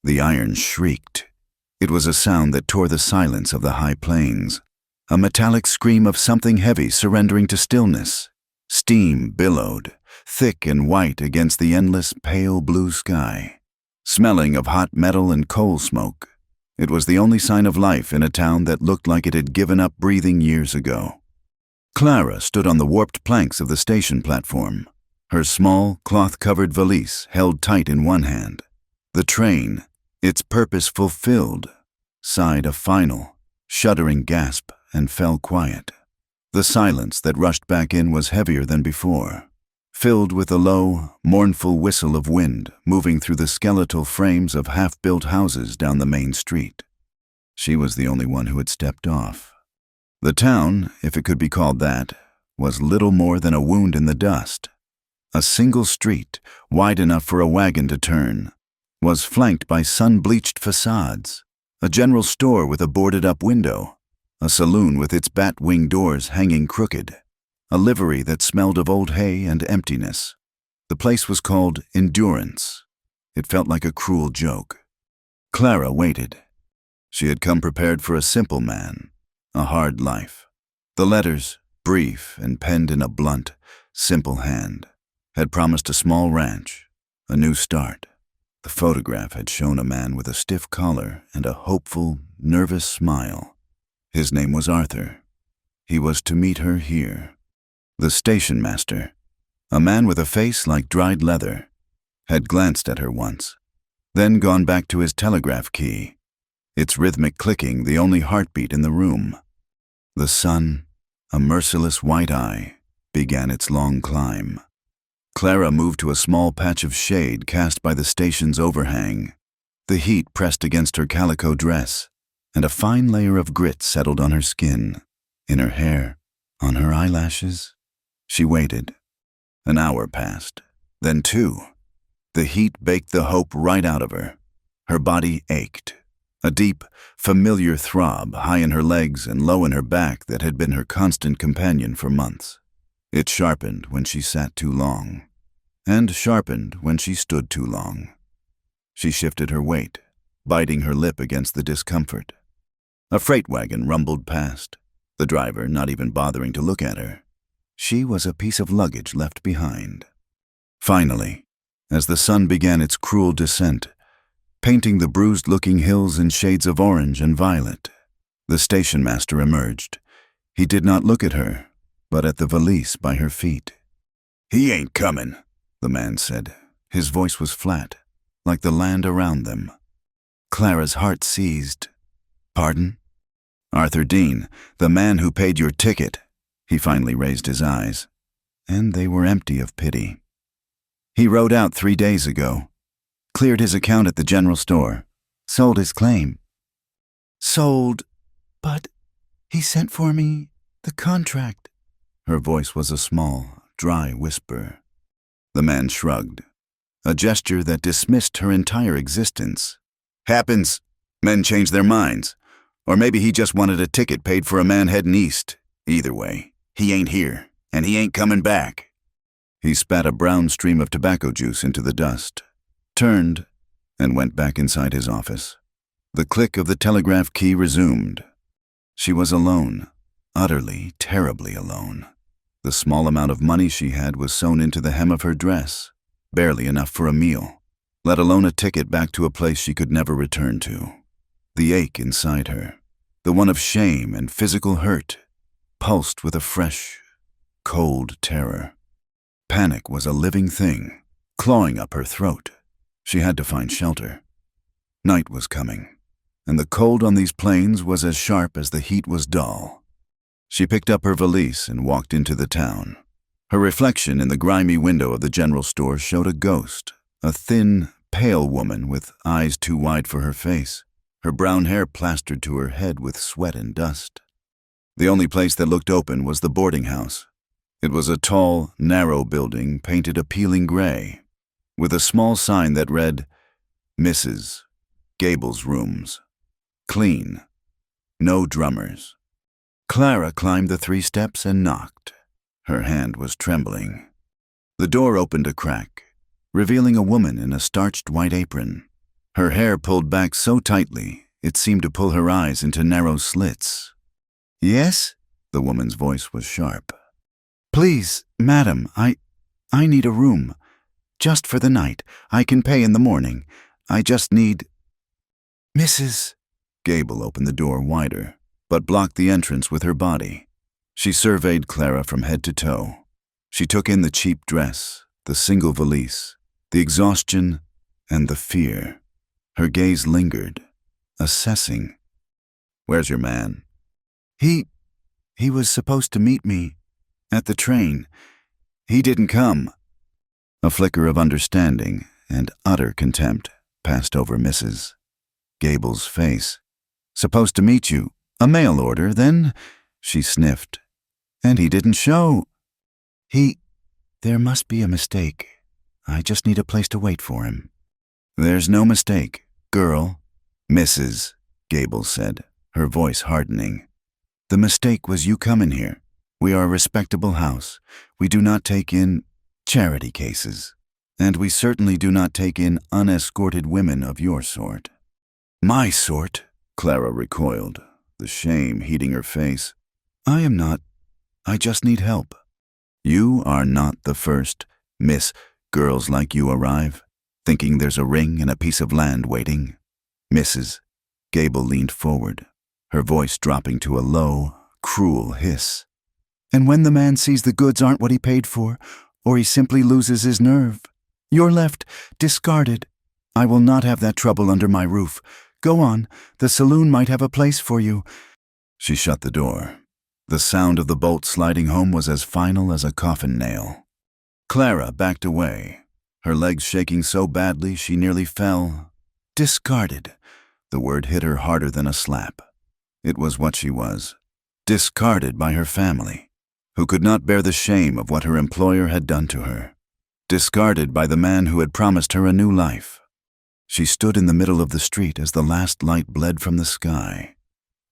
The iron shrieked. It was a sound that tore the silence of the high plains, a metallic scream of something heavy surrendering to stillness. Steam billowed, thick and white against the endless pale blue sky, smelling of hot metal and coal smoke. It was the only sign of life in a town that looked like it had given up breathing years ago. Clara stood on the warped planks of the station platform, her small, cloth-covered valise held tight in one hand. The train, its purpose fulfilled, sighed a final, shuddering gasp and fell quiet. The silence that rushed back in was heavier than before, filled with a low, mournful whistle of wind moving through the skeletal frames of half-built houses down the main street. She was the only one who had stepped off. The town, if it could be called that, was little more than a wound in the dust. A single street, wide enough for a wagon to turn, was flanked by sun-bleached facades, a general store with a boarded-up window, a saloon with its bat-wing doors hanging crooked, a livery that smelled of old hay and emptiness. The place was called Endurance. It felt like a cruel joke. Clara waited. She had come prepared for a simple man, a hard life. The letters, brief and penned in a blunt, simple hand, had promised a small ranch, a new start. The photograph had shown a man with a stiff collar and a hopeful, nervous smile. His name was Arthur. He was to meet her here. The station master, a man with a face like dried leather, had glanced at her once, then gone back to his telegraph key, its rhythmic clicking the only heartbeat in the room. The sun, a merciless white eye, began its long climb. Clara moved to a small patch of shade cast by the station's overhang. The heat pressed against her calico dress, and a fine layer of grit settled on her skin, in her hair, on her eyelashes. She waited. An hour passed, then 2. The heat baked the hope right out of her. Her body ached. A deep, familiar throb high in her legs and low in her back that had been her constant companion for months. It sharpened when she sat too long, and sharpened when she stood too long. She shifted her weight, biting her lip against the discomfort. A freight wagon rumbled past, the driver not even bothering to look at her. She was a piece of luggage left behind. Finally, as the sun began its cruel descent, painting the bruised-looking hills in shades of orange and violet, the station master emerged. He did not look at her, but at the valise by her feet. "He ain't comin'," the man said. His voice was flat, like the land around them. Clara's heart seized. "Pardon?" "Arthur Dean, the man who paid your ticket." He finally raised his eyes, and they were empty of pity. "He rode out 3 days ago. Cleared his account at the general store. Sold his claim." "Sold, but he sent for me the contract." Her voice was a small, dry whisper. The man shrugged, a gesture that dismissed her entire existence. "Happens. Men change their minds. Or maybe he just wanted a ticket paid for a man heading east. Either way, he ain't here, and he ain't coming back." He spat a brown stream of tobacco juice into the dust, turned, and went back inside his office. The click of the telegraph key resumed. She was alone, utterly, terribly alone. The small amount of money she had was sewn into the hem of her dress, barely enough for a meal, let alone a ticket back to a place she could never return to. The ache inside her, the one of shame and physical hurt, pulsed with a fresh, cold terror. Panic was a living thing, clawing up her throat. She had to find shelter. Night was coming, and the cold on these plains was as sharp as the heat was dull. She picked up her valise and walked into the town. Her reflection in the grimy window of the general store showed a ghost, a thin, pale woman with eyes too wide for her face, her brown hair plastered to her head with sweat and dust. The only place that looked open was the boarding house. It was a tall, narrow building painted appealing gray, with a small sign that read, "Mrs. Gable's Rooms. Clean. No drummers." Clara climbed the 3 steps and knocked. Her hand was trembling. The door opened a crack, revealing a woman in a starched white apron. Her hair pulled back so tightly, it seemed to pull her eyes into narrow slits. "Yes?" The woman's voice was sharp. "Please, madam, I need a room. Just for the night. I can pay in the morning. I just need—" "Mrs." Gable opened the door wider, but blocked the entrance with her body. She surveyed Clara from head to toe. She took in the cheap dress, the single valise, the exhaustion, and the fear. Her gaze lingered, assessing. "Where's your man?" He was supposed to meet me at the train. He didn't come." A flicker of understanding and utter contempt passed over Mrs. Gable's face. "Supposed to meet you? A mail order, then?" She sniffed. "And he didn't show." There must be a mistake. I just need a place to wait for him." "There's no mistake, girl," Mrs. Gable said, her voice hardening. "The mistake was you coming here. We are a respectable house. We do not take in charity cases. And we certainly do not take in unescorted women of your sort." "My sort?" Clara recoiled, the shame heating her face. "I am not. I just need help." "You are not the first, Miss. Girls like you arrive, thinking there's a ring and a piece of land waiting." Mrs. Gable leaned forward, her voice dropping to a low, cruel hiss. "And when the man sees the goods aren't what he paid for, or he simply loses his nerve, you're left discarded. I will not have that trouble under my roof. Go on, the saloon might have a place for you." She shut the door. The sound of the bolt sliding home was as final as a coffin nail. Clara backed away, her legs shaking so badly she nearly fell. Discarded. The word hit her harder than a slap. It was what she was. Discarded by her family, who could not bear the shame of what her employer had done to her. Discarded by the man who had promised her a new life. She stood in the middle of the street as the last light bled from the sky.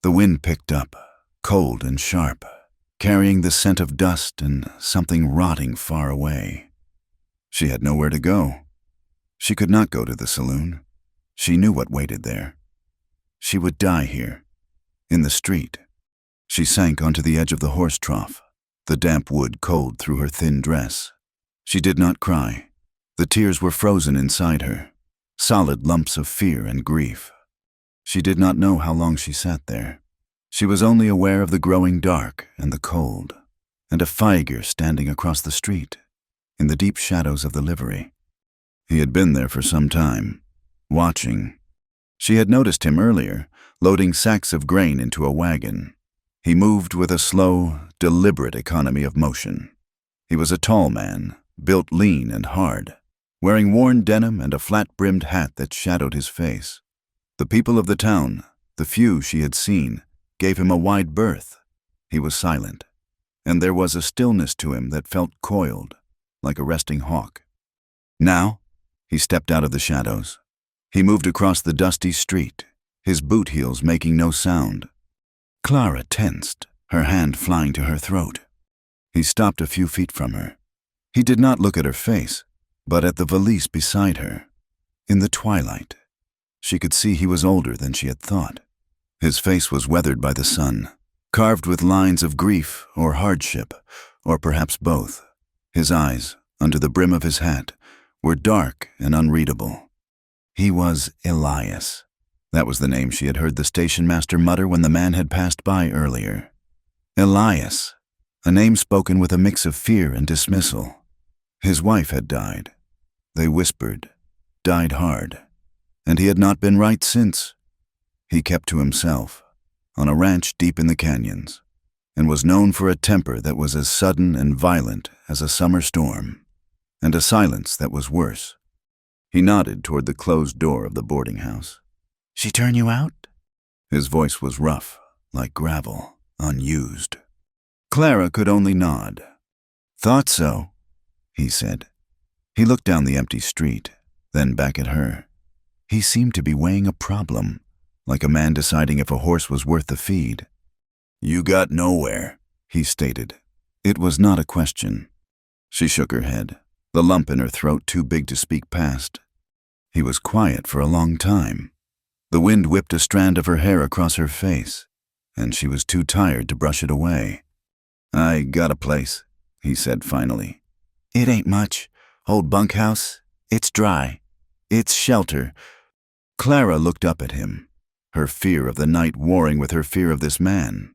The wind picked up, cold and sharp, carrying the scent of dust and something rotting far away. She had nowhere to go. She could not go to the saloon. She knew what waited there. She would die here, in the street. She sank onto the edge of the horse trough, the damp wood cold through her thin dress. She did not cry. The tears were frozen inside her, solid lumps of fear and grief. She did not know how long she sat there. She was only aware of the growing dark and the cold, and a figure standing across the street, in the deep shadows of the livery. He had been there for some time, watching. She had noticed him earlier, loading sacks of grain into a wagon. He moved with a slow, deliberate economy of motion. He was a tall man, built lean and hard, wearing worn denim and a flat-brimmed hat that shadowed his face. The people of the town, the few she had seen, gave him a wide berth. He was silent, and there was a stillness to him that felt coiled, like a resting hawk. Now, he stepped out of the shadows. He moved across the dusty street, his boot heels making no sound. Clara tensed, her hand flying to her throat. He stopped a few feet from her. He did not look at her face, but at the valise beside her. In the twilight, she could see he was older than she had thought. His face was weathered by the sun, carved with lines of grief or hardship, or perhaps both. His eyes, under the brim of his hat, were dark and unreadable. He was Elias. That was the name she had heard the station master mutter when the man had passed by earlier. Elias, a name spoken with a mix of fear and dismissal. His wife had died. They whispered, died hard, and he had not been right since. He kept to himself, on a ranch deep in the canyons, and was known for a temper that was as sudden and violent as a summer storm, and a silence that was worse. He nodded toward the closed door of the boarding house. "She turn you out?" His voice was rough, like gravel, unused. Clara could only nod. "Thought so," he said. He looked down the empty street, then back at her. He seemed to be weighing a problem, like a man deciding if a horse was worth the feed. "You got nowhere," he stated. It was not a question. She shook her head, the lump in her throat too big to speak past. He was quiet for a long time. The wind whipped a strand of her hair across her face, and she was too tired to brush it away. "I got a place," he said finally. "It ain't much. Old bunkhouse. It's dry. It's shelter." Clara looked up at him, her fear of the night warring with her fear of this man.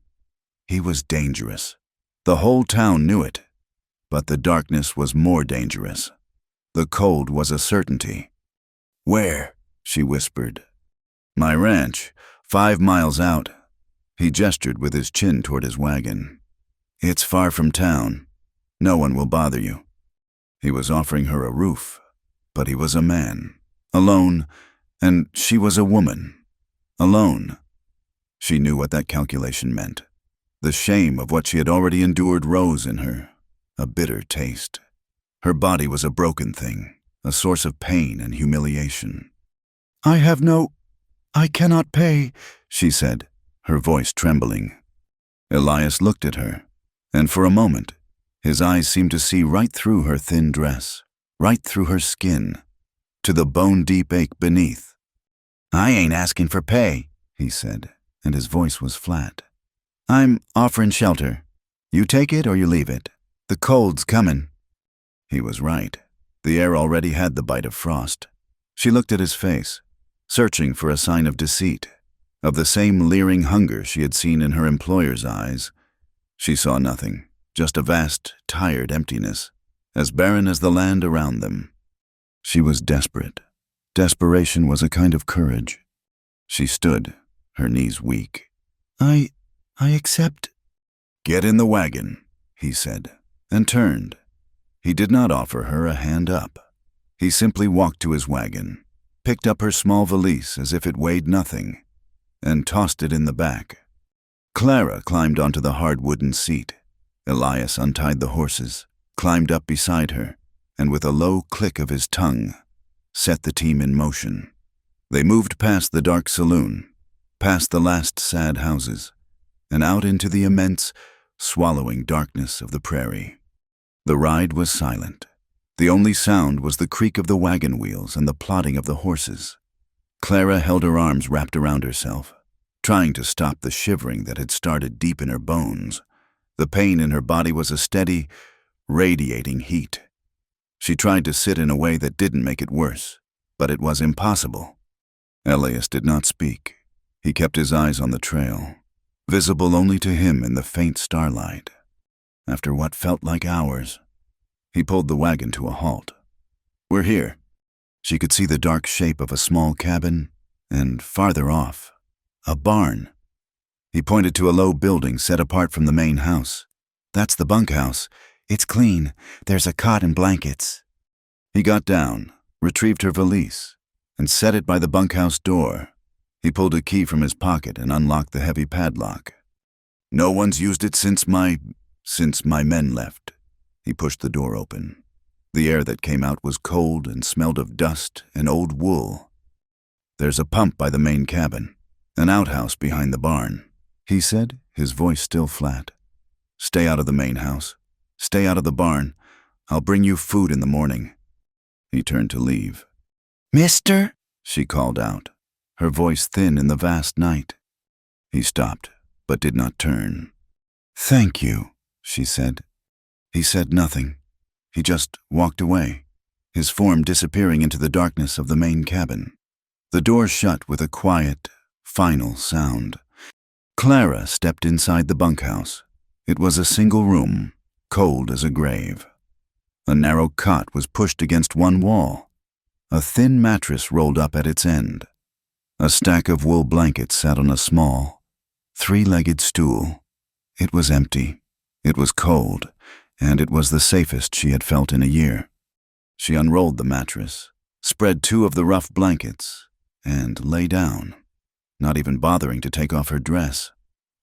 He was dangerous. The whole town knew it, but the darkness was more dangerous. The cold was a certainty. "Where?" she whispered. "My ranch, 5 miles out." He gestured with his chin toward his wagon. "It's far from town. No one will bother you." He was offering her a roof, but he was a man, alone, and she was a woman, alone. She knew what that calculation meant. The shame of what she had already endured rose in her, a bitter taste. Her body was a broken thing, a source of pain and humiliation. I cannot pay," she said, her voice trembling. Elias looked at her, and for a moment, his eyes seemed to see right through her thin dress, right through her skin, to the bone-deep ache beneath. "I ain't asking for pay," he said, and his voice was flat. "I'm offering shelter. You take it or you leave it. The cold's coming." He was right. The air already had the bite of frost. She looked at his face, searching for a sign of deceit, of the same leering hunger she had seen in her employer's eyes. She saw nothing, just a vast, tired emptiness, as barren as the land around them. She was desperate. Desperation was a kind of courage. She stood, her knees weak. I accept." "Get in the wagon," he said, and turned. He did not offer her a hand up. He simply walked to his wagon, picked up her small valise as if it weighed nothing, and tossed it in the back. Clara climbed onto the hard wooden seat. Elias untied the horses, climbed up beside her, and with a low click of his tongue, set the team in motion. They moved past the dark saloon, past the last sad houses, and out into the immense, swallowing darkness of the prairie. The ride was silent. The only sound was the creak of the wagon wheels and the plodding of the horses. Clara held her arms wrapped around herself, trying to stop the shivering that had started deep in her bones. The pain in her body was a steady, radiating heat. She tried to sit in a way that didn't make it worse, but it was impossible. Elias did not speak. He kept his eyes on the trail, visible only to him in the faint starlight. After what felt like hours, he pulled the wagon to a halt. "We're here." She could see the dark shape of a small cabin, and farther off, a barn. He pointed to a low building set apart from the main house. "That's the bunkhouse. It's clean. There's a cot and blankets." He got down, retrieved her valise, and set it by the bunkhouse door. He pulled a key from his pocket and unlocked the heavy padlock. "No one's used it since my men left." He pushed the door open. The air that came out was cold and smelled of dust and old wool. "There's a pump by the main cabin, an outhouse behind the barn," he said, his voice still flat. "Stay out of the main house. Stay out of the barn. I'll bring you food in the morning." He turned to leave. "Mister?" she called out, her voice thin in the vast night. He stopped, but did not turn. "Thank you," she said. He said nothing. He just walked away, his form disappearing into the darkness of the main cabin. The door shut with a quiet, final sound. Clara stepped inside the bunkhouse. It was a single room, cold as a grave. A narrow cot was pushed against one wall. A thin mattress rolled up at its end. A stack of wool blankets sat on a small, 3-legged stool. It was empty. It was cold, and it was the safest she had felt in a year. She unrolled the mattress, spread 2 of the rough blankets, and lay down, not even bothering to take off her dress.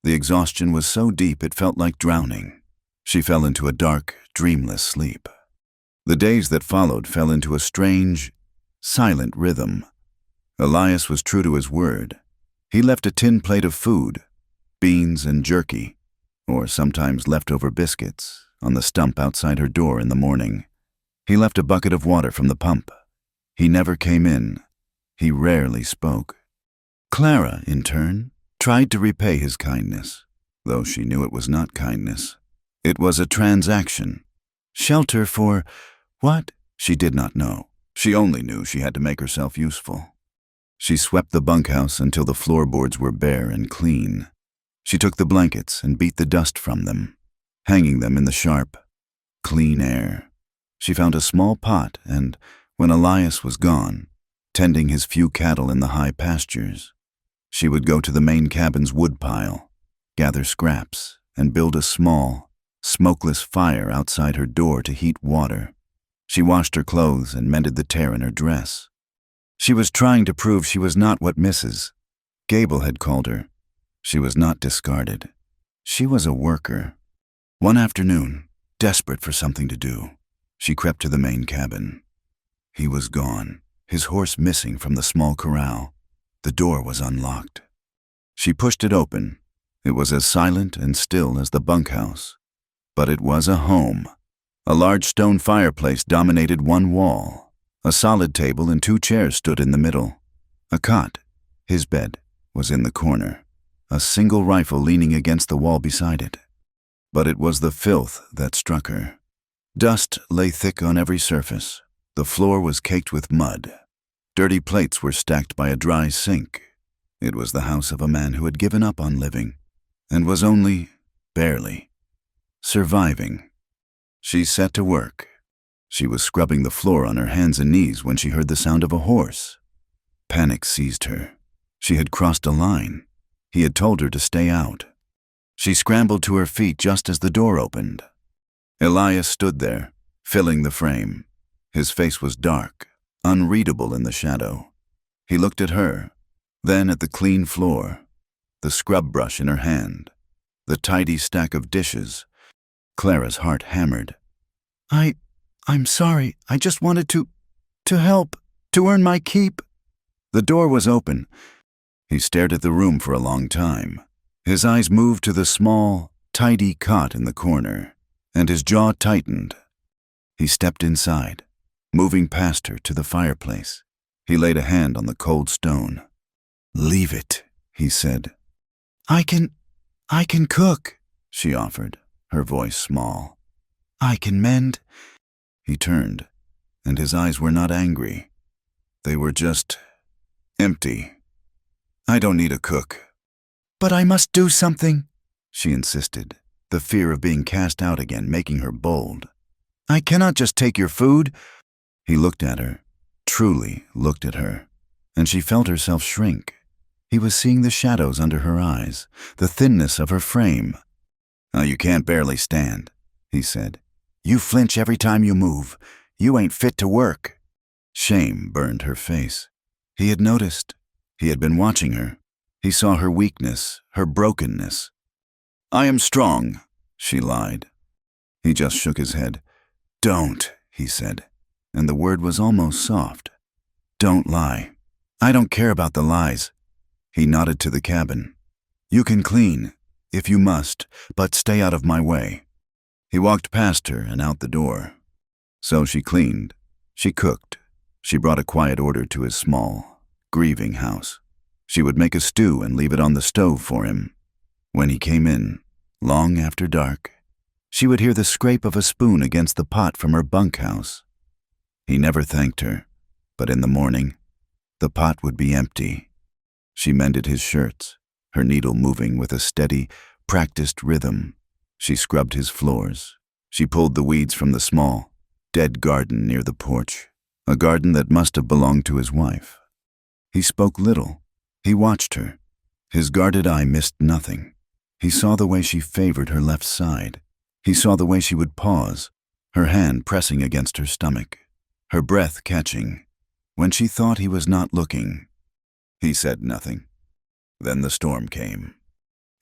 The exhaustion was so deep it felt like drowning. She fell into a dark, dreamless sleep. The days that followed fell into a strange, silent rhythm. Elias was true to his word. He left a tin plate of food, beans and jerky, or sometimes leftover biscuits, on the stump outside her door in the morning. He left a bucket of water from the pump. He never came in, He rarely spoke. Clara, in turn, tried to repay his kindness, though she knew it was not kindness. It was a transaction. Shelter for what? She did not know. She only knew she had to make herself useful. She swept the bunkhouse until the floorboards were bare and clean. She took the blankets and beat the dust from them, hanging them in the sharp, clean air. She found a small pot and, when Elias was gone, tending his few cattle in the high pastures, she would go to the main cabin's woodpile, gather scraps, and build a small, smokeless fire outside her door to heat water. She washed her clothes and mended the tear in her dress. She was trying to prove she was not what Mrs. Gable had called her. She was not discarded. She was a worker. One afternoon, desperate for something to do, she crept to the main cabin. He was gone, his horse missing from the small corral. The door was unlocked. She pushed it open. It was as silent and still as the bunkhouse. But it was a home. A large stone fireplace dominated one wall. A solid table and 2 chairs stood in the middle. A cot, his bed, was in the corner, a single rifle leaning against the wall beside it. But it was the filth that struck her. Dust lay thick on every surface. The floor was caked with mud. Dirty plates were stacked by a dry sink. It was the house of a man who had given up on living and was only, barely, surviving. She set to work. She was scrubbing the floor on her hands and knees when she heard the sound of a horse. Panic seized her. She had crossed a line. He had told her to stay out. She scrambled to her feet just as the door opened. Elias stood there, filling the frame. His face was dark, unreadable in the shadow. He looked at her, then at the clean floor, the scrub brush in her hand, the tidy stack of dishes. Clara's heart hammered. I'm sorry. I just wanted to help, to earn my keep. The door was open. He stared at the room for a long time. His eyes moved to the small, tidy cot in the corner, and his jaw tightened. He stepped inside, moving past her to the fireplace. He laid a hand on the cold stone. "Leave it," he said. I can cook," she offered, her voice small. "I can mend." He turned, and his eyes were not angry. They were just empty. "I don't need a cook." "But I must do something," she insisted, the fear of being cast out again making her bold. "I cannot just take your food." He looked at her, truly looked at her, and she felt herself shrink. He was seeing the shadows under her eyes, the thinness of her frame. "Now you can't barely stand," he said. "You flinch every time you move. You ain't fit to work." Shame burned her face. He had noticed. He had been watching her. He saw her weakness, her brokenness. "I am strong," she lied. He just shook his head. "Don't," he said, and the word was almost soft. "Don't lie. I don't care about the lies." He nodded to the cabin. "You can clean, if you must, but stay out of my way." He walked past her and out the door. So she cleaned. She cooked. She brought a quiet order to his small, grieving house. She would make a stew and leave it on the stove for him. When he came in, long after dark, she would hear the scrape of a spoon against the pot from her bunkhouse. He never thanked her, but in the morning, the pot would be empty. She mended his shirts, her needle moving with a steady, practiced rhythm. She scrubbed his floors. She pulled the weeds from the small, dead garden near the porch, a garden that must have belonged to his wife. He spoke little. He watched her. His guarded eye missed nothing. He saw the way she favored her left side. He saw the way she would pause, her hand pressing against her stomach, her breath catching, when she thought he was not looking. He said nothing. Then the storm came.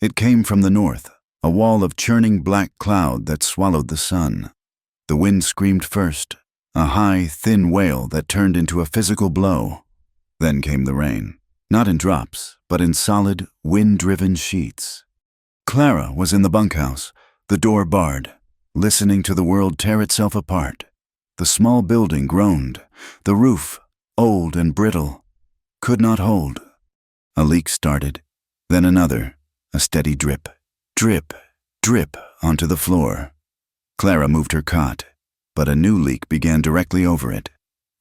It came from the north, a wall of churning black cloud that swallowed the sun. The wind screamed first, a high, thin wail that turned into a physical blow. Then came the rain, not in drops, but in solid, wind-driven sheets. Clara was in the bunkhouse, the door barred, listening to the world tear itself apart. The small building groaned, the roof, old and brittle. Could not hold. A leak started, then another, a steady drip, drip, drip onto the floor. Clara moved her cot, but a new leak began directly over it.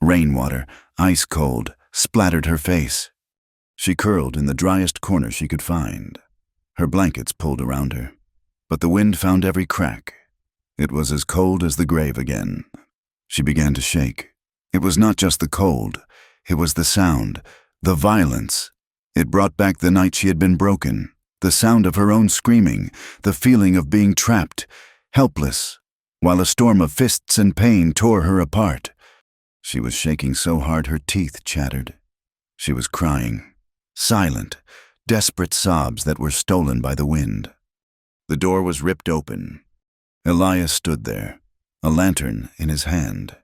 Rainwater, ice cold, splattered her face. She curled in the driest corner she could find. Her blankets pulled around her, but the wind found every crack. It was as cold as the grave again. She began to shake. It was not just the cold, it was the sound, the violence. It brought back the night she had been broken, the sound of her own screaming, the feeling of being trapped, helpless, while a storm of fists and pain tore her apart. She was shaking so hard her teeth chattered. She was crying, silent, desperate sobs that were stolen by the wind. The door was ripped open. Elias stood there, a lantern in his hand.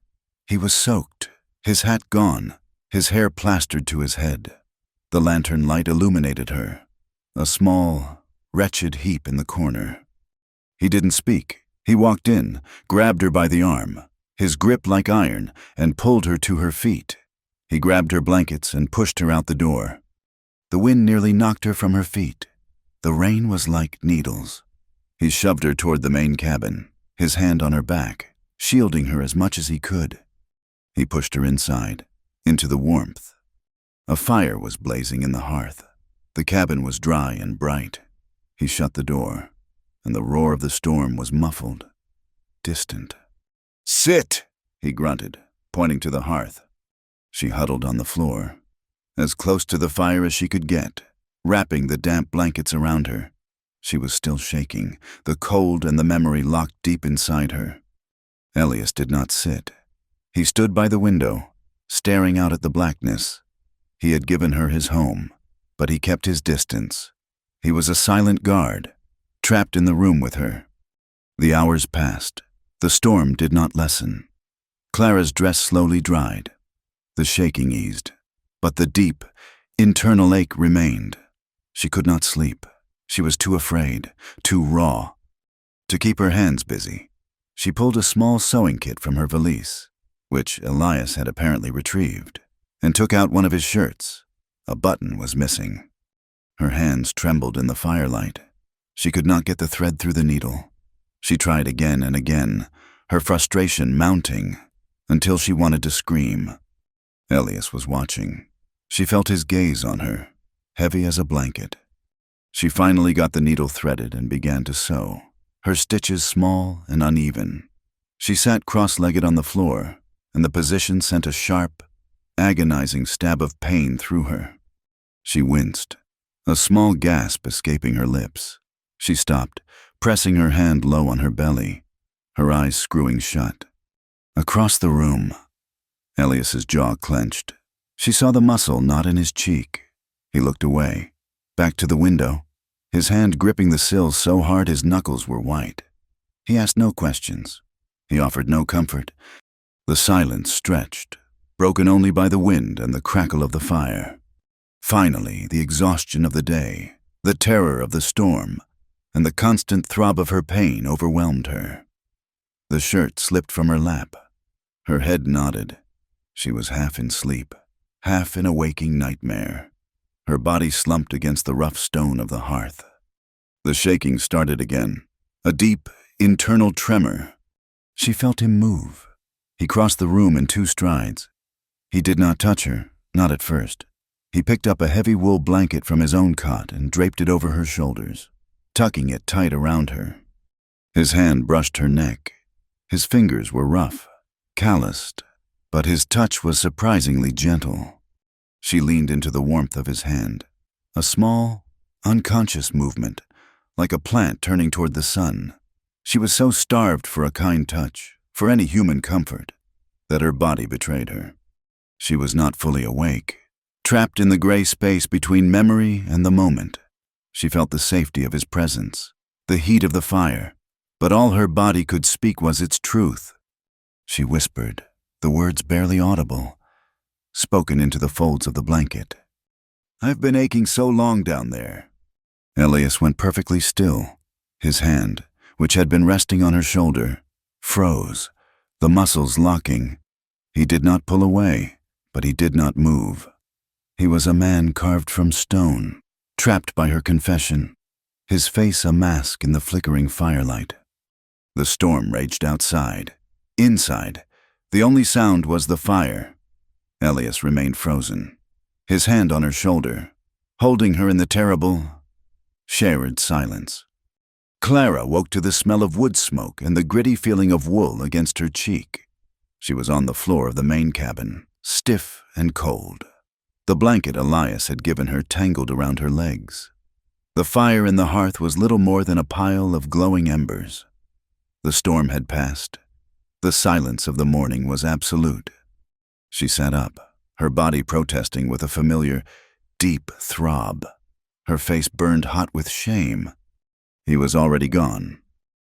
He was soaked, his hat gone, his hair plastered to his head. The lantern light illuminated her, a small, wretched heap in the corner. He didn't speak. He walked in, grabbed her by the arm, his grip like iron, and pulled her to her feet. He grabbed her blankets and pushed her out the door. The wind nearly knocked her from her feet. The rain was like needles. He shoved her toward the main cabin, his hand on her back, shielding her as much as he could. He pushed her inside, into the warmth. A fire was blazing in the hearth. The cabin was dry and bright. He shut the door, and the roar of the storm was muffled, distant. "Sit!" he grunted, pointing to the hearth. She huddled on the floor, as close to the fire as she could get, wrapping the damp blankets around her. She was still shaking, the cold and the memory locked deep inside her. Elias did not sit. He stood by the window, staring out at the blackness. He had given her his home, but he kept his distance. He was a silent guard, trapped in the room with her. The hours passed. The storm did not lessen. Clara's dress slowly dried. The shaking eased, but the deep, internal ache remained. She could not sleep. She was too afraid, too raw. To keep her hands busy, she pulled a small sewing kit from her valise, which Elias had apparently retrieved, and took out one of his shirts. A button was missing. Her hands trembled in the firelight. She could not get the thread through the needle. She tried again and again, her frustration mounting, until she wanted to scream. Elias was watching. She felt his gaze on her, heavy as a blanket. She finally got the needle threaded and began to sew, her stitches small and uneven. She sat cross-legged on the floor, and the position sent a sharp, agonizing stab of pain through her. She winced, a small gasp escaping her lips. She stopped, pressing her hand low on her belly, her eyes screwing shut. Across the room, Elias's jaw clenched. She saw the muscle knot in his cheek. He looked away, back to the window, his hand gripping the sill so hard his knuckles were white. He asked no questions. He offered no comfort. The silence stretched, broken only by the wind and the crackle of the fire. Finally, the exhaustion of the day, the terror of the storm, and the constant throb of her pain overwhelmed her. The shirt slipped from her lap. Her head nodded. She was half in sleep, half in a waking nightmare. Her body slumped against the rough stone of the hearth. The shaking started again, a deep, internal tremor. She felt him move. He crossed the room in 2 strides. He did not touch her, not at first. He picked up a heavy wool blanket from his own cot and draped it over her shoulders, tucking it tight around her. His hand brushed her neck. His fingers were rough, calloused, but his touch was surprisingly gentle. She leaned into the warmth of his hand, a small, unconscious movement, like a plant turning toward the sun. She was so starved for a kind touch, for any human comfort, that her body betrayed her. She was not fully awake, trapped in the gray space between memory and the moment. She felt the safety of his presence, the heat of the fire, but all her body could speak was its truth. She whispered, the words barely audible, spoken into the folds of the blanket. "I've been aching so long down there." Elias went perfectly still. His hand, which had been resting on her shoulder, froze, the muscles locking. He did not pull away, but he did not move. He was a man carved from stone, trapped by her confession, his face a mask in the flickering firelight. The storm raged outside. Inside, the only sound was the fire. Elias remained frozen, his hand on her shoulder, holding her in the terrible, shared silence. Clara woke to the smell of wood smoke and the gritty feeling of wool against her cheek. She was on the floor of the main cabin, stiff and cold. The blanket Elias had given her tangled around her legs. The fire in the hearth was little more than a pile of glowing embers. The storm had passed. The silence of the morning was absolute. She sat up, her body protesting with a familiar, deep throb. Her face burned hot with shame. He was already gone.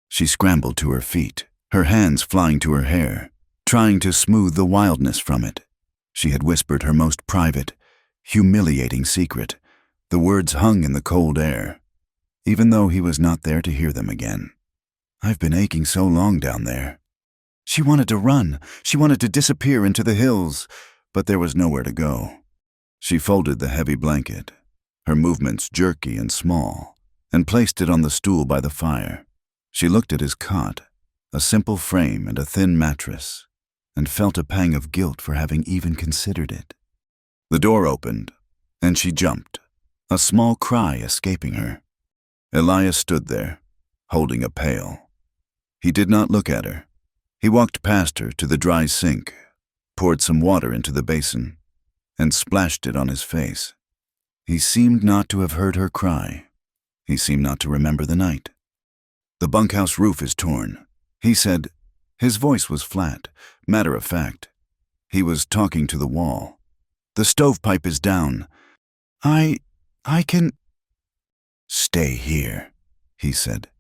She scrambled to her feet, her hands flying to her hair, trying to smooth the wildness from it. She had whispered her most private, humiliating secret. The words hung in the cold air, even though he was not there to hear them again. "I've been aching so long down there." She wanted to run. She wanted to disappear into the hills, but there was nowhere to go. She folded the heavy blanket, her movements jerky and small, and placed it on the stool by the fire. She looked at his cot, a simple frame and a thin mattress, and felt a pang of guilt for having even considered it. The door opened, and she jumped, a small cry escaping her. Elias stood there, holding a pail. He did not look at her. He walked past her to the dry sink, poured some water into the basin, and splashed it on his face. He seemed not to have heard her cry. He seemed not to remember the night. "The bunkhouse roof is torn," he said. His voice was flat, matter-of-fact. He was talking to the wall. "The stovepipe is down. I can—" "Stay here," he said.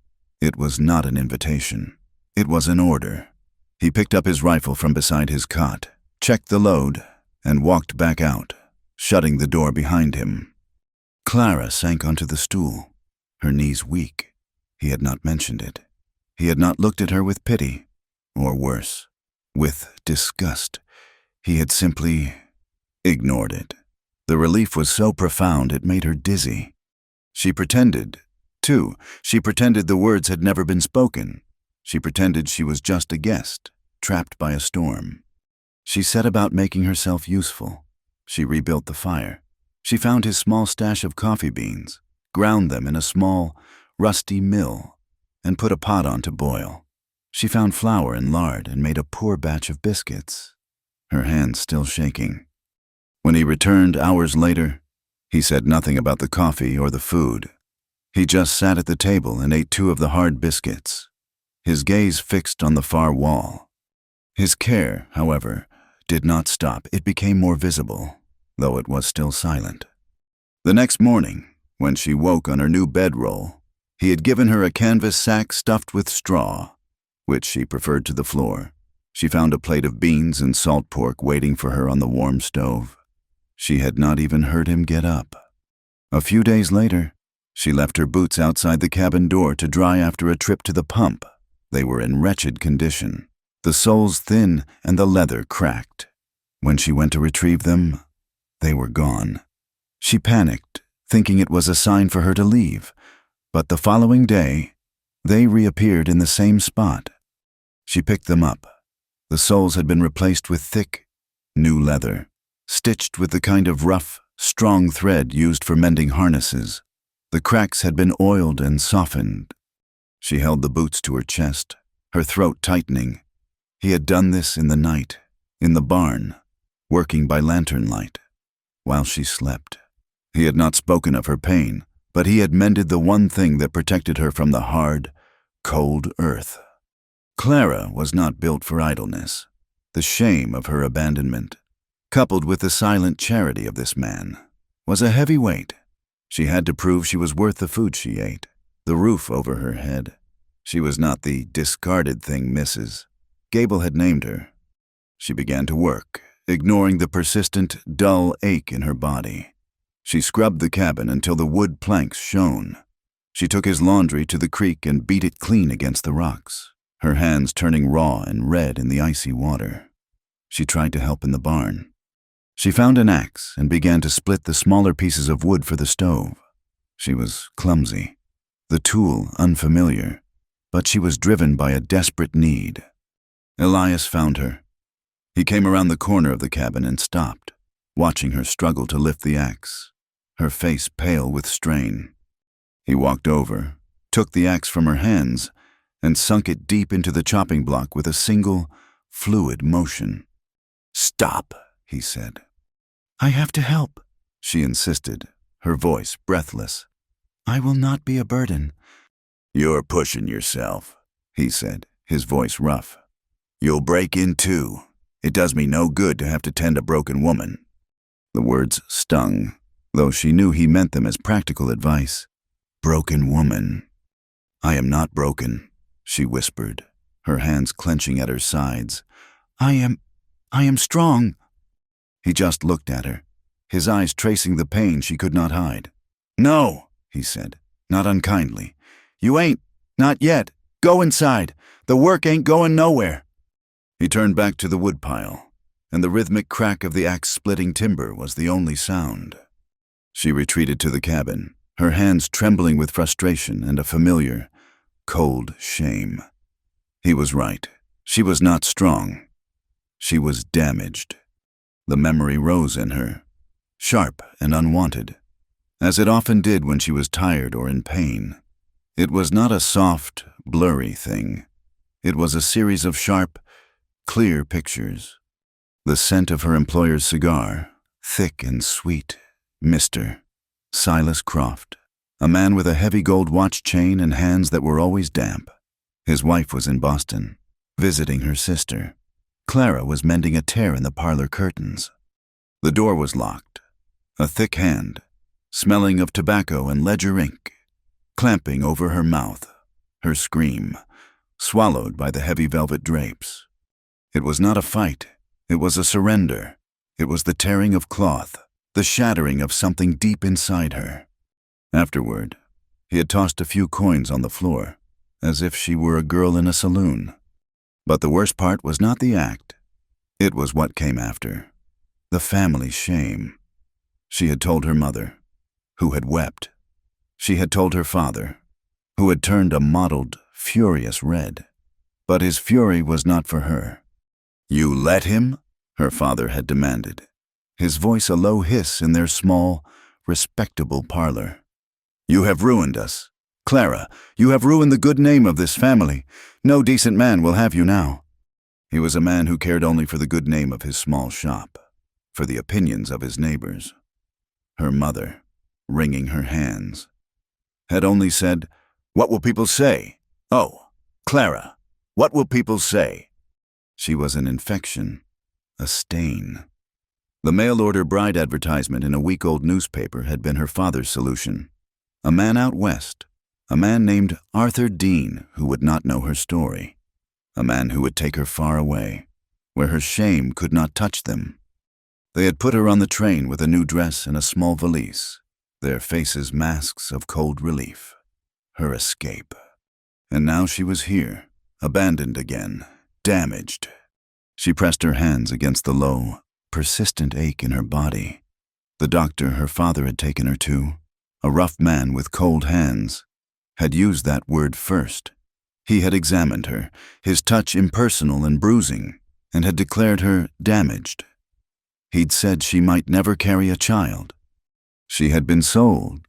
It was not an invitation. It was an order. He picked up his rifle from beside his cot, checked the load, and walked back out, shutting the door behind him. Clara sank onto the stool, her knees weak. He had not mentioned it. He had not looked at her with pity, or worse, with disgust. He had simply ignored it. The relief was so profound it made her dizzy. She pretended, too. She pretended the words had never been spoken. She pretended she was just a guest, trapped by a storm. She set about making herself useful. She rebuilt the fire. She found his small stash of coffee beans, ground them in a small, rusty mill, and put a pot on to boil. She found flour and lard and made a poor batch of biscuits, her hands still shaking. When he returned hours later, he said nothing about the coffee or the food. He just sat at the table and ate 2 of the hard biscuits, his gaze fixed on the far wall. His care, however, did not stop. It became more visible, though it was still silent. The next morning, when she woke on her new bedroll, he had given her a canvas sack stuffed with straw, which she preferred to the floor. She found a plate of beans and salt pork waiting for her on the warm stove. She had not even heard him get up. A few days later, she left her boots outside the cabin door to dry after a trip to the pump. They were in wretched condition, the soles thin and the leather cracked. When she went to retrieve them, they were gone. She panicked, thinking it was a sign for her to leave, but the following day, they reappeared in the same spot. She picked them up. The soles had been replaced with thick, new leather, stitched with the kind of rough, strong thread used for mending harnesses. The cracks had been oiled and softened. She held the boots to her chest, her throat tightening. He had done this in the night, in the barn, working by lantern light, while she slept. He had not spoken of her pain, but he had mended the one thing that protected her from the hard, cold earth. Clara was not built for idleness. The shame of her abandonment, coupled with the silent charity of this man, was a heavy weight. She had to prove she was worth the food she ate, the roof over her head. She was not the discarded thing Mrs. Gable had named her. She began to work, ignoring the persistent, dull ache in her body. She scrubbed the cabin until the wood planks shone. She took his laundry to the creek and beat it clean against the rocks, her hands turning raw and red in the icy water. She tried to help in the barn. She found an axe and began to split the smaller pieces of wood for the stove. She was clumsy, the tool unfamiliar, but she was driven by a desperate need. Elias found her. He came around the corner of the cabin and stopped, watching her struggle to lift the axe, her face pale with strain. He walked over, took the axe from her hands, and sunk it deep into the chopping block with a single, fluid motion. "Stop," he said. "I have to help," she insisted, her voice breathless. "I will not be a burden." "You're pushing yourself," he said, his voice rough. "You'll break in too. It does me no good to have to tend a broken woman." The words stung, though she knew he meant them as practical advice. Broken woman. "I am not broken," she whispered, her hands clenching at her sides. I am strong." He just looked at her, his eyes tracing the pain she could not hide. "No," he said, not unkindly. "You ain't, not yet. Go inside. The work ain't going nowhere." He turned back to the woodpile, and the rhythmic crack of the axe-splitting timber was the only sound. She retreated to the cabin, her hands trembling with frustration and a familiar, cold shame. He was right. She was not strong. She was damaged. The memory rose in her, sharp and unwanted, as it often did when she was tired or in pain. It was not a soft, blurry thing. It was a series of sharp, clear pictures. The scent of her employer's cigar, thick and sweet, Mr. Silas Croft, a man with a heavy gold watch chain and hands that were always damp. His wife was in Boston, visiting her sister. Clara was mending a tear in the parlor curtains. The door was locked. A thick hand, smelling of tobacco and ledger ink, clamping over her mouth, her scream, swallowed by the heavy velvet drapes. It was not a fight. It was a surrender. It was the tearing of cloth, the shattering of something deep inside her. Afterward, he had tossed a few coins on the floor, as if she were a girl in a saloon. But the worst part was not the act. It was what came after. The family shame. She had told her mother, who had wept. She had told her father, who had turned a mottled, furious red. But his fury was not for her. "You let him?" her father had demanded, his voice a low hiss in their small, respectable parlor. "You have ruined us. Clara, you have ruined the good name of this family. No decent man will have you now." He was a man who cared only for the good name of his small shop, for the opinions of his neighbors. Her mother, wringing her hands, had only said, "What will people say? Oh, Clara, what will people say?" She was an infection, a stain. The mail-order bride advertisement in a week-old newspaper had been her father's solution. A man out west, a man named Arthur Dean who would not know her story, a man who would take her far away, where her shame could not touch them. They had put her on the train with a new dress and a small valise, their faces masks of cold relief. Her escape. And now she was here, abandoned again, damaged. She pressed her hands against the low, persistent ache in her body. The doctor her father had taken her to, a rough man with cold hands, had used that word first. He had examined her, his touch impersonal and bruising, and had declared her damaged. He'd said she might never carry a child. She had been sold,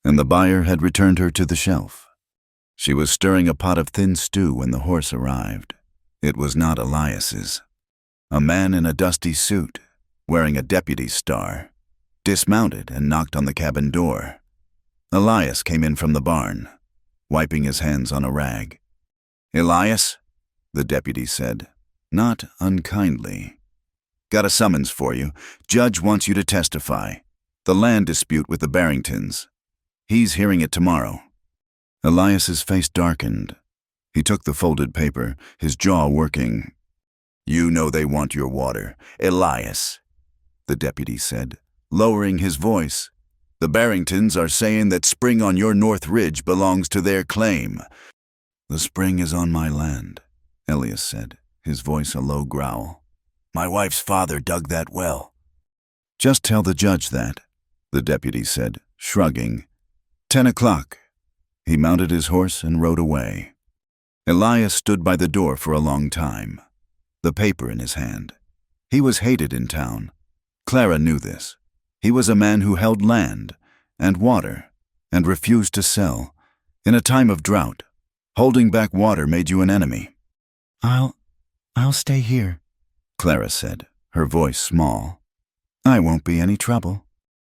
and the buyer had returned her to the shelf. She was stirring a pot of thin stew when the horse arrived. It was not Elias's. A man in a dusty suit, wearing a deputy's star, dismounted and knocked on the cabin door. Elias came in from the barn, wiping his hands on a rag. "Elias," the deputy said, not unkindly. "Got a summons for you. Judge wants you to testify. The land dispute with the Barringtons. He's hearing it tomorrow." Elias's face darkened. He took the folded paper, his jaw working. "You know they want your water, Elias," the deputy said, lowering his voice. "The Barringtons are saying that spring on your North Ridge belongs to their claim." "The spring is on my land," Elias said, his voice a low growl. "My wife's father dug that well." Just tell the judge that, the deputy said, shrugging. 10 o'clock. He mounted his horse and rode away. Elias stood by the door for a long time, the paper in his hand. He was hated in town. Clara knew this. He was a man who held land and water and refused to sell. In a time of drought, holding back water made you an enemy. I'll stay here, Clara said, her voice small. I won't be any trouble.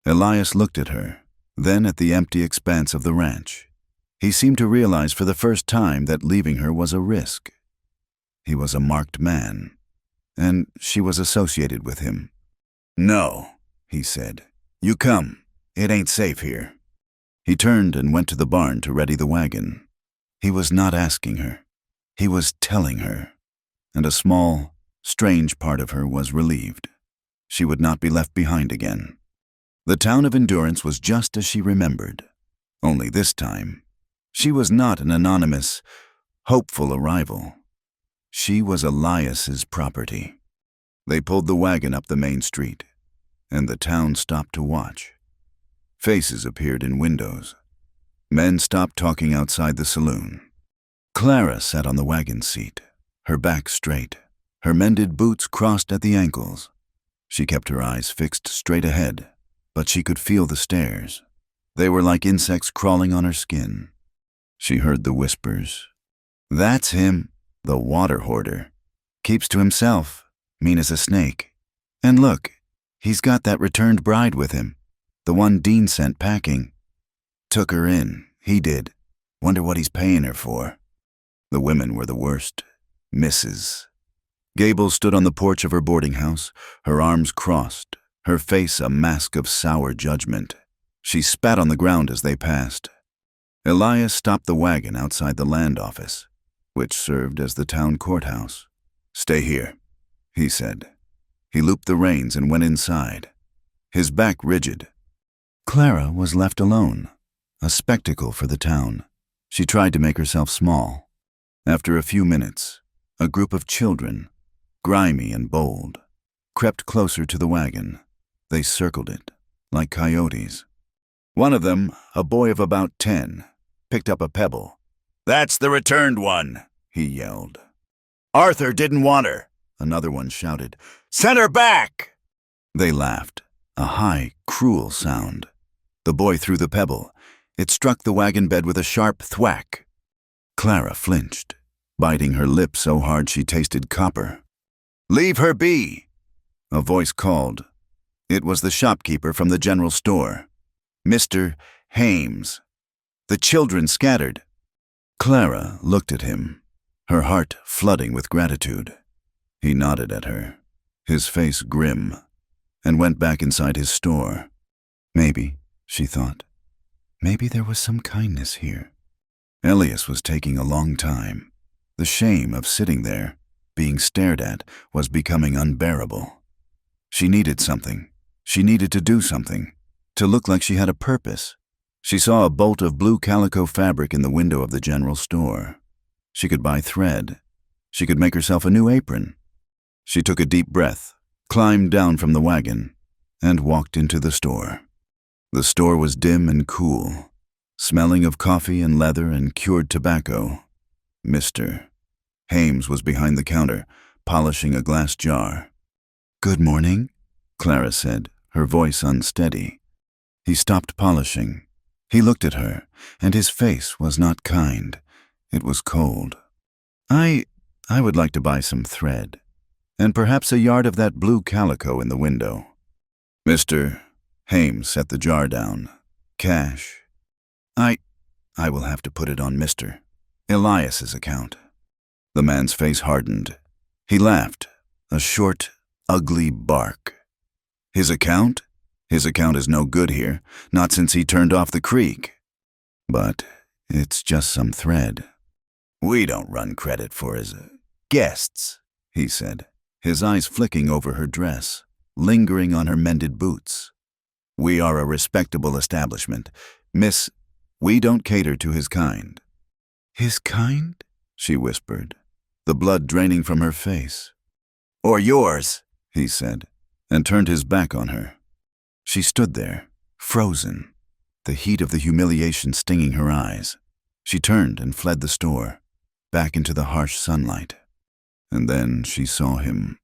Elias looked at her, then at the empty expanse of the ranch. He seemed to realize for the first time that leaving her was a risk. He was a marked man, and she was associated with him. No, he said. You come. It ain't safe here. He turned and went to the barn to ready the wagon. He was not asking her. He was telling her. And a small, strange part of her was relieved. She would not be left behind again. The town of Endurance was just as she remembered. Only this time, she was not an anonymous, hopeful arrival. She was Elias's property. They pulled the wagon up the main street, and the town stopped to watch. Faces appeared in windows. Men stopped talking outside the saloon. Clara sat on the wagon seat, her back straight, her mended boots crossed at the ankles. She kept her eyes fixed straight ahead, but she could feel the stares. They were like insects crawling on her skin. She heard the whispers. That's him, the water hoarder. Keeps to himself, mean as a snake. And look, he's got that returned bride with him, the one Dean sent packing. Took her in, he did. Wonder what he's paying her for. The women were the worst. Misses. Gable stood on the porch of her boarding house, her arms crossed, her face a mask of sour judgment. She spat on the ground as they passed. Elias stopped the wagon outside the land office, which served as the town courthouse. Stay here, he said. He looped the reins and went inside, his back rigid. Clara was left alone, a spectacle for the town. She tried to make herself small. After a few minutes, a group of children, grimy and bold, crept closer to the wagon. They circled it, like coyotes. One of them, a boy of about 10, picked up a pebble. That's the returned one, he yelled. Arthur didn't want her, another one shouted. Send her back! They laughed, a high, cruel sound. The boy threw the pebble. It struck the wagon bed with a sharp thwack. Clara flinched, biting her lip so hard she tasted copper. Leave her be, a voice called. It was the shopkeeper from the general store, Mr. Hames. The children scattered. Clara looked at him, her heart flooding with gratitude. He nodded at her, his face grim, and went back inside his store. Maybe, she thought, maybe there was some kindness here. Elias was taking a long time. The shame of sitting there, being stared at, was becoming unbearable. She needed something. She needed to do something, to look like she had a purpose. She saw a bolt of blue calico fabric in the window of the general store. She could buy thread. She could make herself a new apron. She took a deep breath, climbed down from the wagon, and walked into the store. The store was dim and cool, smelling of coffee and leather and cured tobacco. Mr. Hames was behind the counter, polishing a glass jar. Good morning, Clara said, her voice unsteady. He stopped polishing. He looked at her, and his face was not kind. It was cold. I would like to buy some thread, and perhaps a yard of that blue calico in the window. Mr. Hames set the jar down. Cash. I will have to put it on Mr. Elias's account. The man's face hardened. He laughed, a short, ugly bark. His account? His account is no good here, not since he turned off the creek. But it's just some thread. We don't run credit for his guests, he said, his eyes flicking over her dress, lingering on her mended boots. We are a respectable establishment. Miss, we don't cater to his kind. His kind? She whispered, the blood draining from her face. Or yours, he said, and turned his back on her. She stood there, frozen, the heat of the humiliation stinging her eyes. She turned and fled the store, back into the harsh sunlight. And then she saw him.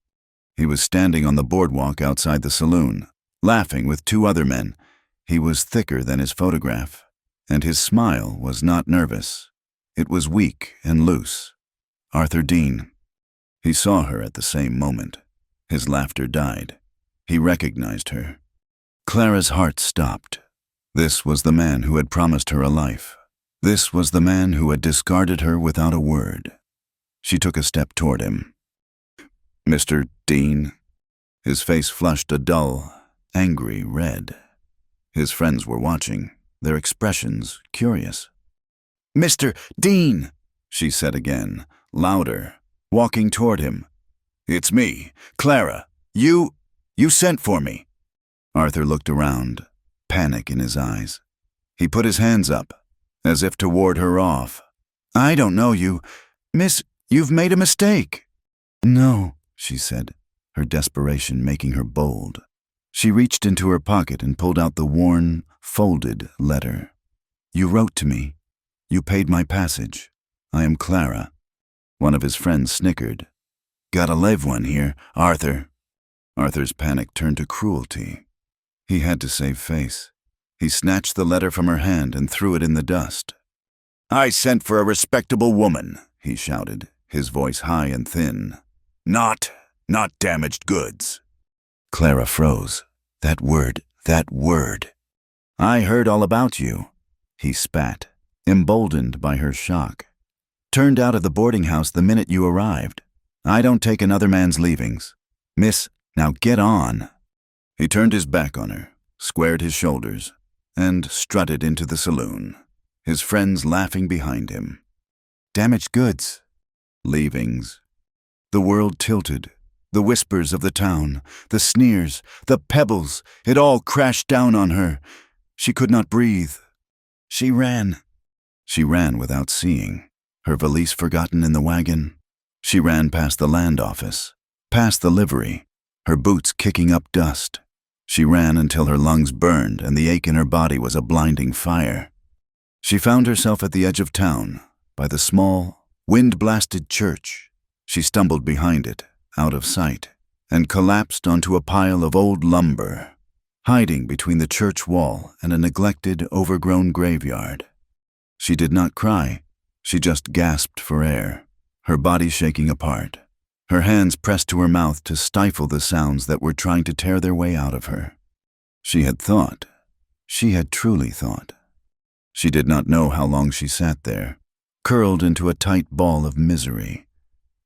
He was standing on the boardwalk outside the saloon, laughing with two other men. He was thicker than his photograph, and his smile was not nervous. It was weak and loose. Arthur Dean. He saw her at the same moment. His laughter died. He recognized her. Clara's heart stopped. This was the man who had promised her a life. This was the man who had discarded her without a word. She took a step toward him. "Mr. Dean?" His face flushed a dull, angry red. His friends were watching, their expressions curious. "Mr. Dean," she said again, louder, walking toward him. "It's me, Clara. You sent for me." Arthur looked around, panic in his eyes. He put his hands up, as if to ward her off. "I don't know you. Miss, you've made a mistake." "No," she said, her desperation making her bold. She reached into her pocket and pulled out the worn, folded letter. "You wrote to me. You paid my passage. I am Clara." One of his friends snickered. "Got a live one here, Arthur." Arthur's panic turned to cruelty. He had to save face. He snatched the letter from her hand and threw it in the dust. "I sent for a respectable woman," he shouted, his voice high and thin. Not damaged goods." Clara froze. That word. "I heard all about you," he spat, emboldened by her shock. "Turned out of the boarding house the minute you arrived. I don't take another man's leavings. Miss, now get on." He turned his back on her, squared his shoulders, and strutted into the saloon, his friends laughing behind him. Damaged goods. Leavings. The world tilted. The whispers of the town, the sneers, the pebbles, it all crashed down on her. She could not breathe. She ran. She ran without seeing, her valise forgotten in the wagon. She ran past the land office, past the livery, her boots kicking up dust. She ran until her lungs burned and the ache in her body was a blinding fire. She found herself at the edge of town, by the small, wind-blasted church. She stumbled behind it, out of sight, and collapsed onto a pile of old lumber, hiding between the church wall and a neglected, overgrown graveyard. She did not cry. She just gasped for air, her body shaking apart, her hands pressed to her mouth to stifle the sounds that were trying to tear their way out of her. She had thought. She had truly thought. She did not know how long she sat there, curled into a tight ball of misery.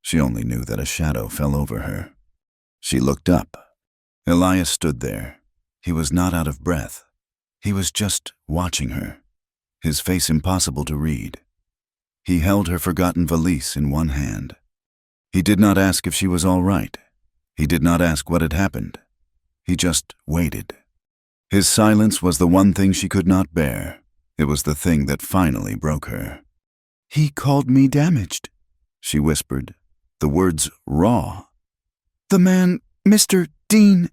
She only knew that a shadow fell over her. She looked up. Elias stood there. He was not out of breath. He was just watching her, his face impossible to read. He held her forgotten valise in one hand. He did not ask if she was all right. He did not ask what had happened. He just waited. His silence was the one thing she could not bear. It was the thing that finally broke her. "He called me damaged," she whispered, the words raw. "The man, Mr. Dean,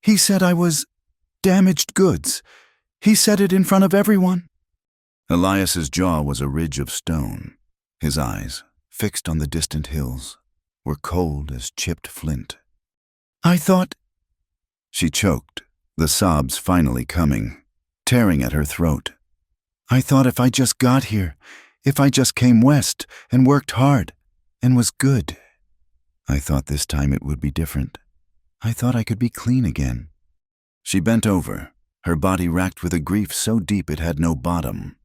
he said I was damaged goods. He said it in front of everyone." Elias's jaw was a ridge of stone. His eyes, fixed on the distant hills, were cold as chipped flint. "I thought—" She choked, the sobs finally coming, tearing at her throat. "I thought if I just got here, if I just came west and worked hard and was good. I thought this time it would be different. I thought I could be clean again." She bent over, her body racked with a grief so deep it had no bottom.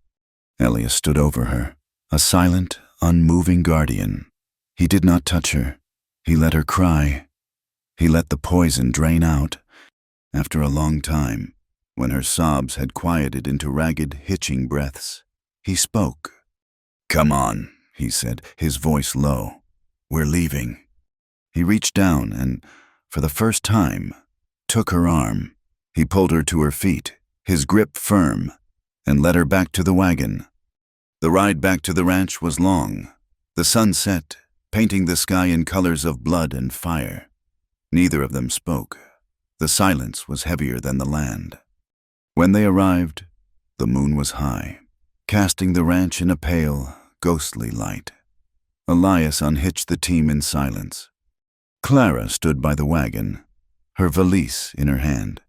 Elias stood over her, a silent, unmoving guardian. He did not touch her. He let her cry. He let the poison drain out. After a long time, when her sobs had quieted into ragged, hitching breaths, he spoke. "Come on," he said, his voice low. "We're leaving." He reached down and, for the first time, took her arm. He pulled her to her feet, his grip firm, and led her back to the wagon. The ride back to the ranch was long. The sun set, painting the sky in colors of blood and fire. Neither of them spoke. The silence was heavier than the land. When they arrived, the moon was high, casting the ranch in a pale, ghostly light. Elias unhitched the team in silence. Clara stood by the wagon, her valise in her hand.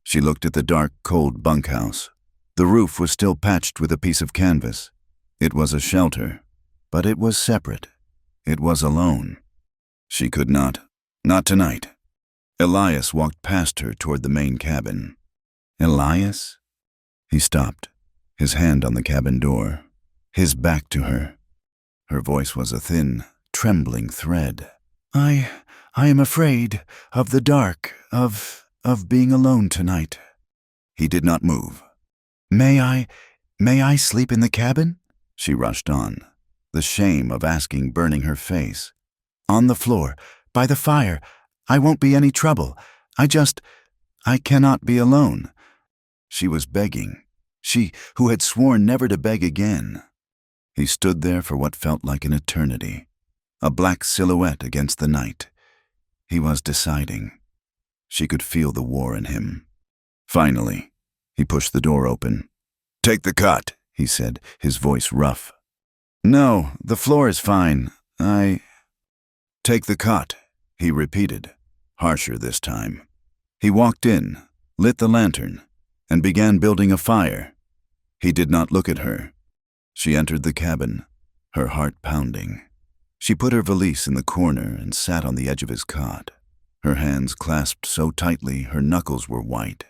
She looked at the dark, cold bunkhouse. The roof was still patched with a piece of canvas. It was a shelter, but it was separate. It was alone. She could not tonight. Elias walked past her toward the main cabin. Elias? He stopped, his hand on the cabin door, his back to her. Her voice was a thin, trembling thread. I am afraid of the dark, of being alone tonight. He did not move. May I sleep in the cabin? She rushed on, the shame of asking burning her face. On the floor, by the fire. I won't be any trouble. I cannot be alone. She was begging, she who had sworn never to beg again. He stood there for what felt like an eternity, a black silhouette against the night. He was deciding. She could feel the war in him. Finally, he pushed the door open. "Take the cot," he said, his voice rough. "No, the floor is fine. Take the cot," he repeated, harsher this time. He walked in, lit the lantern, and began building a fire. He did not look at her. She entered the cabin, her heart pounding. She put her valise in the corner and sat on the edge of his cot, her hands clasped so tightly her knuckles were white.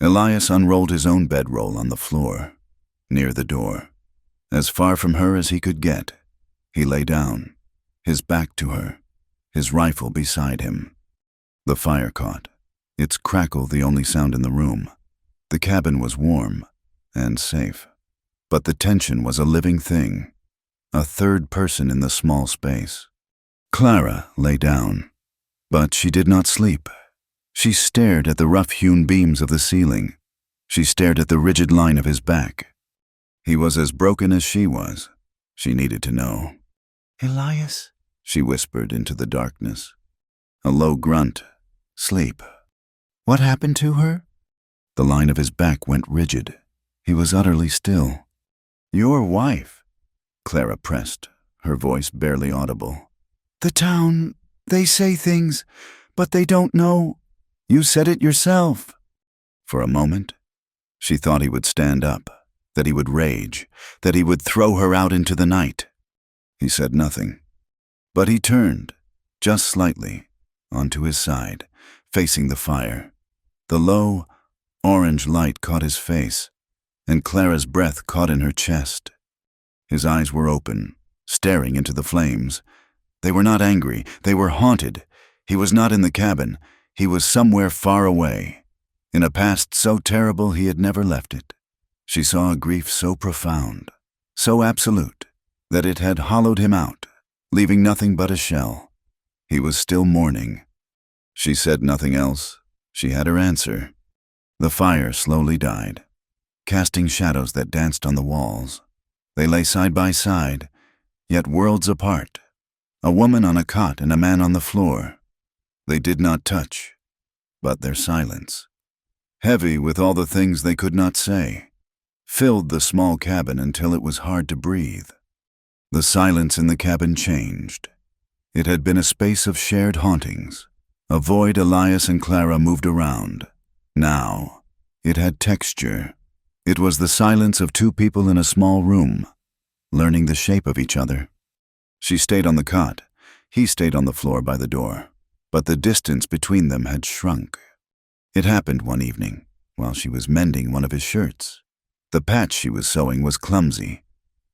Elias unrolled his own bedroll on the floor, near the door. As far from her as he could get, he lay down, his back to her, his rifle beside him. The fire caught, its crackle the only sound in the room. The cabin was warm and safe, but the tension was a living thing, a third person in the small space. Clara lay down, but she did not sleep. She stared at the rough-hewn beams of the ceiling. She stared at the rigid line of his back. He was as broken as she was. She needed to know. "Elias?" she whispered into the darkness. A low grunt. Sleep. "What happened to her?" The line of his back went rigid. He was utterly still. "Your wife," Clara pressed, her voice barely audible. "The town, they say things, but they don't know. You said it yourself." For a moment, she thought he would stand up, that he would rage, that he would throw her out into the night. He said nothing, but he turned, just slightly, onto his side, facing the fire. The low, orange light caught his face, and Clara's breath caught in her chest. His eyes were open, staring into the flames. They were not angry, they were haunted. He was not in the cabin. He was somewhere far away, in a past so terrible he had never left it. She saw a grief so profound, so absolute, that it had hollowed him out, leaving nothing but a shell. He was still mourning. She said nothing else. She had her answer. The fire slowly died, casting shadows that danced on the walls. They lay side by side, yet worlds apart. A woman on a cot and a man on the floor. They did not touch, but their silence, heavy with all the things they could not say, filled the small cabin until it was hard to breathe. The silence in the cabin changed. It had been a space of shared hauntings, a void Elias and Clara moved around. Now, it had texture. It was the silence of two people in a small room, learning the shape of each other. She stayed on the cot. He stayed on the floor by the door. But the distance between them had shrunk. It happened one evening, while she was mending one of his shirts. The patch she was sewing was clumsy,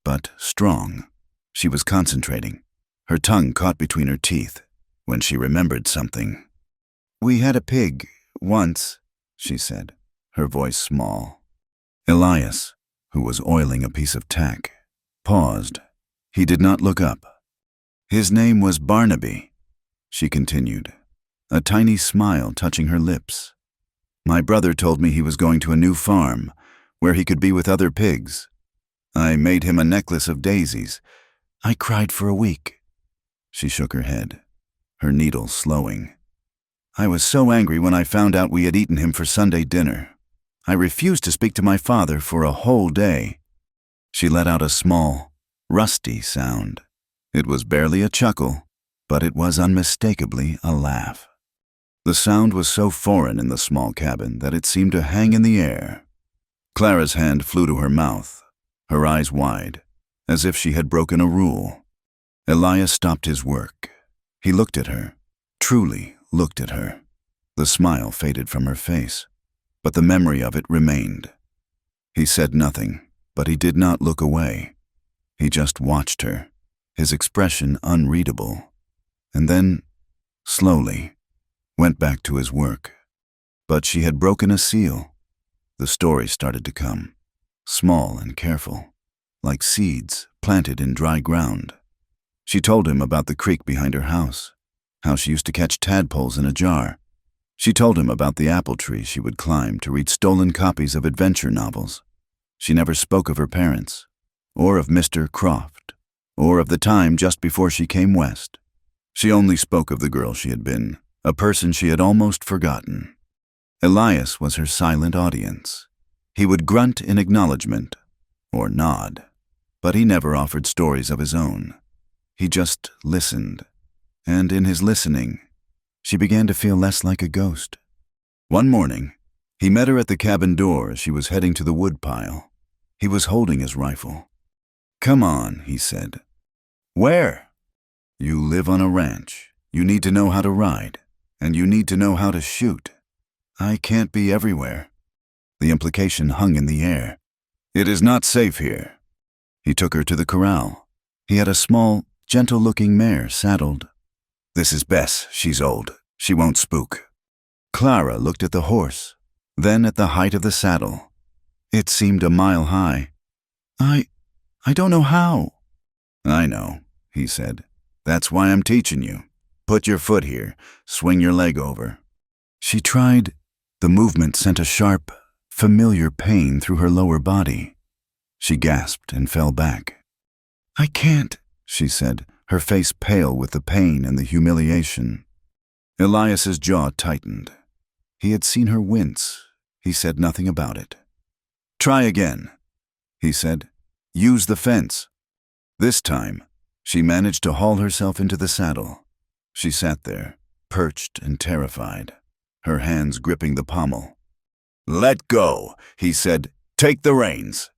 but strong. She was concentrating, her tongue caught between her teeth, when she remembered something. "We had a pig, once," she said, her voice small. Elias, who was oiling a piece of tack, paused. He did not look up. "His name was Barnaby," she continued, a tiny smile touching her lips. "My brother told me he was going to a new farm, where he could be with other pigs. I made him a necklace of daisies. I cried for a week." She shook her head, her needle slowing. I was so angry when I found out we had eaten him for Sunday dinner. I refused to speak to my father for a whole day." She let out a small, rusty sound. It was barely a chuckle, but it was unmistakably a laugh. The sound was so foreign in the small cabin that it seemed to hang in the air. Clara's hand flew to her mouth, her eyes wide, as if she had broken a rule. Elias stopped his work. He looked at her, truly looked at her. The smile faded from her face, but the memory of it remained. He said nothing, but he did not look away. He just watched her, his expression unreadable, and then, slowly, went back to his work. But she had broken a seal. The story started to come, small and careful, like seeds planted in dry ground. She told him about the creek behind her house, how she used to catch tadpoles in a jar. She told him about the apple tree she would climb to read stolen copies of adventure novels. She never spoke of her parents, or of Mr. Croft, or of the time just before she came west. She only spoke of the girl she had been, a person she had almost forgotten. Elias was her silent audience. He would grunt in acknowledgement, or nod, but he never offered stories of his own. He just listened, and in his listening, she began to feel less like a ghost. One morning, he met her at the cabin door as she was heading to the woodpile. He was holding his rifle. "Come on," he said. "Where?" "You live on a ranch. You need to know how to ride, and you need to know how to shoot. I can't be everywhere." The implication hung in the air. "It is not safe here." He took her to the corral. He had a small, gentle-looking mare saddled. "This is Bess. She's old. She won't spook." Clara looked at the horse, then at the height of the saddle. It seemed a mile high. I don't know how." "I know," he said. "That's why I'm teaching you. Put your foot here. Swing your leg over." She tried. The movement sent a sharp, familiar pain through her lower body. She gasped and fell back. "I can't," she said, her face pale with the pain and the humiliation. Elias's jaw tightened. He had seen her wince. He said nothing about it. "Try again," he said. "Use the fence." This time, she managed to haul herself into the saddle. She sat there, perched and terrified, her hands gripping the pommel. "Let go," he said. "Take the reins."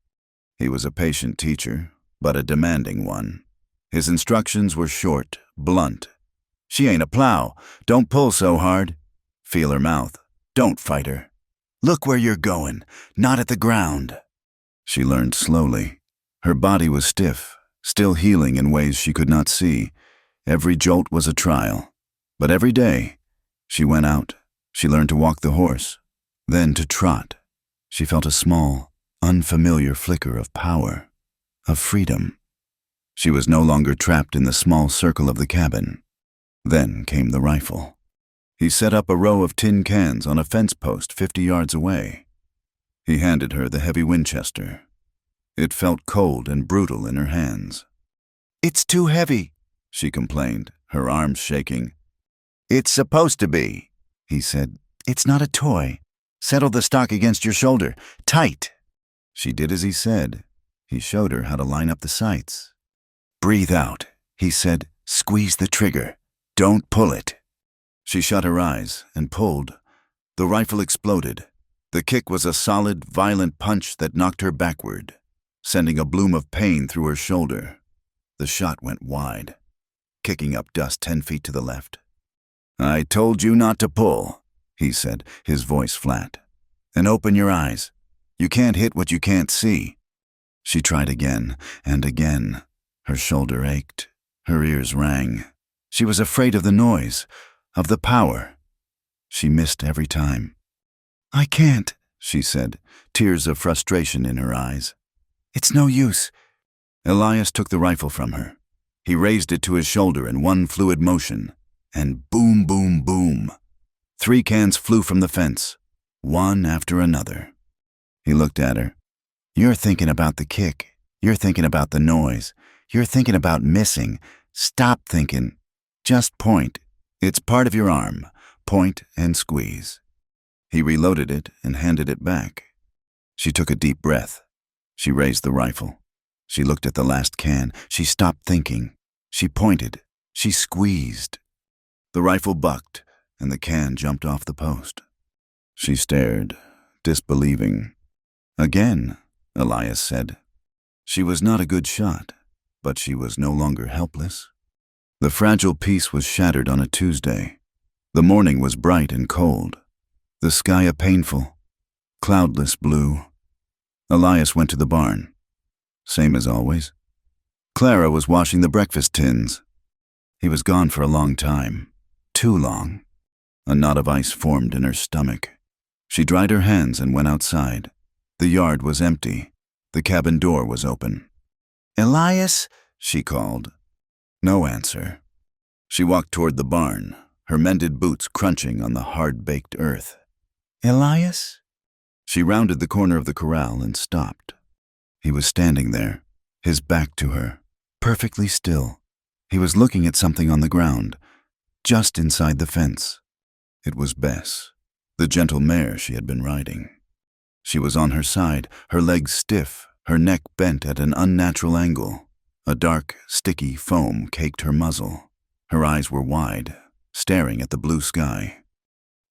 He was a patient teacher, but a demanding one. His instructions were short, blunt. "She ain't a plow. Don't pull so hard. Feel her mouth. Don't fight her. Look where you're going, not at the ground." She learned slowly. Her body was stiff, still healing in ways she could not see. Every jolt was a trial. But every day, she went out. She learned to walk the horse, then to trot. She felt a small, unfamiliar flicker of power, of freedom. She was no longer trapped in the small circle of the cabin. Then came the rifle. He set up a row of tin cans on a fence post 50 yards away. He handed her the heavy Winchester. It felt cold and brutal in her hands. "It's too heavy," she complained, her arms shaking. "It's supposed to be," he said. "It's not a toy. Settle the stock against your shoulder. Tight." She did as he said. He showed her how to line up the sights. "Breathe out," he said. "Squeeze the trigger. Don't pull it." She shut her eyes and pulled. The rifle exploded. The kick was a solid, violent punch that knocked her backward, sending a bloom of pain through her shoulder. The shot went wide, kicking up dust 10 feet to the left. "I told you not to pull," he said, his voice flat. "And open your eyes. You can't hit what you can't see." She tried again and again. Her shoulder ached. Her ears rang. She was afraid of the noise, of the power. She missed every time. "I can't," she said, tears of frustration in her eyes. "It's no use." Elias took the rifle from her. He raised it to his shoulder in one fluid motion, and boom, boom, boom. 3 cans flew from the fence, one after another. He looked at her. "You're thinking about the kick. You're thinking about the noise. You're thinking about missing. Stop thinking. Just point. It's part of your arm. point and squeeze. He reloaded it and handed it back. She took a deep breath. She raised the rifle. She looked at the last can. She stopped thinking. She pointed. She squeezed. The rifle bucked, and the can jumped off the post. She stared, disbelieving. Again, Elias said. She was not a good shot, but she was no longer helpless. The fragile peace was shattered on a Tuesday. The morning was bright and cold. The sky a painful, cloudless blue. Elias went to the barn. Same as always. Clara was washing the breakfast tins. He was gone for a long time. Too long. A knot of ice formed in her stomach. She dried her hands and went outside. The yard was empty. The cabin door was open. "Elias?" she called. No answer. She walked toward the barn, her mended boots crunching on the hard-baked earth. "Elias?" She rounded the corner of the corral and stopped. He was standing there, his back to her, perfectly still. He was looking at something on the ground, just inside the fence. It was Bess, the gentle mare she had been riding. She was on her side, her legs stiff, her neck bent at an unnatural angle. A dark, sticky foam caked her muzzle. Her eyes were wide, staring at the blue sky.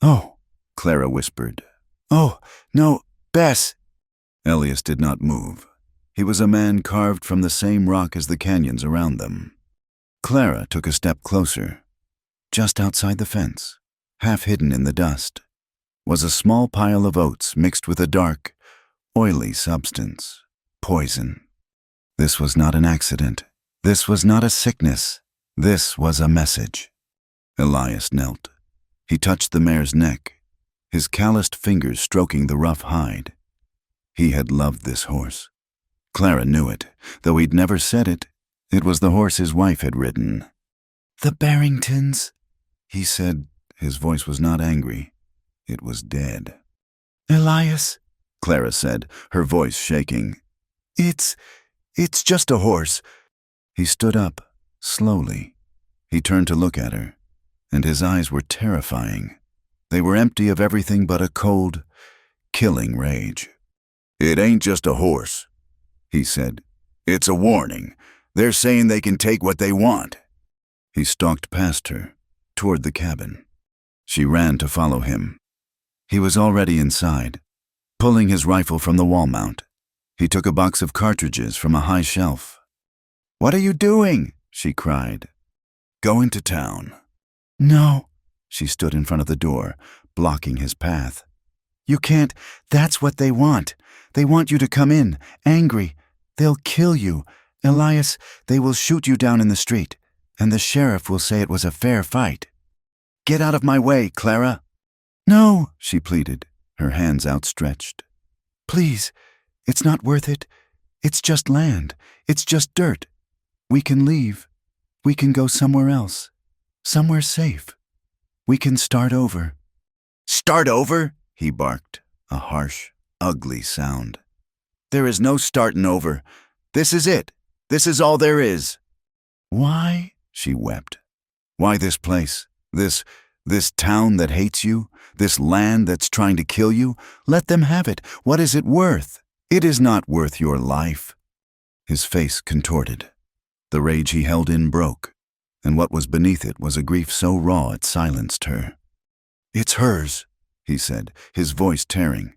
"Oh," Clara whispered. "Oh, no, Bess." Elias did not move. He was a man carved from the same rock as the canyons around them. Clara took a step closer. Just outside the fence, half hidden in the dust, was a small pile of oats mixed with a dark, oily substance, poison. This was not an accident. This was not a sickness. This was a message. Elias knelt. He touched the mare's neck, his calloused fingers stroking the rough hide. He had loved this horse. Clara knew it, though he'd never said it. It was the horse his wife had ridden. "The Barringtons," he said. His voice was not angry. It was dead. "Elias," Clara said, her voice shaking. It's just a horse." He stood up, slowly. He turned to look at her, and his eyes were terrifying. They were empty of everything but a cold, killing rage. "It ain't just a horse," he said. "It's a warning. They're saying they can take what they want." He stalked past her, toward the cabin. She ran to follow him. He was already inside, pulling his rifle from the wall mount. He took a box of cartridges from a high shelf. "What are you doing?" she cried. "Going to town." "No." She stood in front of the door, blocking his path. "You can't. That's what they want. They want you to come in, angry. They'll kill you. Elias, they will shoot you down in the street, and the sheriff will say it was a fair fight. Get out of my way, Clara." "No," she pleaded, her hands outstretched. "Please, it's not worth it. It's just land. It's just dirt. We can leave. We can go somewhere else. Somewhere safe. We can start over." "Start over?" he barked, a harsh, ugly sound. "There is no starting over. This is it. This is all there is." "Why?" she wept. "Why this place? This town that hates you? This land that's trying to kill you? Let them have it. What is it worth? It is not worth your life." His face contorted. The rage he held in broke, and what was beneath it was a grief so raw it silenced her. "It's hers," he said, his voice tearing.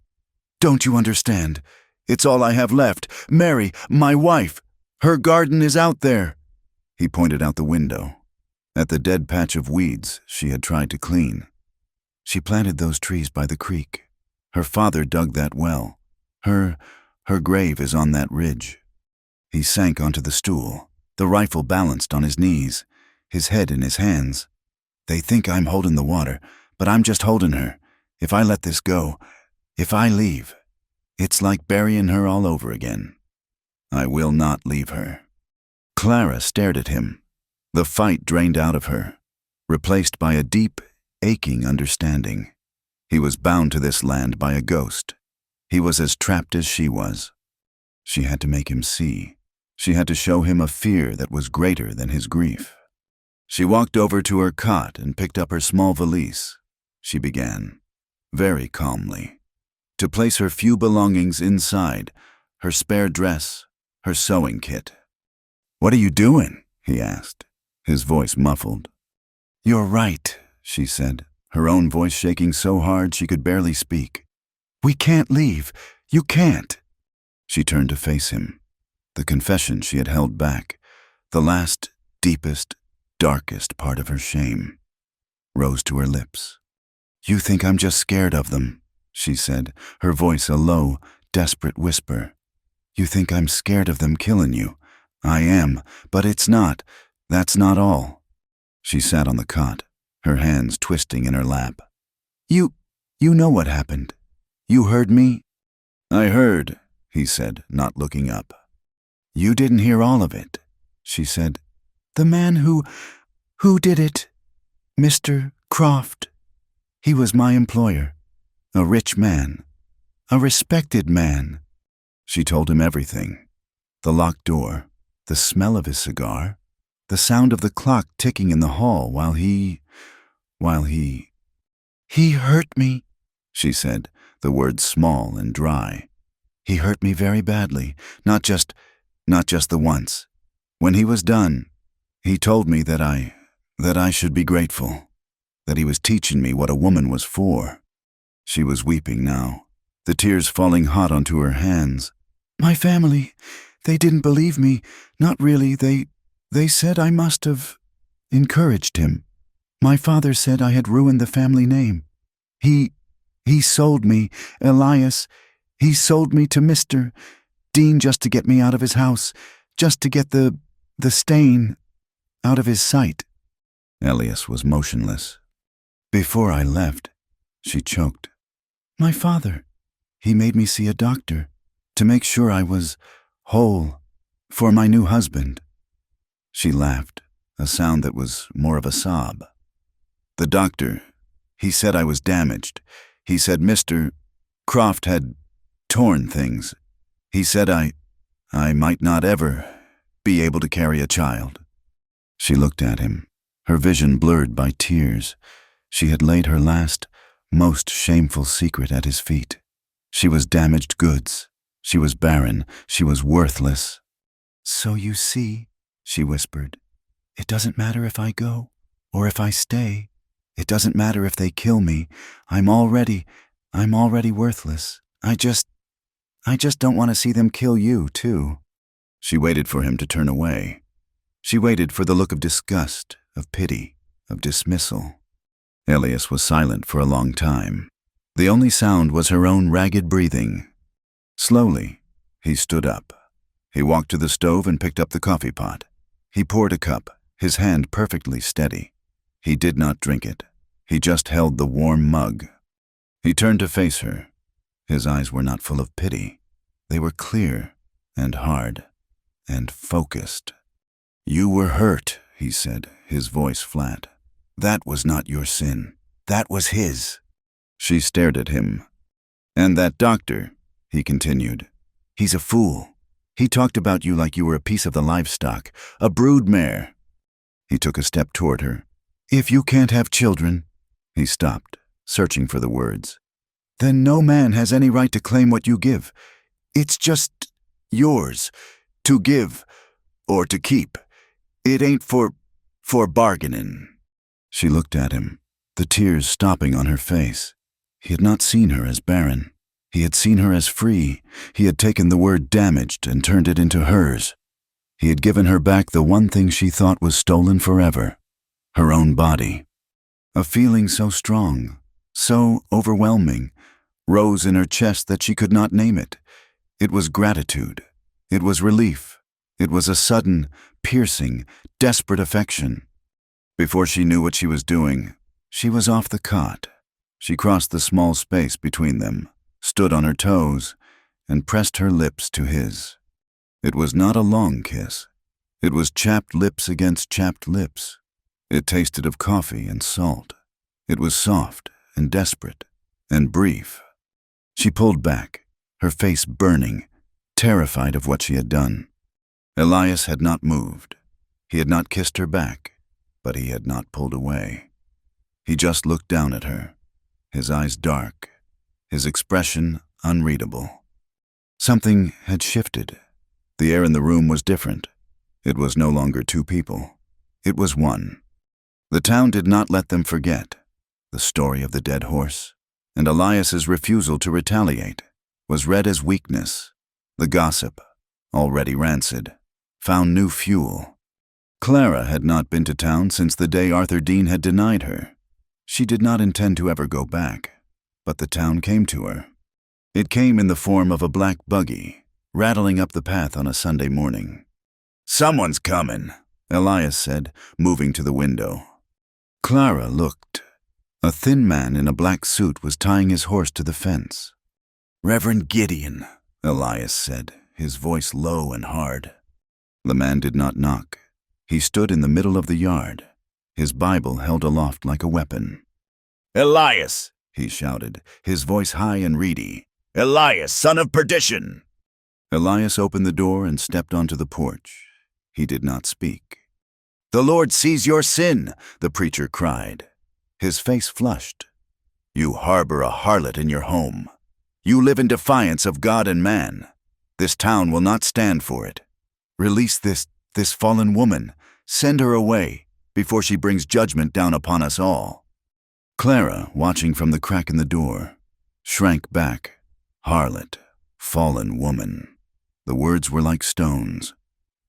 "Don't you understand? It's all I have left. Mary, my wife. Her garden is out there." He pointed out the window, at the dead patch of weeds she had tried to clean. "She planted those trees by the creek. Her father dug that well. Her grave is on that ridge." He sank onto the stool, the rifle balanced on his knees, his head in his hands. "They think I'm holding the water, but I'm just holding her. If I let this go, if I leave, it's like burying her all over again. I will not leave her." Clara stared at him. The fight drained out of her, replaced by a deep, aching understanding. He was bound to this land by a ghost. He was as trapped as she was. She had to make him see. She had to show him a fear that was greater than his grief. She walked over to her cot and picked up her small valise. she began, very calmly, to place her few belongings inside, her spare dress, her sewing kit. "What are you doing?" he asked, his voice muffled. "You're right," she said, her own voice shaking so hard she could barely speak. "We can't leave. You can't." She turned to face him. The confession she had held back, the last, deepest, darkest part of her shame, rose to her lips. "You think I'm just scared of them," she said, her voice a low, desperate whisper. "You think I'm scared of them killing you. I am, but it's not. That's not all." She sat on the cot, her hands twisting in her lap. You know what happened. You heard me?" "I heard," he said, not looking up. "You didn't hear all of it," she said. "The man who did it, Mr. Croft. He was my employer, a rich man, a respected man." She told him everything. The locked door, the smell of his cigar, the sound of the clock ticking in the hall while he... "He hurt me," she said, the words small and dry. "He hurt me very badly, not just the once. When he was done, he told me that I should be grateful, that he was teaching me what a woman was for." She was weeping now, the tears falling hot onto her hands. "My family, they didn't believe me, not really. They said I must have encouraged him. My father said I had ruined the family name. He sold me, Elias. He sold me to Mr. Dean just to get me out of his house, just to get the stain out of his sight." Elias was motionless. "Before I left," she choked, "my father, he made me see a doctor to make sure I was whole for my new husband." She laughed, a sound that was more of a sob. "The doctor, he said I was damaged. He said Mr. Croft had torn things. He said I might not ever be able to carry a child." She looked at him, her vision blurred by tears. She had laid her last, most shameful secret at his feet. She was damaged goods. She was barren. She was worthless. "So you see," she whispered, "it doesn't matter if I go or if I stay. It doesn't matter if they kill me. I'm already worthless. I just don't want to see them kill you, too." She waited for him to turn away. She waited for the look of disgust, of pity, of dismissal. Elias was silent for a long time. The only sound was her own ragged breathing. Slowly, he stood up. He walked to the stove and picked up the coffee pot. He poured a cup, his hand perfectly steady. He did not drink it. He just held the warm mug. He turned to face her. His eyes were not full of pity. They were clear and hard and focused. "You were hurt," he said, his voice flat. "That was not your sin. That was his." She stared at him. "And that doctor," he continued, "he's a fool. He talked about you like you were a piece of the livestock, a brood mare." He took a step toward her. "If you can't have children," he stopped, searching for the words, "then no man has any right to claim what you give. It's just yours, to give or to keep. It ain't for bargaining." She looked at him, the tears stopping on her face. He had not seen her as barren. He had seen her as free. He had taken the word damaged and turned it into hers. He had given her back the one thing she thought was stolen forever, her own body. A feeling so strong, so overwhelming, rose in her chest that she could not name it. It was gratitude. It was relief. It was a sudden, piercing, desperate affection. Before she knew what she was doing, she was off the cot. She crossed the small space between them, stood on her toes, and pressed her lips to his. It was not a long kiss. It was chapped lips against chapped lips. It tasted of coffee and salt. It was soft and desperate and brief. She pulled back, her face burning, terrified of what she had done. Elias had not moved. He had not kissed her back, but he had not pulled away. He just looked down at her, his eyes dark, his expression unreadable. Something had shifted. The air in the room was different. It was no longer two people. It was one. The town did not let them forget. The story of the dead horse, and Elias's refusal to retaliate, was read as weakness. The gossip, already rancid, found new fuel. Clara had not been to town since the day Arthur Dean had denied her. She did not intend to ever go back, but the town came to her. It came in the form of a black buggy, rattling up the path on a Sunday morning. "Someone's coming," Elias said, moving to the window. Clara looked. A thin man in a black suit was tying his horse to the fence. "Reverend Gideon," Elias said, his voice low and hard. The man did not knock. He stood in the middle of the yard, his Bible held aloft like a weapon. "Elias," he shouted, his voice high and reedy. "Elias, son of perdition!" Elias opened the door and stepped onto the porch. He did not speak. "The Lord sees your sin," the preacher cried. His face flushed. "You harbor a harlot in your home. You live in defiance of God and man. This town will not stand for it. Release this fallen woman. Send her away before she brings judgment down upon us all." Clara, watching from the crack in the door, shrank back. Harlot, fallen woman. The words were like stones.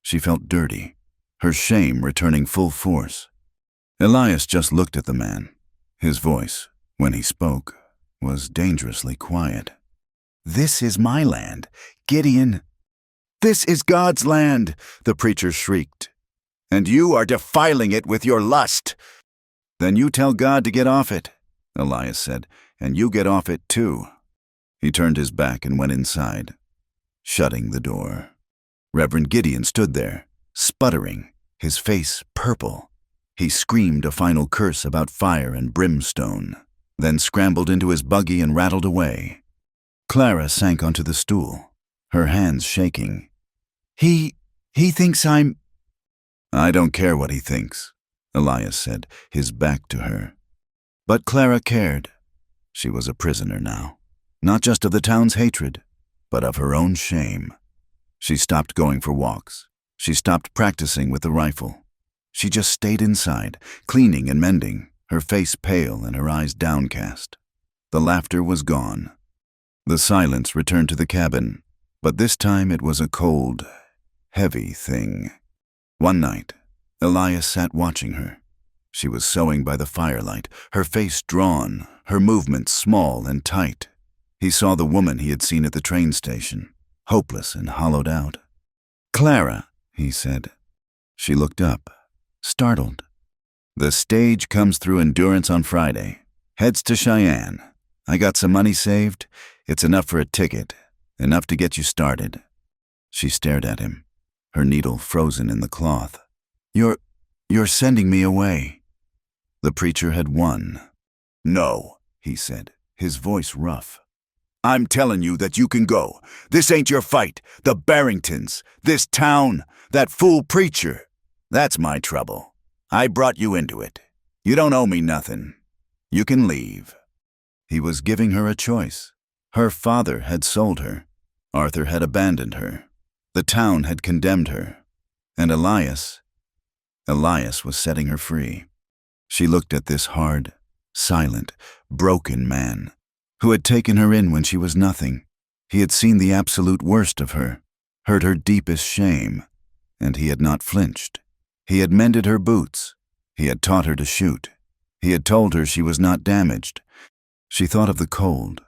She felt dirty, her shame returning full force. Elias just looked at the man. His voice, when he spoke, was dangerously quiet. "This is my land, Gideon." "This is God's land," the preacher shrieked. "And you are defiling it with your lust." "Then you tell God to get off it," Elias said, "and you get off it too." He turned his back and went inside, shutting the door. Reverend Gideon stood there, sputtering, his face purple. He screamed a final curse about fire and brimstone, then scrambled into his buggy and rattled away. Clara sank onto the stool, her hands shaking. He thinks I'm—" "I don't care what he thinks," Elias said, his back to her. But Clara cared. She was a prisoner now, not just of the town's hatred, but of her own shame. She stopped going for walks. She stopped practicing with the rifle. She just stayed inside, cleaning and mending, her face pale and her eyes downcast. The laughter was gone. The silence returned to the cabin, but this time it was a cold, heavy thing. One night, Elias sat watching her. She was sewing by the firelight, her face drawn, her movements small and tight. He saw the woman he had seen at the train station, hopeless and hollowed out. "Clara," he said. She looked up, startled. "The stage comes through Endurance on Friday. Heads to Cheyenne. I got some money saved. It's enough for a ticket, enough to get you started." She stared at him, her needle frozen in the cloth. You're sending me away." The preacher had won. "No," he said, his voice rough. "I'm telling you that you can go. This ain't your fight. The Barringtons, this town, that fool preacher. That's my trouble. I brought you into it. You don't owe me nothing. You can leave." He was giving her a choice. Her father had sold her. Arthur had abandoned her. The town had condemned her. And Elias was setting her free. She looked at this hard, silent, broken man who had taken her in when she was nothing. He had seen the absolute worst of her, heard her deepest shame, and he had not flinched. He had mended her boots. He had taught her to shoot. He had told her she was not damaged. She thought of the cold,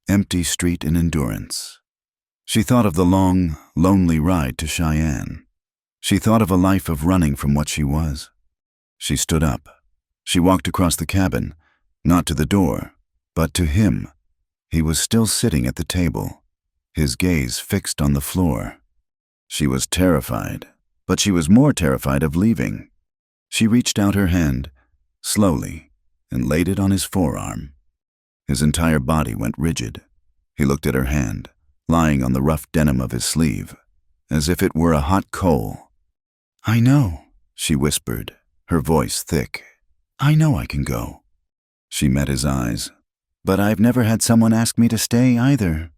empty street in Endurance. She thought of the long, lonely ride to Cheyenne. She thought of a life of running from what she was. She stood up. She walked across the cabin, not to the door, but to him. He was still sitting at the table, his gaze fixed on the floor. She was terrified, but she was more terrified of leaving. She reached out her hand, slowly, and laid it on his forearm. His entire body went rigid. He looked at her hand, lying on the rough denim of his sleeve, as if it were a hot coal. "I know," she whispered, her voice thick. "I know I can go." She met his eyes. But I've never had someone ask me to stay either.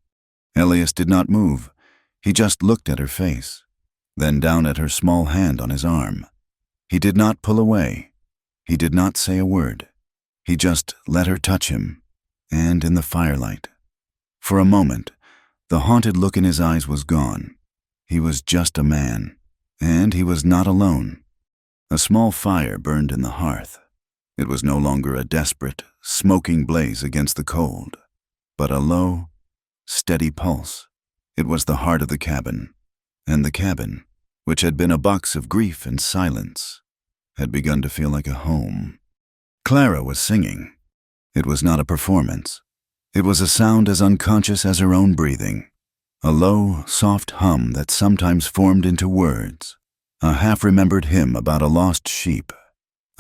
Elias did not move. He just looked at her face, then down at her small hand on his arm. He did not pull away. He did not say a word. He just let her touch him, and in the firelight. For a moment, the haunted look in his eyes was gone. He was just a man, and he was not alone. A small fire burned in the hearth. It was no longer a desperate, smoking blaze against the cold, but a low, steady pulse. It was the heart of the cabin, and the cabin, which had been a box of grief and silence, had begun to feel like a home. Clara was singing. It was not a performance. It was a sound as unconscious as her own breathing, a low, soft hum that sometimes formed into words, a half-remembered hymn about a lost sheep,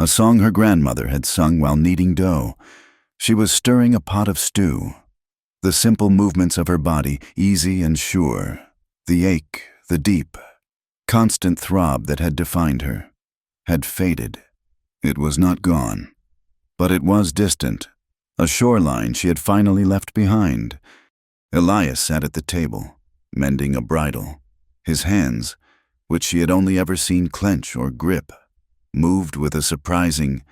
a song her grandmother had sung while kneading dough. She was stirring a pot of stew. The simple movements of her body, easy and sure, the ache, the deep, constant throb that had defined her, had faded. It was not gone, but it was distant, a shoreline she had finally left behind. Elias sat at the table, mending a bridle. His hands, which she had only ever seen clench or grip, moved with a surprising,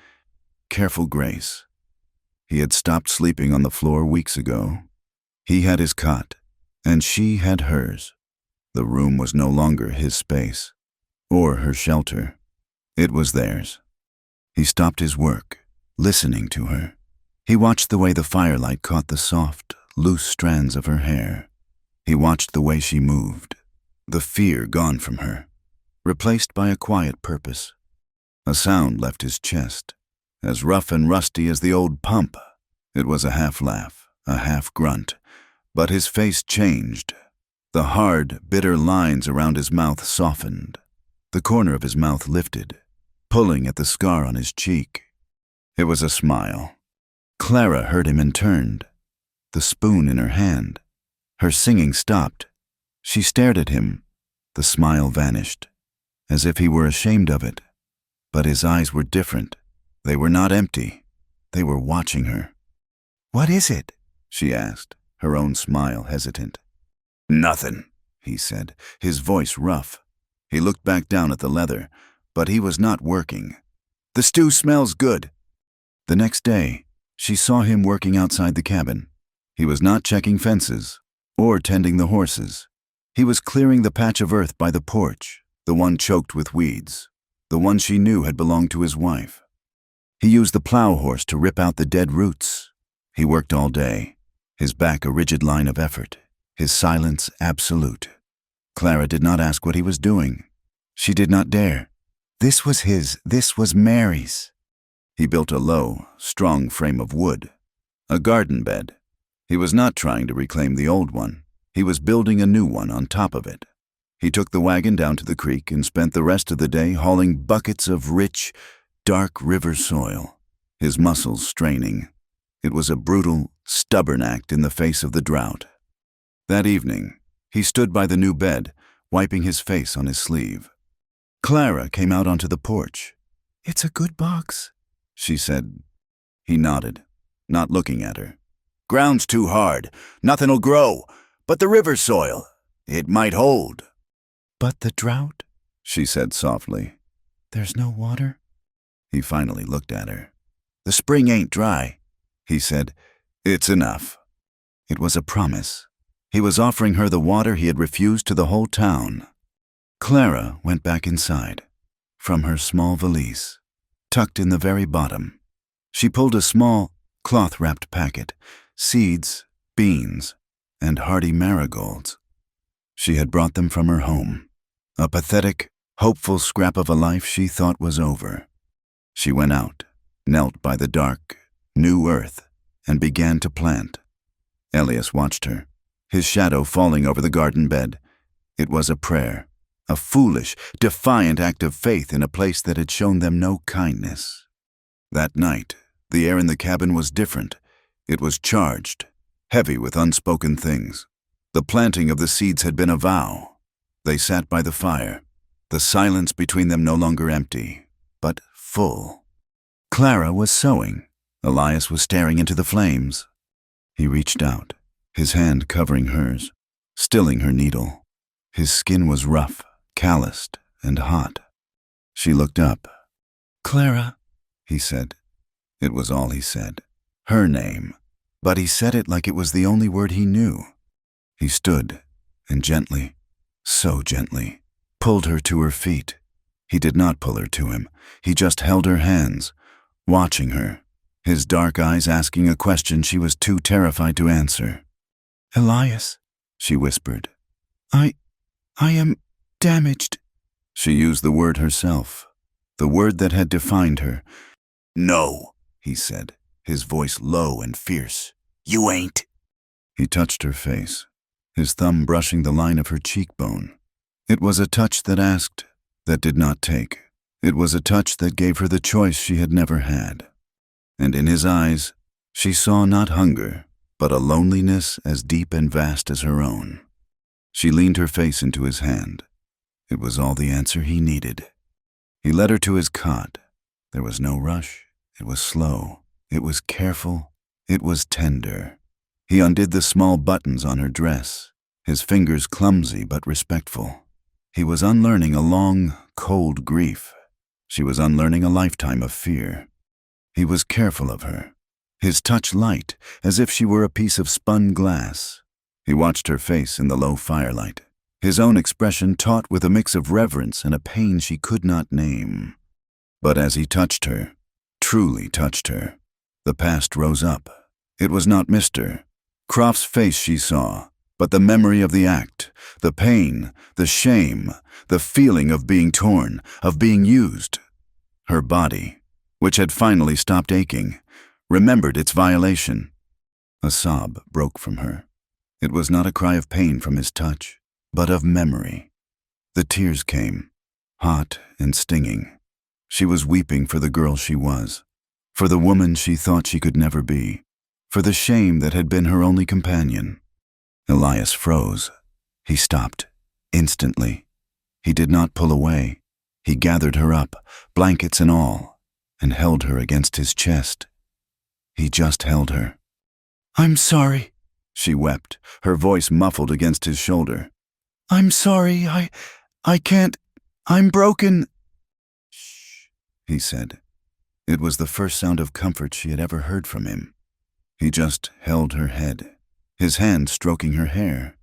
careful grace. He had stopped sleeping on the floor weeks ago. He had his cot, and she had hers. The room was no longer his space, or her shelter. It was theirs. He stopped his work, listening to her. He watched the way the firelight caught the soft, loose strands of her hair. He watched the way she moved, the fear gone from her, replaced by a quiet purpose. A sound left his chest, as rough and rusty as the old pump. It was a half laugh, a half grunt, but his face changed. The hard, bitter lines around his mouth softened. The corner of his mouth lifted, pulling at the scar on his cheek. It was a smile. Clara heard him and turned, the spoon in her hand. Her singing stopped. She stared at him. The smile vanished, as if he were ashamed of it. But his eyes were different. They were not empty. They were watching her. "What is it?" she asked, her own smile hesitant. "Nothing," he said, his voice rough. He looked back down at the leather, but he was not working. "The stew smells good." The next day, she saw him working outside the cabin. He was not checking fences or tending the horses. He was clearing the patch of earth by the porch, the one choked with weeds, the one she knew had belonged to his wife. He used the plow horse to rip out the dead roots. He worked all day, his back a rigid line of effort, his silence absolute. Clara did not ask what he was doing. She did not dare. This was Mary's. He built a low, strong frame of wood, a garden bed. He was not trying to reclaim the old one. He was building a new one on top of it. He took the wagon down to the creek and spent the rest of the day hauling buckets of rich, dark river soil, his muscles straining. It was a brutal, stubborn act in the face of the drought. That evening, he stood by the new bed, wiping his face on his sleeve. Clara came out onto the porch. "It's a good box," she said. He nodded, not looking at her. "Ground's too hard. Nothing'll grow. But the river soil, it might hold." "But the drought?" she said softly. "There's no water?" He finally looked at her. "The spring ain't dry," he said. "It's enough." It was a promise. He was offering her the water he had refused to the whole town. Clara went back inside. From her small valise, tucked in the very bottom, she pulled a small, cloth-wrapped packet, seeds, beans, and hardy marigolds. She had brought them from her home, a pathetic, hopeful scrap of a life she thought was over. She went out, knelt by the dark, new earth, and began to plant. Elias watched her, his shadow falling over the garden bed. It was a prayer, a foolish, defiant act of faith in a place that had shown them no kindness. That night, the air in the cabin was different. It was charged, heavy with unspoken things. The planting of the seeds had been a vow. They sat by the fire, the silence between them no longer empty, but full. Clara was sewing. Elias was staring into the flames. He reached out, his hand covering hers, stilling her needle. His skin was rough, calloused, and hot. She looked up. "Clara," he said. It was all he said. Her name. But he said it like it was the only word he knew. He stood, and gently, so gently, pulled her to her feet. He did not pull her to him. He just held her hands, watching her, his dark eyes asking a question she was too terrified to answer. "Elias," she whispered. I am damaged." She used the word herself, the word that had defined her. "No," he said, his voice low and fierce. "You ain't." He touched her face, his thumb brushing the line of her cheekbone. It was a touch that asked, that did not take. It was a touch that gave her the choice she had never had. And in his eyes, she saw not hunger, but a loneliness as deep and vast as her own. She leaned her face into his hand. It was all the answer he needed. He led her to his cot. There was no rush. It was slow. It was careful. It was tender. He undid the small buttons on her dress, his fingers clumsy but respectful. He was unlearning a long, cold grief. She was unlearning a lifetime of fear. He was careful of her, his touch light, as if she were a piece of spun glass. He watched her face in the low firelight, his own expression taut with a mix of reverence and a pain she could not name. But as he touched her, truly touched her, the past rose up. It was not Mr. Croft's face she saw, but the memory of the act, the pain, the shame, the feeling of being torn, of being used. Her body, which had finally stopped aching, remembered its violation. A sob broke from her. It was not a cry of pain from his touch, but of memory. The tears came, hot and stinging. She was weeping for the girl she was, for the woman she thought she could never be, for the shame that had been her only companion. Elias froze. He stopped, instantly. He did not pull away. He gathered her up, blankets and all, and held her against his chest. He just held her. "I'm sorry," she wept, her voice muffled against his shoulder. "I'm sorry, I can't, I'm broken." "Shh," he said. It was the first sound of comfort she had ever heard from him. He just held her head, his hand stroking her hair.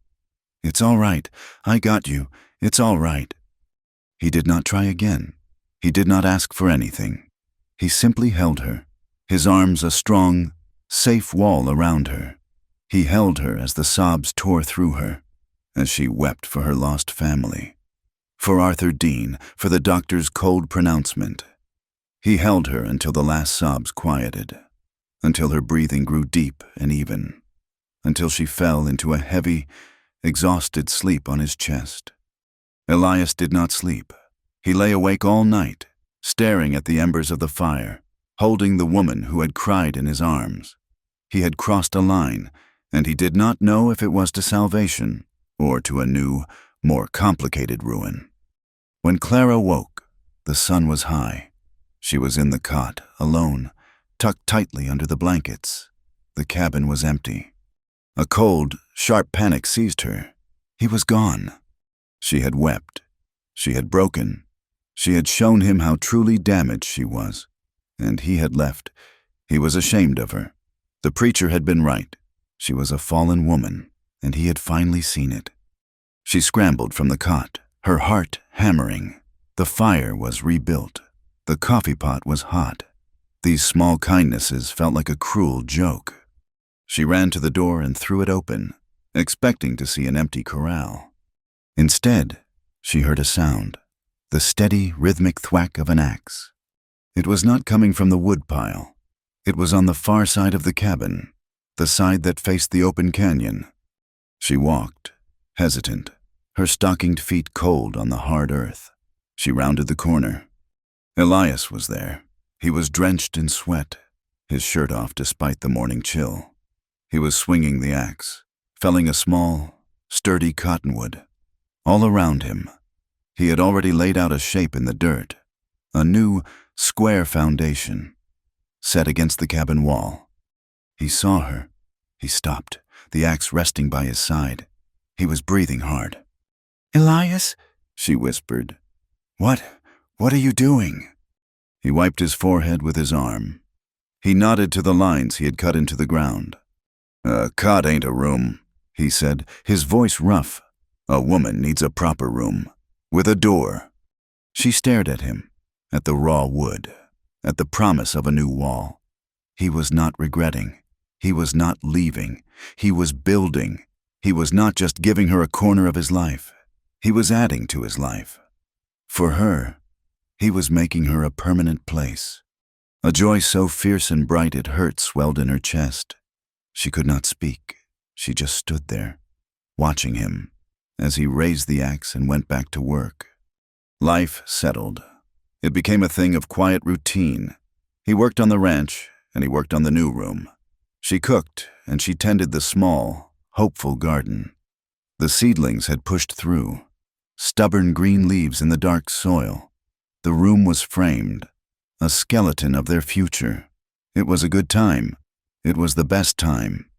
"It's all right, I got you, it's all right." He did not try again. He did not ask for anything. He simply held her, his arms a strong, safe wall around her. He held her as the sobs tore through her, as she wept for her lost family, for Arthur Dean, for the doctor's cold pronouncement. He held her until the last sobs quieted, until her breathing grew deep and even, until she fell into a heavy, exhausted sleep on his chest. Elias did not sleep. He lay awake all night, staring at the embers of the fire, holding the woman who had cried in his arms. He had crossed a line, and he did not know if it was to salvation or to a new, more complicated ruin. When Clara woke, the sun was high. She was in the cot, alone, tucked tightly under the blankets. The cabin was empty. A cold, sharp panic seized her. He was gone. She had wept. She had broken. She had shown him how truly damaged she was. And he had left. He was ashamed of her. The preacher had been right. She was a fallen woman, and he had finally seen it. She scrambled from the cot, her heart hammering. The fire was rebuilt. The coffee pot was hot. These small kindnesses felt like a cruel joke. She ran to the door and threw it open, expecting to see an empty corral. Instead, she heard a sound, the steady, rhythmic thwack of an axe. It was not coming from the wood pile. It was on the far side of the cabin, the side that faced the open canyon. She walked, hesitant, her stockinged feet cold on the hard earth. She rounded the corner. Elias was there. He was drenched in sweat, his shirt off despite the morning chill. He was swinging the axe, felling a small, sturdy cottonwood. All around him, he had already laid out a shape in the dirt, a new, square foundation, set against the cabin wall. He saw her. He stopped, the axe resting by his side. He was breathing hard. "Elias?" she whispered. What are you doing?" He wiped his forehead with his arm. He nodded to the lines he had cut into the ground. "A cot ain't a room," he said, his voice rough. "A woman needs a proper room, with a door." She stared at him, at the raw wood, at the promise of a new wall. He was not regretting. He was not leaving. He was building. He was not just giving her a corner of his life. He was adding to his life. For her, he was making her a permanent place. A joy so fierce and bright it hurt swelled in her chest. She could not speak. She just stood there, watching him, as he raised the axe and went back to work. Life settled. It became a thing of quiet routine. He worked on the ranch, and he worked on the new room. She cooked, and she tended the small, hopeful garden. The seedlings had pushed through, stubborn green leaves in the dark soil. The room was framed, a skeleton of their future. It was a good time. It was the best time.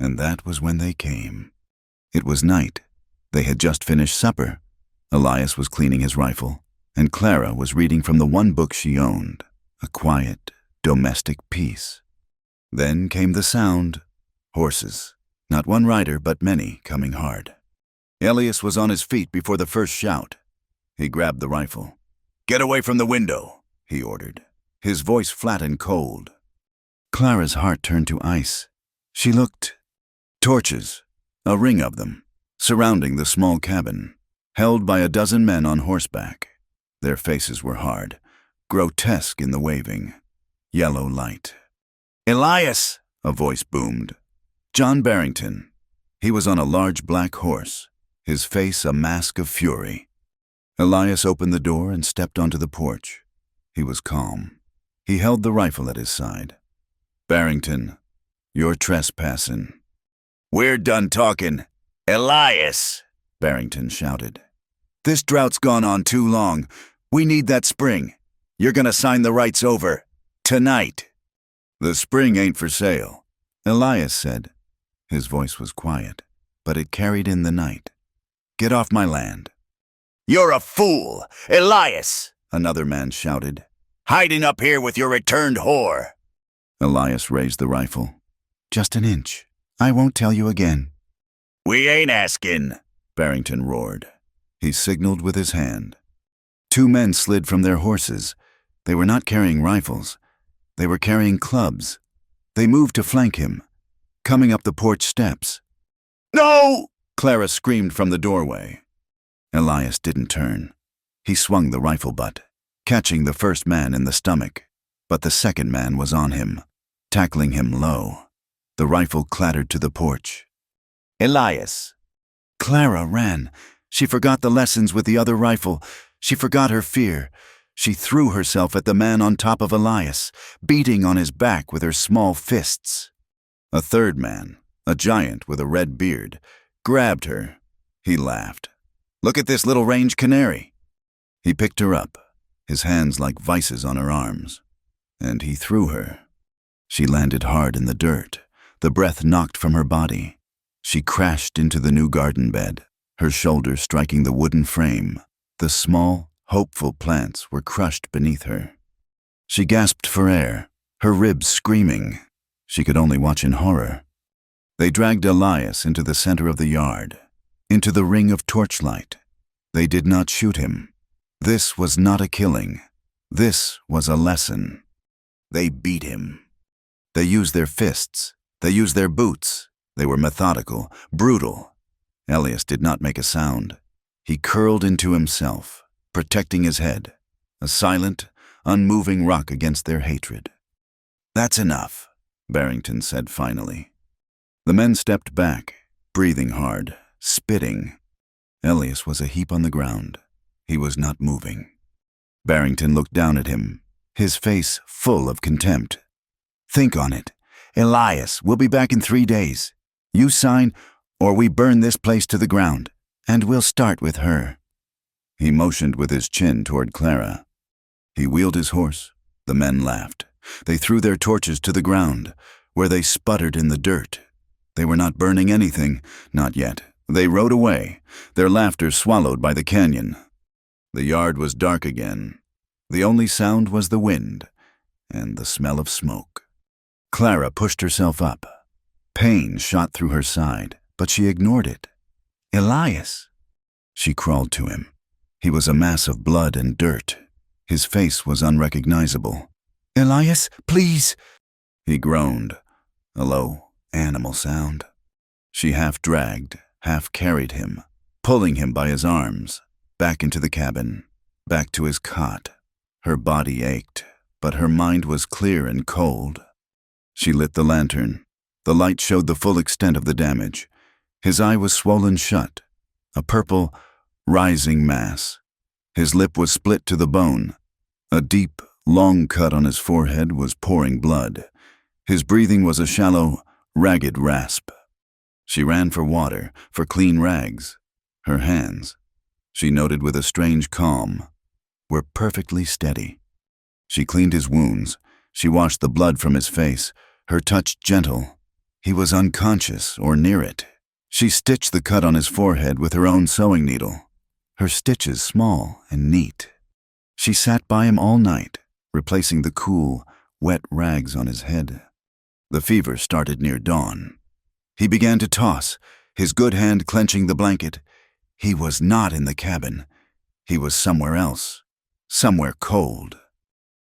And that was when they came. It was night. They had just finished supper. Elias was cleaning his rifle, and Clara was reading from the one book she owned, a quiet, domestic peace. Then came the sound. Horses. Not one rider, but many, coming hard. Elias was on his feet before the first shout. He grabbed the rifle. "Get away from the window," he ordered, his voice flat and cold. Clara's heart turned to ice. She looked. Torches, a ring of them, surrounding the small cabin, held by a dozen men on horseback. Their faces were hard, grotesque in the waving. Yellow light. "Elias!" a voice boomed. John Barrington. He was on a large black horse, his face a mask of fury. Elias opened the door and stepped onto the porch. He was calm. He held the rifle at his side. "Barrington, you're trespassing." "We're done talking. Elias!" Barrington shouted. "This drought's gone on too long. We need that spring. You're gonna sign the rights over. Tonight." "The spring ain't for sale," Elias said. His voice was quiet, but it carried in the night. "Get off my land." "You're a fool, Elias!" another man shouted. "Hiding up here with your returned whore." Elias raised the rifle. "Just an inch. I won't tell you again." "We ain't asking," Barrington roared. He signaled with his hand. Two men slid from their horses. They were not carrying rifles. They were carrying clubs. They moved to flank him, coming up the porch steps. "No!" Clara screamed from the doorway. Elias didn't turn. He swung the rifle butt, catching the first man in the stomach. But the second man was on him, tackling him low. The rifle clattered to the porch. "Elias!" Clara ran. She forgot the lessons with the other rifle. She forgot her fear. She threw herself at the man on top of Elias, beating on his back with her small fists. A third man, a giant with a red beard, grabbed her. He laughed. "Look at this little range canary." He picked her up, his hands like vices on her arms, and he threw her. She landed hard in the dirt, the breath knocked from her body. She crashed into the new garden bed, her shoulders striking the wooden frame. The small, hopeful plants were crushed beneath her. She gasped for air, her ribs screaming. She could only watch in horror. They dragged Elias into the center of the yard, into the ring of torchlight. They did not shoot him. This was not a killing. This was a lesson. They beat him. They used their fists. They used their boots. They were methodical, brutal. Elias did not make a sound. He curled into himself, protecting his head, a silent, unmoving rock against their hatred. "That's enough," Barrington said finally. The men stepped back, breathing hard, spitting. Elias was a heap on the ground. He was not moving. Barrington looked down at him, his face full of contempt. "Think on it. Elias, we'll be back in 3 days. You sign, or we burn this place to the ground, and we'll start with her." He motioned with his chin toward Clara. He wheeled his horse. The men laughed. They threw their torches to the ground, where they sputtered in the dirt. They were not burning anything, not yet. They rode away, their laughter swallowed by the canyon. The yard was dark again. The only sound was the wind and the smell of smoke. Clara pushed herself up. Pain shot through her side, but she ignored it. Elias! She crawled to him. He was a mass of blood and dirt. His face was unrecognizable. Elias, please! He groaned, a low animal sound. She half dragged, half carried him, pulling him by his arms, back into the cabin, back to his cot. Her body ached, but her mind was clear and cold. She lit the lantern. The light showed the full extent of the damage. His eye was swollen shut, a purple, rising mass. His lip was split to the bone. A deep, long cut on his forehead was pouring blood. His breathing was a shallow, ragged rasp. She ran for water, for clean rags. Her hands, she noted with a strange calm, were perfectly steady. She cleaned his wounds. She washed the blood from his face, her touch gentle. He was unconscious or near it. She stitched the cut on his forehead with her own sewing needle, her stitches small and neat. She sat by him all night, replacing the cool, wet rags on his head. The fever started near dawn. He began to toss, his good hand clenching the blanket. He was not in the cabin. He was somewhere else, somewhere cold.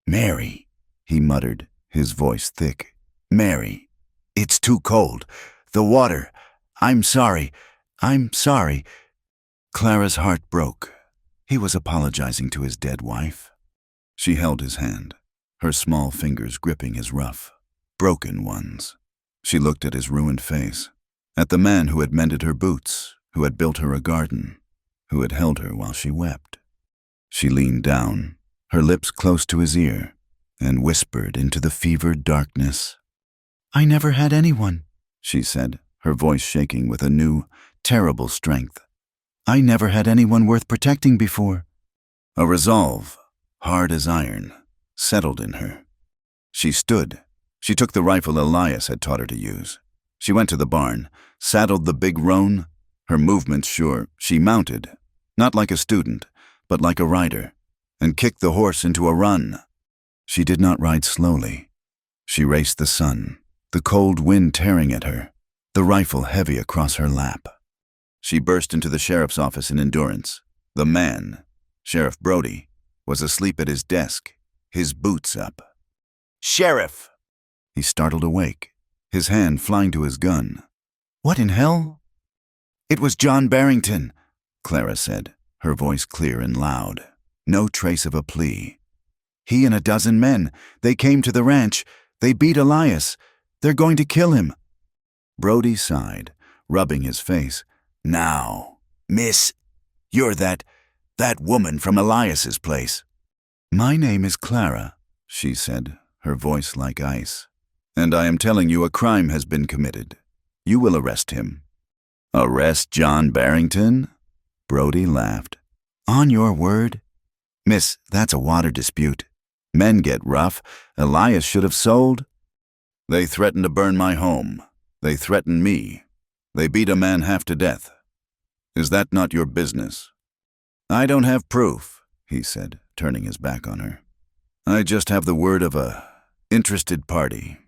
Mary, he muttered, his voice thick. Mary, it's too cold. The water. I'm sorry. Clara's heart broke. He was apologizing to his dead wife. She held his hand, her small fingers gripping his rough, broken ones. She looked at his ruined face, at the man who had mended her boots, who had built her a garden, who had held her while she wept. She leaned down, her lips close to his ear, and whispered into the fevered darkness. I never had anyone, she said, her voice shaking with a new, terrible strength. I never had anyone worth protecting before. A resolve, hard as iron, settled in her. She stood. She took the rifle Elias had taught her to use. She went to the barn, saddled the big roan. Her movements sure, she mounted, not like a student, but like a rider, and kicked the horse into a run. She did not ride slowly. She raced the sun, the cold wind tearing at her, the rifle heavy across her lap. She burst into the sheriff's office in endurance. The man, Sheriff Brody, was asleep at his desk, his boots up. Sheriff! He startled awake, his hand flying to his gun. What in hell? It was John Barrington, Clara said, her voice clear and loud. No trace of a plea. He and a dozen men, they came to the ranch. They beat Elias. They're going to kill him. Brody sighed, rubbing his face. Now, miss, you're that woman from Elias's place. My name is Clara, she said, her voice like ice. And I am telling you a crime has been committed. You will arrest him. Arrest John Barrington? Brody laughed. On your word? Miss, that's a water dispute. Men get rough. Elias should have sold. They threatened to burn my home. They threatened me. They beat a man half to death. Is that not your business? I don't have proof, he said, turning his back on her. I just have the word of a interested party.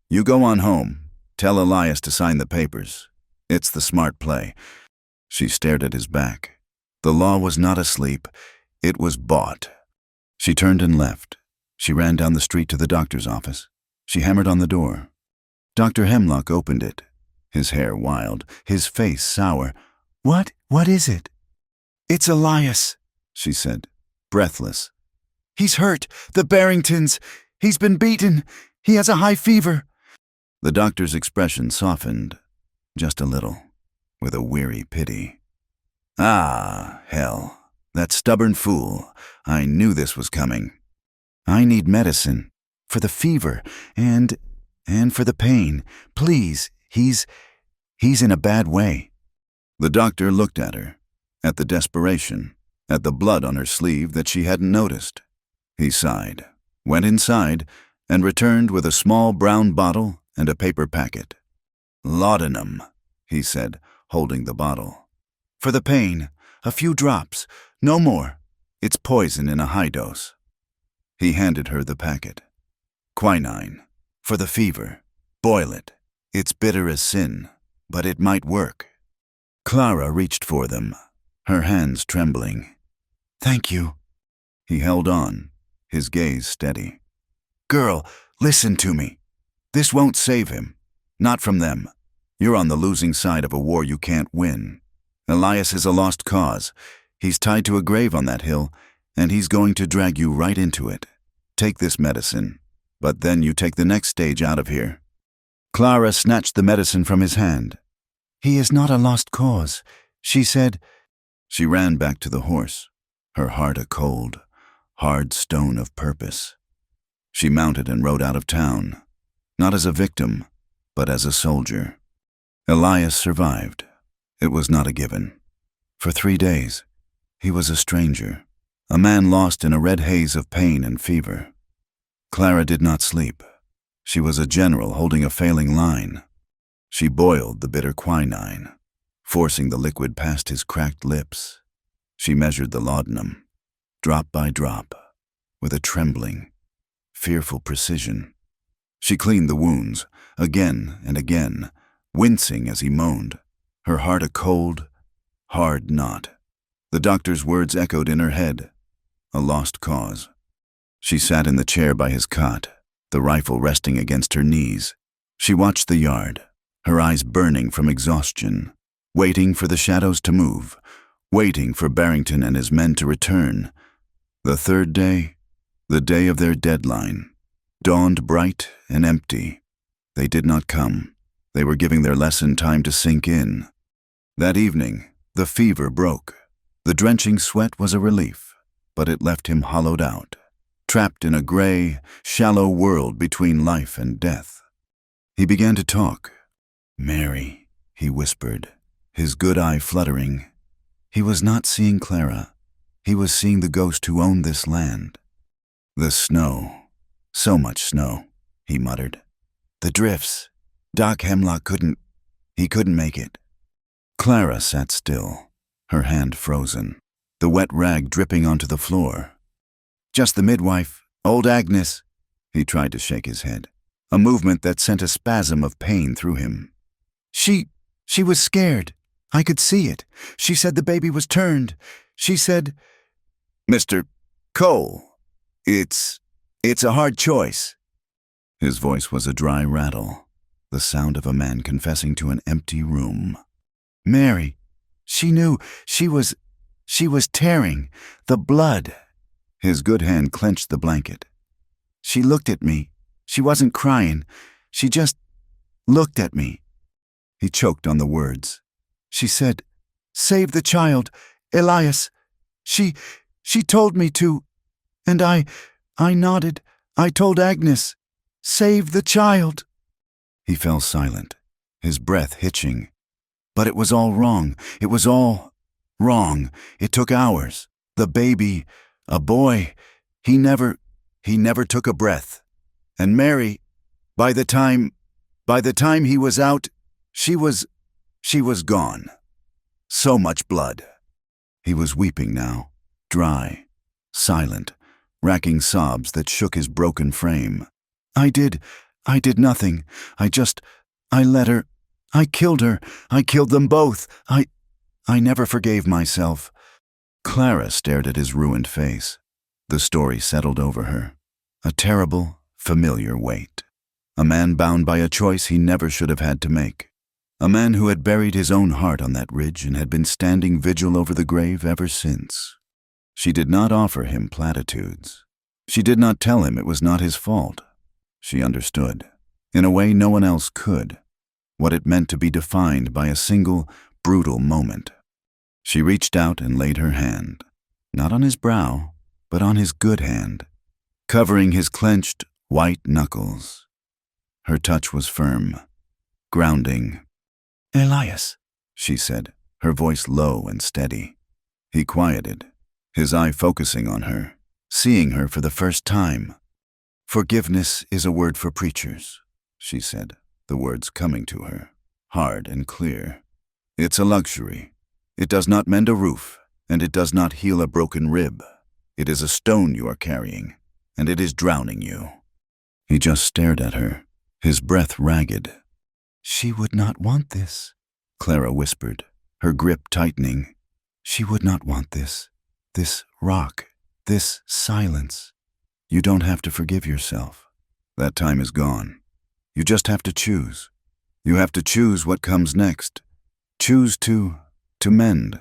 You go on home. Tell Elias to sign the papers. It's the smart play. She stared at his back. The law was not asleep. It was bought. She turned and left. She ran down the street to the doctor's office. She hammered on the door. Dr. Hemlock opened it, his hair wild, his face sour. What is it? It's Elias, she said, breathless. He's hurt. The Barringtons. He's been beaten. He has a high fever. The doctor's expression softened, just a little, with a weary pity. Ah, hell. That stubborn fool. I knew this was coming. I need medicine. For the fever. And for the pain. Please. He's in a bad way. The doctor looked at her, at the desperation, at the blood on her sleeve that she hadn't noticed. He sighed, went inside, and returned with a small brown bottle and a paper packet. Laudanum, he said, holding the bottle. For the pain, a few drops, no more. It's poison in a high dose. He handed her the packet. Quinine, for the fever. Boil it. It's bitter as sin, but it might work. Clara reached for them, her hands trembling. Thank you. He held on, his gaze steady. Girl, listen to me. This won't save him. Not from them. You're on the losing side of a war you can't win. Elias is a lost cause. He's tied to a grave on that hill, and he's going to drag you right into it. Take this medicine, but then you take the next stage out of here. Clara snatched the medicine from his hand. He is not a lost cause, she said. She ran back to the horse, her heart a cold, hard stone of purpose. She mounted and rode out of town, not as a victim, but as a soldier. Elias survived. It was not a given. For 3 days, he was a stranger, a man lost in a red haze of pain and fever. Clara did not sleep. She was a general holding a failing line. She boiled the bitter quinine, forcing the liquid past his cracked lips. She measured the laudanum, drop by drop, with a trembling, fearful precision. She cleaned the wounds, again and again, wincing as he moaned, her heart a cold, hard knot. The doctor's words echoed in her head, a lost cause. She sat in the chair by his cot, the rifle resting against her knees. She watched the yard, her eyes burning from exhaustion, waiting for the shadows to move, waiting for Barrington and his men to return. The third day, the day of their deadline, dawned bright and empty. They did not come. They were giving their lesson time to sink in. That evening, the fever broke. The drenching sweat was a relief, but it left him hollowed out, trapped in a gray, shallow world between life and death. He began to talk. Mary, he whispered, his good eye fluttering. He was not seeing Clara. He was seeing the ghost who owned this land. The snow. So much snow, he muttered. The drifts. Doc Hemlock couldn't make it. Clara sat still, her hand frozen, the wet rag dripping onto the floor. Just the midwife, old Agnes. He tried to shake his head, a movement that sent a spasm of pain through him. She was scared. I could see it. She said the baby was turned. She said, Mr. Cole, it's a hard choice. His voice was a dry rattle, the sound of a man confessing to an empty room. Mary, she knew she was tearing, the blood. His good hand clenched the blanket. She looked at me. She wasn't crying. She just looked at me. He choked on the words. She said, Save the child, Elias. She told me to, and I nodded. I told Agnes, Save the child. He fell silent, his breath hitching. But it was all wrong. It was all wrong. It took hours. The baby, a boy, he never took a breath. And Mary, by the time he was out, she was gone. So much blood. He was weeping now, dry, silent, racking sobs that shook his broken frame. I did nothing. I let her. I killed her. I killed them both. I never forgave myself. Clara stared at his ruined face. The story settled over her. A terrible, familiar weight. A man bound by a choice he never should have had to make. A man who had buried his own heart on that ridge and had been standing vigil over the grave ever since. She did not offer him platitudes. She did not tell him it was not his fault. She understood, in a way no one else could, what it meant to be defined by a single, brutal moment. She reached out and laid her hand, not on his brow, but on his good hand, covering his clenched, white knuckles. Her touch was firm, grounding. Elias, she said, her voice low and steady. He quieted, his eye focusing on her, seeing her for the first time. Forgiveness is a word for preachers, she said, the words coming to her. hard and clear. It's a luxury. It does not mend a roof, and it does not heal a broken rib. It is a stone you are carrying, and it is drowning you. He just stared at her, his breath ragged. She would not want this, Clara whispered, her grip tightening. She would not want this. This rock, this silence. You don't have to forgive yourself. That time is gone. You just have to choose. You have to choose what comes next. Choose to mend.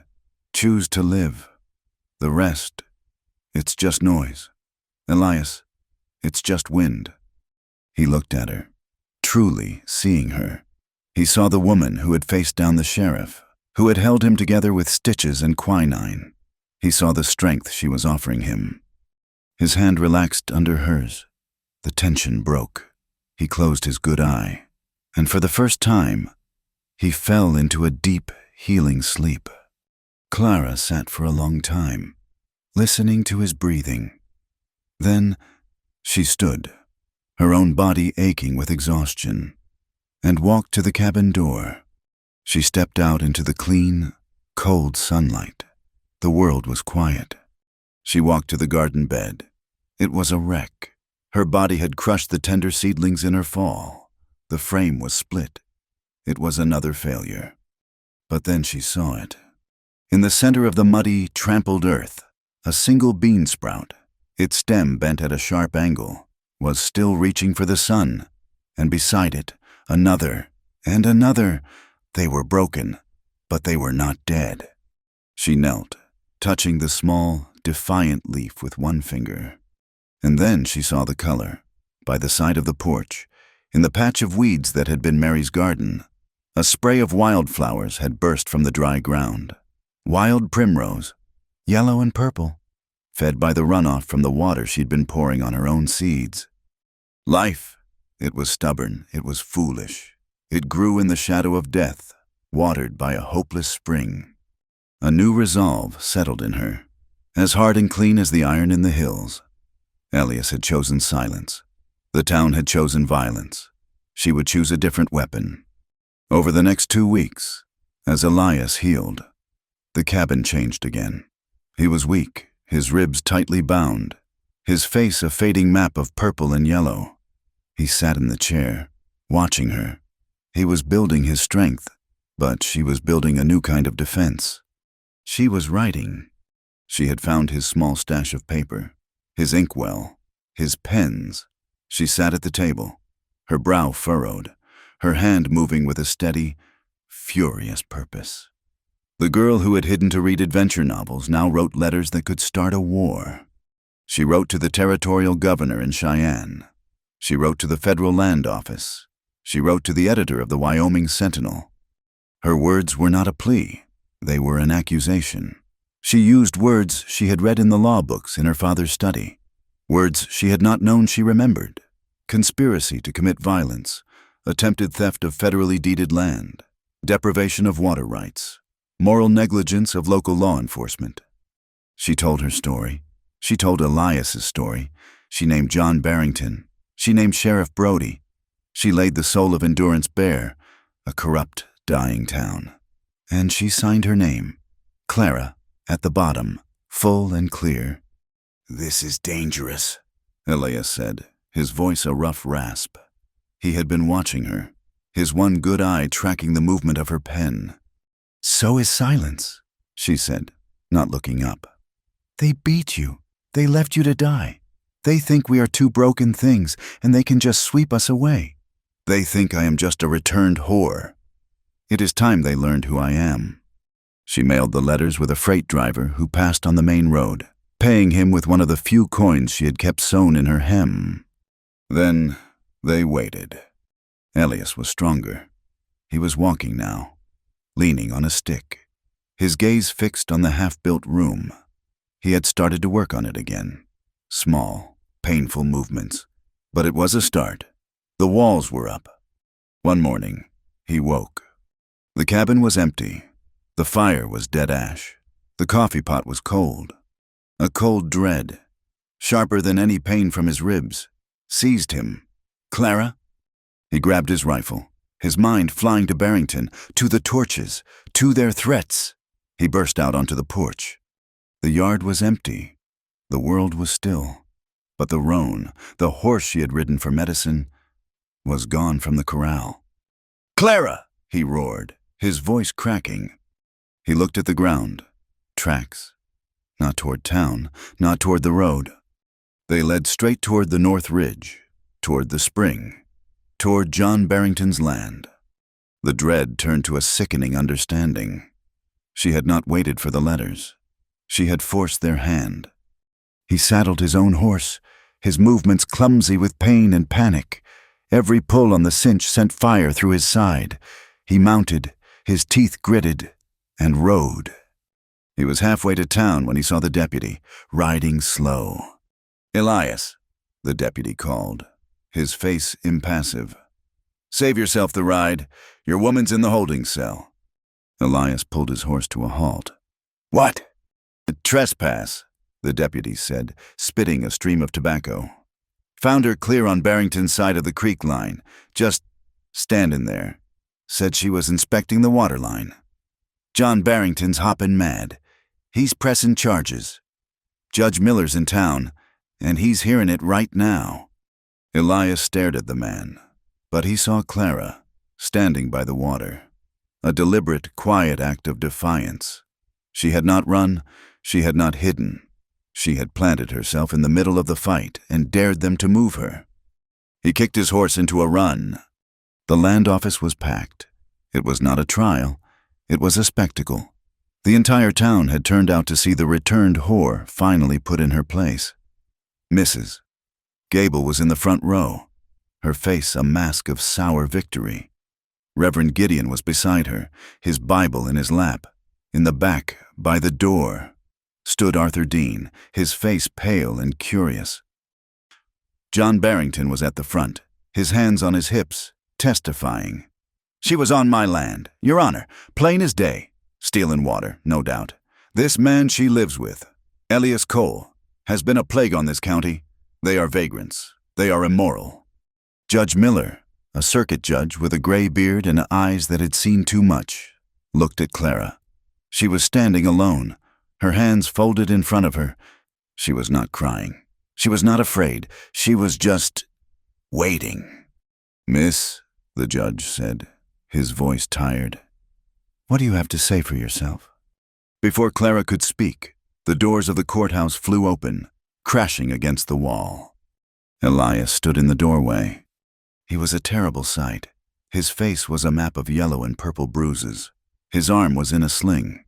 Choose to live. The rest, it's just noise. Elias, it's just wind. He looked at her, truly seeing her. He saw the woman who had faced down the sheriff, who had held him together with stitches and quinine. He saw the strength she was offering him. His hand relaxed under hers. The tension broke. He closed his good eye, and for the first time, he fell into a deep, healing sleep. Clara sat for a long time, listening to his breathing. Then she stood, her own body aching with exhaustion, and walked to the cabin door. She stepped out into the clean, cold sunlight. The world was quiet. She walked to the garden bed. It was a wreck. Her body had crushed the tender seedlings in her fall. The frame was split. It was another failure. But then she saw it. In the center of the muddy, trampled earth, a single bean sprout, its stem bent at a sharp angle, was still reaching for the sun, and beside it, another and another. They were broken, but they were not dead. She knelt, touching the small, defiant leaf with one finger. And then she saw the color, by the side of the porch, in the patch of weeds that had been Mary's garden. A spray of wildflowers had burst from the dry ground. Wild primrose, yellow and purple, fed by the runoff from the water she'd been pouring on her own seeds. Life, it was stubborn, it was foolish. It grew in the shadow of death, watered by a hopeless spring. A new resolve settled in her, as hard and clean as the iron in the hills. Elias had chosen silence. The town had chosen violence. She would choose a different weapon. Over the next 2 weeks, as Elias healed, the cabin changed again. He was weak, his ribs tightly bound, his face a fading map of purple and yellow. He sat in the chair, watching her. He was building his strength, but she was building a new kind of defense. She was writing. She had found his small stash of paper, his inkwell, his pens. She sat at the table, her brow furrowed, her hand moving with a steady, furious purpose. The girl who had hidden to read adventure novels now wrote letters that could start a war. She wrote to the territorial governor in Cheyenne. She wrote to the federal land office. She wrote to the editor of the Wyoming Sentinel. Her words were not a plea. They were an accusation. She used words she had read in the law books in her father's study. Words she had not known she remembered. Conspiracy to commit violence, attempted theft of federally deeded land, deprivation of water rights, moral negligence of local law enforcement. She told her story. She told Elias's story. She named John Barrington. She named Sheriff Brody. She laid the soul of Endurance bare, a corrupt, dying town. And she signed her name, Clara, at the bottom, full and clear. "This is dangerous," Elias said, his voice a rough rasp. He had been watching her, his one good eye tracking the movement of her pen. "So is silence," she said, not looking up. "They beat you. They left you to die. They think we are two broken things, and they can just sweep us away. They think I am just a returned whore. It is time they learned who I am." She mailed the letters with a freight driver who passed on the main road, paying him with one of the few coins she had kept sewn in her hem. Then they waited. Elias was stronger. He was walking now, leaning on a stick, his gaze fixed on the half-built room. He had started to work on it again. Small, painful movements, but it was a start. The walls were up. One morning, he woke. The cabin was empty. The fire was dead ash. The coffee pot was cold. A cold dread, sharper than any pain from his ribs, seized him. "Clara?" He grabbed his rifle, his mind flying to Barrington, to the torches, to their threats. He burst out onto the porch. The yard was empty. The world was still. But the roan, the horse she had ridden for medicine, was gone from the corral. "Clara!" he roared, his voice cracking. He looked at the ground. Tracks. Not toward town, not toward the road. They led straight toward the North Ridge, toward the spring, toward John Barrington's land. The dread turned to a sickening understanding. She had not waited for the letters. She had forced their hand. He saddled his own horse, his movements clumsy with pain and panic. Every pull on the cinch sent fire through his side. He mounted, his teeth gritted, and rode. He was halfway to town when he saw the deputy, riding slow. "Elias," the deputy called, his face impassive. "Save yourself the ride. Your woman's in the holding cell." Elias pulled his horse to a halt. "What?" "Trespass," the deputy said, spitting a stream of tobacco. "Found her clear on Barrington's side of the creek line, just standing there. Said she was inspecting the water line. John Barrington's hoppin' mad. He's pressin' charges. Judge Miller's in town, and he's hearin' it right now." Elias stared at the man, but he saw Clara, standing by the water. A deliberate, quiet act of defiance. She had not run, she had not hidden. She had planted herself in the middle of the fight and dared them to move her. He kicked his horse into a run. The land office was packed. It was not a trial. It was a spectacle. The entire town had turned out to see the returned whore finally put in her place. Mrs. Gable was in the front row, her face a mask of sour victory. Reverend Gideon was beside her, his Bible in his lap. In the back, by the door, stood Arthur Dean, his face pale and curious. John Barrington was at the front, his hands on his hips, testifying. "She was on my land, Your Honor, plain as day. Stealin' water, no doubt. This man she lives with, Elias Cole, has been a plague on this county. They are vagrants. They are immoral." Judge Miller, a circuit judge with a gray beard and eyes that had seen too much, looked at Clara. She was standing alone, her hands folded in front of her. She was not crying. She was not afraid. She was just waiting. "Miss," the judge said, his voice tired, "what do you have to say for yourself?" Before Clara could speak, the doors of the courthouse flew open, crashing against the wall. Elias stood in the doorway. He was a terrible sight. His face was a map of yellow and purple bruises. His arm was in a sling.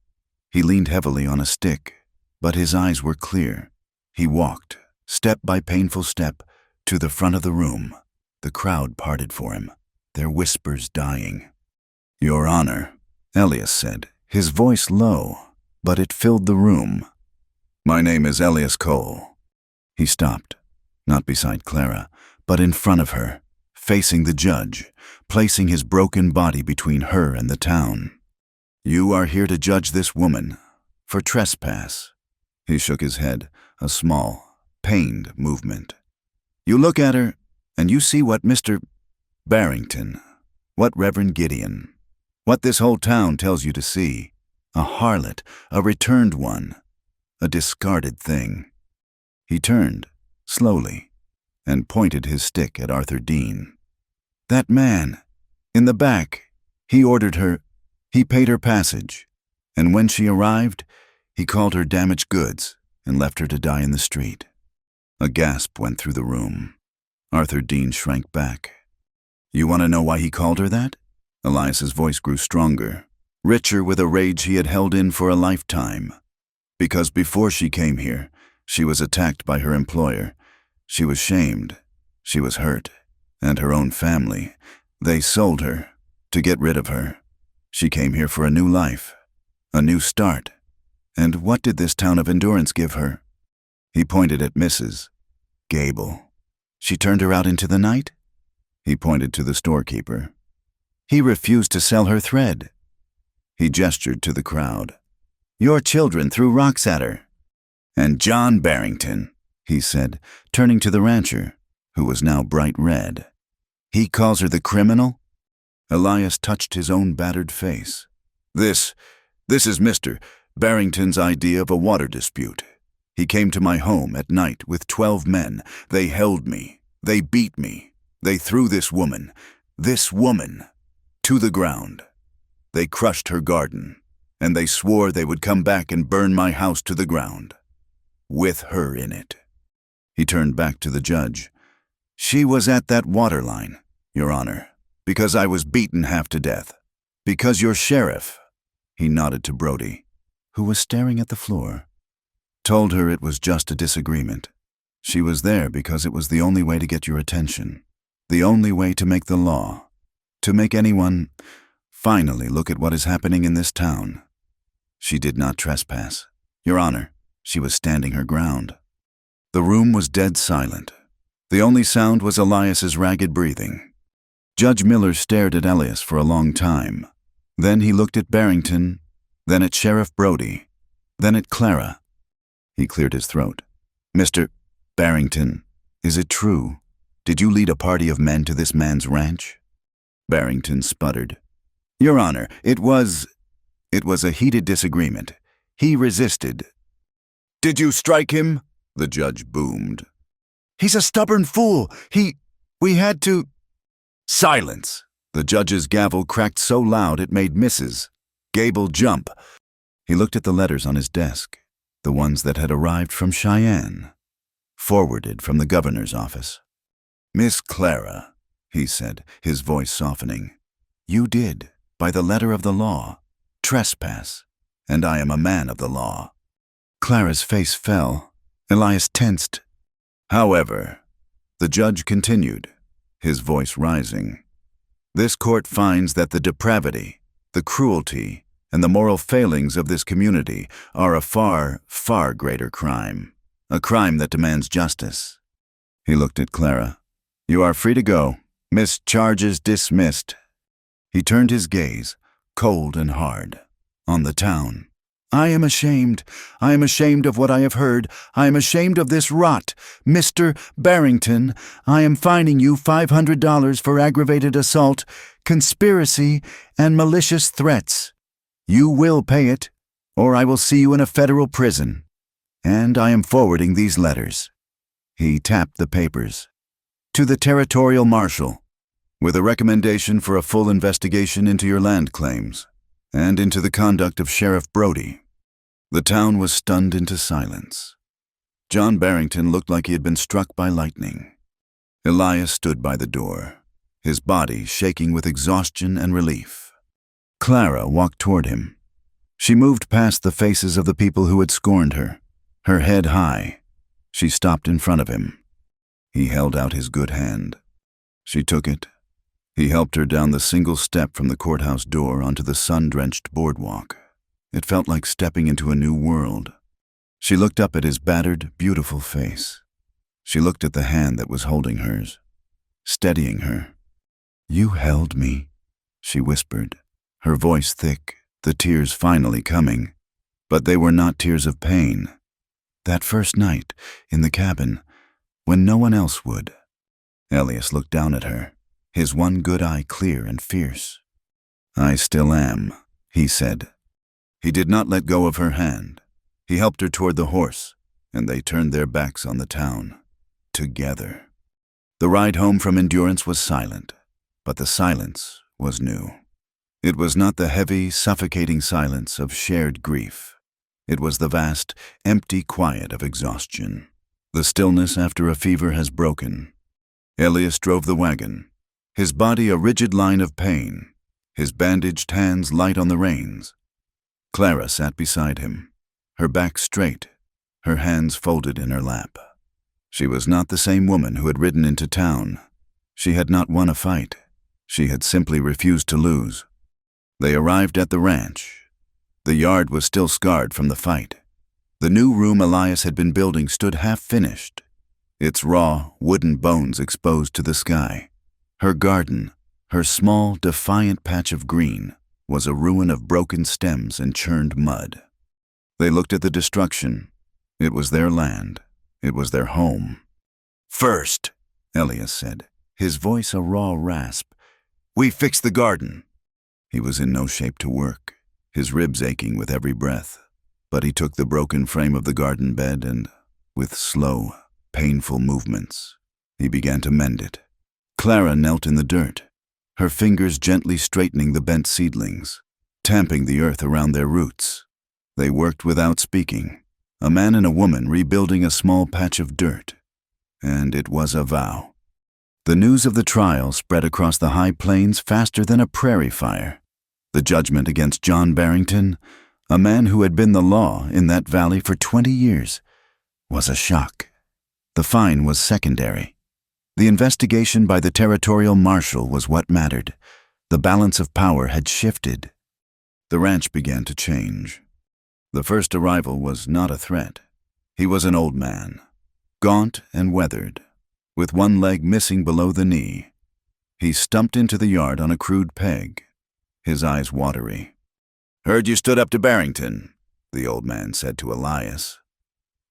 He leaned heavily on a stick, but his eyes were clear. He walked, step by painful step, to the front of the room. The crowd parted for him, their whispers dying. "Your Honor," Elias said, his voice low, but it filled the room. "My name is Elias Cole." He stopped, not beside Clara, but in front of her, facing the judge, placing his broken body between her and the town. "You are here to judge this woman for trespass." He shook his head, a small, pained movement. "You look at her, and you see what Mr. Barrington, what Reverend Gideon, what this whole town tells you to see. A harlot, a returned one, a discarded thing." He turned, slowly, and pointed his stick at Arthur Dean. "That man, in the back, he ordered her, he paid her passage, and when she arrived, he called her damaged goods and left her to die in the street." A gasp went through the room. Arthur Dean shrank back. "You want to know why he called her that?" Elias's voice grew stronger, richer with a rage he had held in for a lifetime. "Because before she came here, she was attacked by her employer. She was shamed. She was hurt. And her own family. They sold her to get rid of her. She came here for a new life, a new start. And what did this town of Endurance give her?" He pointed at Mrs. Gable. "She turned her out into the night?" He pointed to the storekeeper. "He refused to sell her thread." He gestured to the crowd. "Your children threw rocks at her." "And John Barrington," he said, turning to the rancher, who was now bright red. "He calls her the criminal?" Elias touched his own battered face. This is Mr. Barrington's idea of a water dispute. He came to my home at night with 12 men. They held me. They beat me. They threw this woman, to the ground. They crushed her garden, and they swore they would come back and burn my house to the ground, with her in it. He turned back to the judge. She was at that water line, Your Honor, because I was beaten half to death. Because your sheriff, he nodded to Brody, who was staring at the floor, told her it was just a disagreement. She was there because it was the only way to get your attention, the only way to make the law, to make anyone finally look at what is happening in this town. She did not trespass. Your Honor, she was standing her ground. The room was dead silent. The only sound was Elias's ragged breathing. Judge Miller stared at Elias for a long time. Then he looked at Barrington, then at Sheriff Brody, then at Clara. He cleared his throat. Mr. Barrington, is it true? Did you lead a party of men to this man's ranch? Barrington sputtered. Your Honor, it was a heated disagreement. He resisted. Did you strike him? The judge boomed. He's a stubborn fool. We had to... Silence! The judge's gavel cracked so loud it made Mrs. Gable jump. He looked at the letters on his desk, the ones that had arrived from Cheyenne, forwarded from the governor's office. Miss Clara, he said, his voice softening, you did, by the letter of the law, trespass, and I am a man of the law. Clara's face fell. Elias tensed. However, the judge continued, his voice rising. This court finds that the depravity, the cruelty, and the moral failings of this community are a far, far greater crime, a crime that demands justice. He looked at Clara. You are free to go. Miss charges dismissed. He turned his gaze, cold and hard, on the town. I am ashamed. I am ashamed of what I have heard. I am ashamed of this rot. Mr. Barrington, I am fining you $500 for aggravated assault, conspiracy, and malicious threats. You will pay it, or I will see you in a federal prison. And I am forwarding these letters. He tapped the papers. To the territorial marshal, with a recommendation for a full investigation into your land claims, and into the conduct of Sheriff Brody. The town was stunned into silence. John Barrington looked like he had been struck by lightning. Elias stood by the door, his body shaking with exhaustion and relief. Clara walked toward him. She moved past the faces of the people who had scorned her, her head high. She stopped in front of him. He held out his good hand. She took it. He helped her down the single step from the courthouse door onto the sun-drenched boardwalk. It felt like stepping into a new world. She looked up at his battered, beautiful face. She looked at the hand that was holding hers, steadying her. You held me, she whispered, her voice thick, the tears finally coming. But they were not tears of pain. That first night, in the cabin, when no one else would. Elias looked down at her, his one good eye clear and fierce. I still am, he said. He did not let go of her hand. He helped her toward the horse, and they turned their backs on the town, together. The ride home from Endurance was silent, but the silence was new. It was not the heavy, suffocating silence of shared grief. It was the vast, empty quiet of exhaustion, the stillness after a fever has broken. Elias drove the wagon, his body a rigid line of pain, his bandaged hands light on the reins. Clara sat beside him, her back straight, her hands folded in her lap. She was not the same woman who had ridden into town. She had not won a fight. She had simply refused to lose. They arrived at the ranch. The yard was still scarred from the fight. The new room Elias had been building stood half-finished, its raw, wooden bones exposed to the sky. Her garden, her small, defiant patch of green, was a ruin of broken stems and churned mud. They looked at the destruction. It was their land. It was their home. First, Elias said, his voice a raw rasp, We fixed the garden." He was in no shape to work, his ribs aching with every breath, but he took the broken frame of the garden bed and, with slow, painful movements, he began to mend it. Clara knelt in the dirt, her fingers gently straightening the bent seedlings, tamping the earth around their roots. They worked without speaking, a man and a woman rebuilding a small patch of dirt. And it was a vow. The news of the trial spread across the high plains faster than a prairie fire. The judgment against John Barrington, a man who had been the law in that valley for 20 years, was a shock. The fine was secondary. The investigation by the territorial marshal was what mattered. The balance of power had shifted. The ranch began to change. The first arrival was not a threat. He was an old man, gaunt and weathered, with one leg missing below the knee. He stumped into the yard on a crude peg, his eyes watery. "Heard you stood up to Barrington," the old man said to Elias,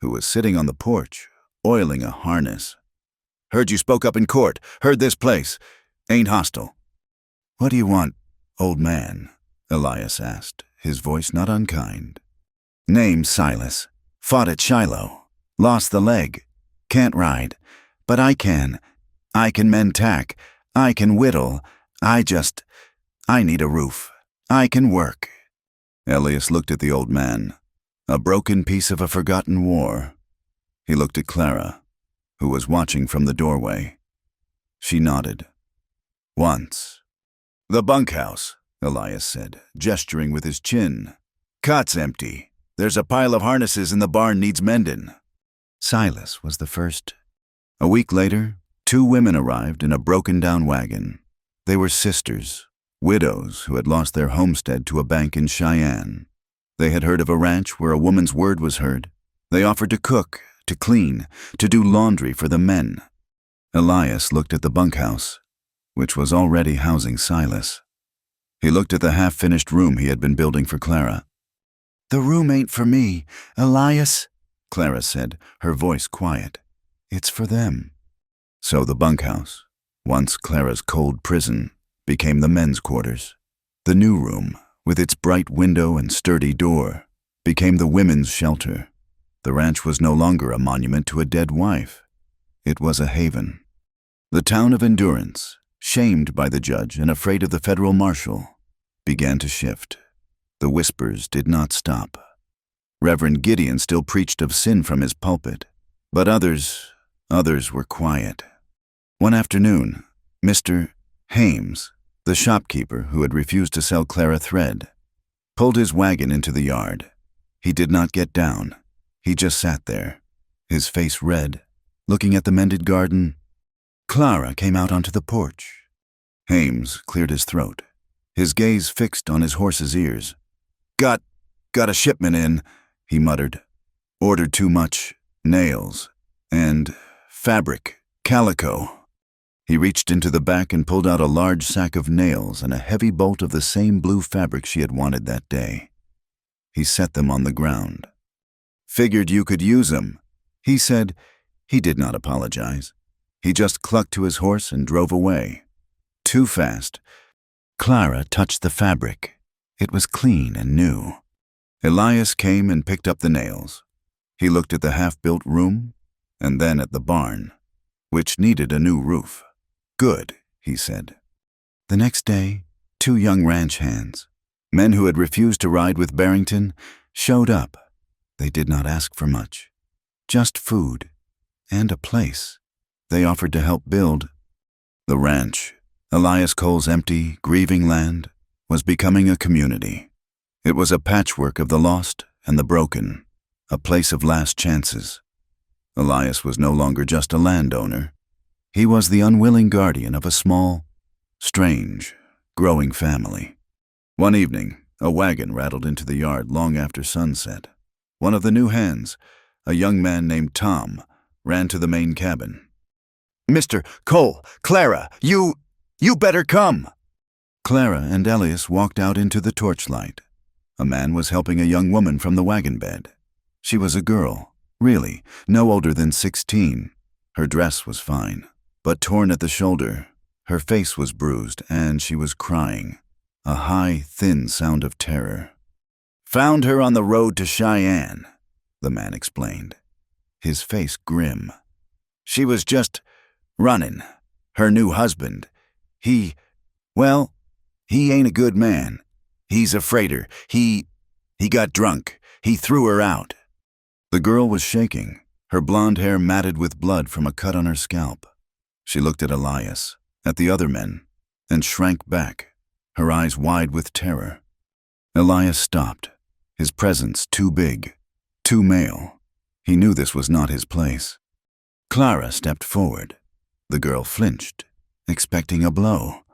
who was sitting on the porch, oiling a harness. "Heard you spoke up in court. Heard this place. Ain't hostile." "What do you want, old man?" Elias asked, his voice not unkind. "Name's Silas. Fought at Shiloh. Lost the leg. Can't ride. But I can. I can mend tack. I can whittle. I need a roof. I can work." Elias looked at the old man, a broken piece of a forgotten war. He looked at Clara, who was watching from the doorway. She nodded. "Once." "The bunkhouse," Elias said, gesturing with his chin. "Cot's empty. There's a pile of harnesses in the barn needs mendin'." Silas was the first. A week later, 2 women arrived in a broken-down wagon. They were sisters, widows who had lost their homestead to a bank in Cheyenne. They had heard of a ranch where a woman's word was heard. They offered to cook, to clean, to do laundry for the men. Elias looked at the bunkhouse, which was already housing Silas. He looked at the half-finished room he had been building for Clara. "The room ain't for me, Elias," Clara said, her voice quiet. "It's for them." So the bunkhouse, once Clara's cold prison, became the men's quarters. The new room, with its bright window and sturdy door, became the women's shelter. The ranch was no longer a monument to a dead wife. It was a haven. The town of Endurance, shamed by the judge and afraid of the federal marshal, began to shift. The whispers did not stop. Reverend Gideon still preached of sin from his pulpit, but others were quiet. One afternoon, Mr. Hames, the shopkeeper who had refused to sell Clara thread, pulled his wagon into the yard. He did not get down. He just sat there, his face red, looking at the mended garden. Clara came out onto the porch. Hames cleared his throat, his gaze fixed on his horse's ears. Got a shipment in," he muttered. "Ordered too much nails and fabric, calico." He reached into the back and pulled out a large sack of nails and a heavy bolt of the same blue fabric she had wanted that day. He set them on the ground. "Figured you could use 'em," he said. He did not apologize. He just clucked to his horse and drove away. Too fast. Clara touched the fabric. It was clean and new. Elias came and picked up the nails. He looked at the half-built room and then at the barn, which needed a new roof. "Good," he said. The next day, 2 young ranch hands, men who had refused to ride with Barrington, showed up. They did not ask for much, just food and a place. They offered to help build. The ranch, Elias Cole's empty, grieving land, was becoming a community. It was a patchwork of the lost and the broken, a place of last chances. Elias was no longer just a landowner. He was the unwilling guardian of a small, strange, growing family. One evening, a wagon rattled into the yard long after sunset. One of the new hands, a young man named Tom, ran to the main cabin. "Mr. Cole, Clara, you better come!" Clara and Elias walked out into the torchlight. A man was helping a young woman from the wagon bed. She was a girl, really, no older than 16. Her dress was fine, but torn at the shoulder, Her face was bruised, and she was crying, a high, thin sound of terror. "Found her on the road to Cheyenne," the man explained, his face grim. "She was just running. Her new husband, he ain't a good man. He's a freighter. He got drunk. He threw her out." The girl was shaking, her blonde hair matted with blood from a cut on her scalp. She looked at Elias, at the other men, and shrank back, her eyes wide with terror. Elias stopped, his presence too big, too male. He knew this was not his place. Clara stepped forward. The girl flinched, expecting a blow.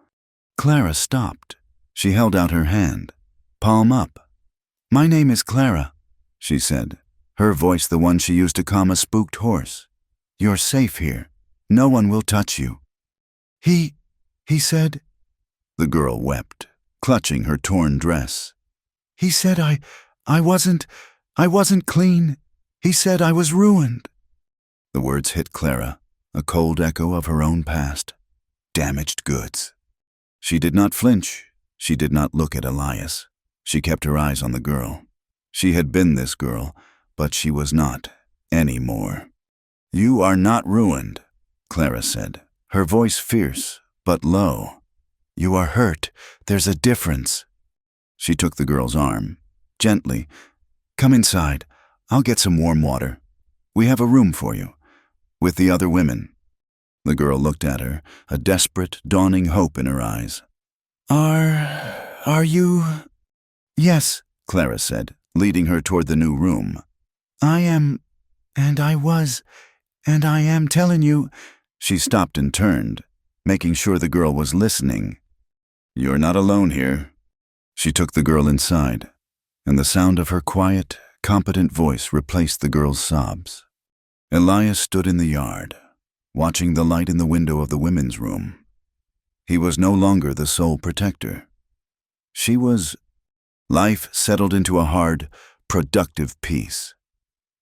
Clara stopped. She held out her hand, palm up. "My name is Clara," she said, her voice the one she used to calm a spooked horse. "You're safe here. No one will touch you." He said. The girl wept, clutching her torn dress. "He said I wasn't clean. He said I was ruined." The words hit Clara, a cold echo of her own past. Damaged goods. She did not flinch. She did not look at Elias. She kept her eyes on the girl. She had been this girl, but she was not anymore. "You are not ruined," Clara said, her voice fierce, but low. "You are hurt. There's a difference." She took the girl's arm, gently. "Come inside. I'll get some warm water. We have a room for you, with the other women." The girl looked at her, a desperate, dawning hope in her eyes. Are you—" "Yes," Clara said, leading her toward the new room. "I am, and I was, and I am telling you—" She stopped and turned, making sure the girl was listening. "You're not alone here." She took the girl inside, and the sound of her quiet, competent voice replaced the girl's sobs. Elias stood in the yard, watching the light in the window of the women's room. He was no longer the sole protector. She was. Life settled into a hard, productive peace.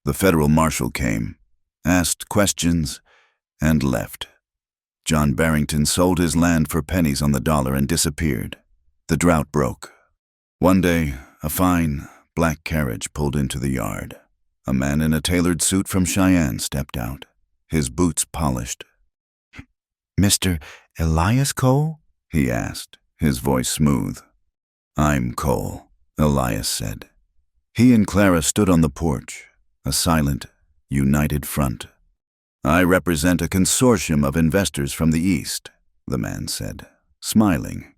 The federal marshal came, asked questions, and left. John Barrington sold his land for pennies on the dollar and disappeared. The drought broke. One day, a fine, black carriage pulled into the yard. A man in a tailored suit from Cheyenne stepped out, his boots polished. "Mr. Elias Cole?" he asked, his voice smooth. "I'm Cole," Elias said. He and Clara stood on the porch, a silent, united front. "I represent a consortium of investors from the East," the man said, smiling.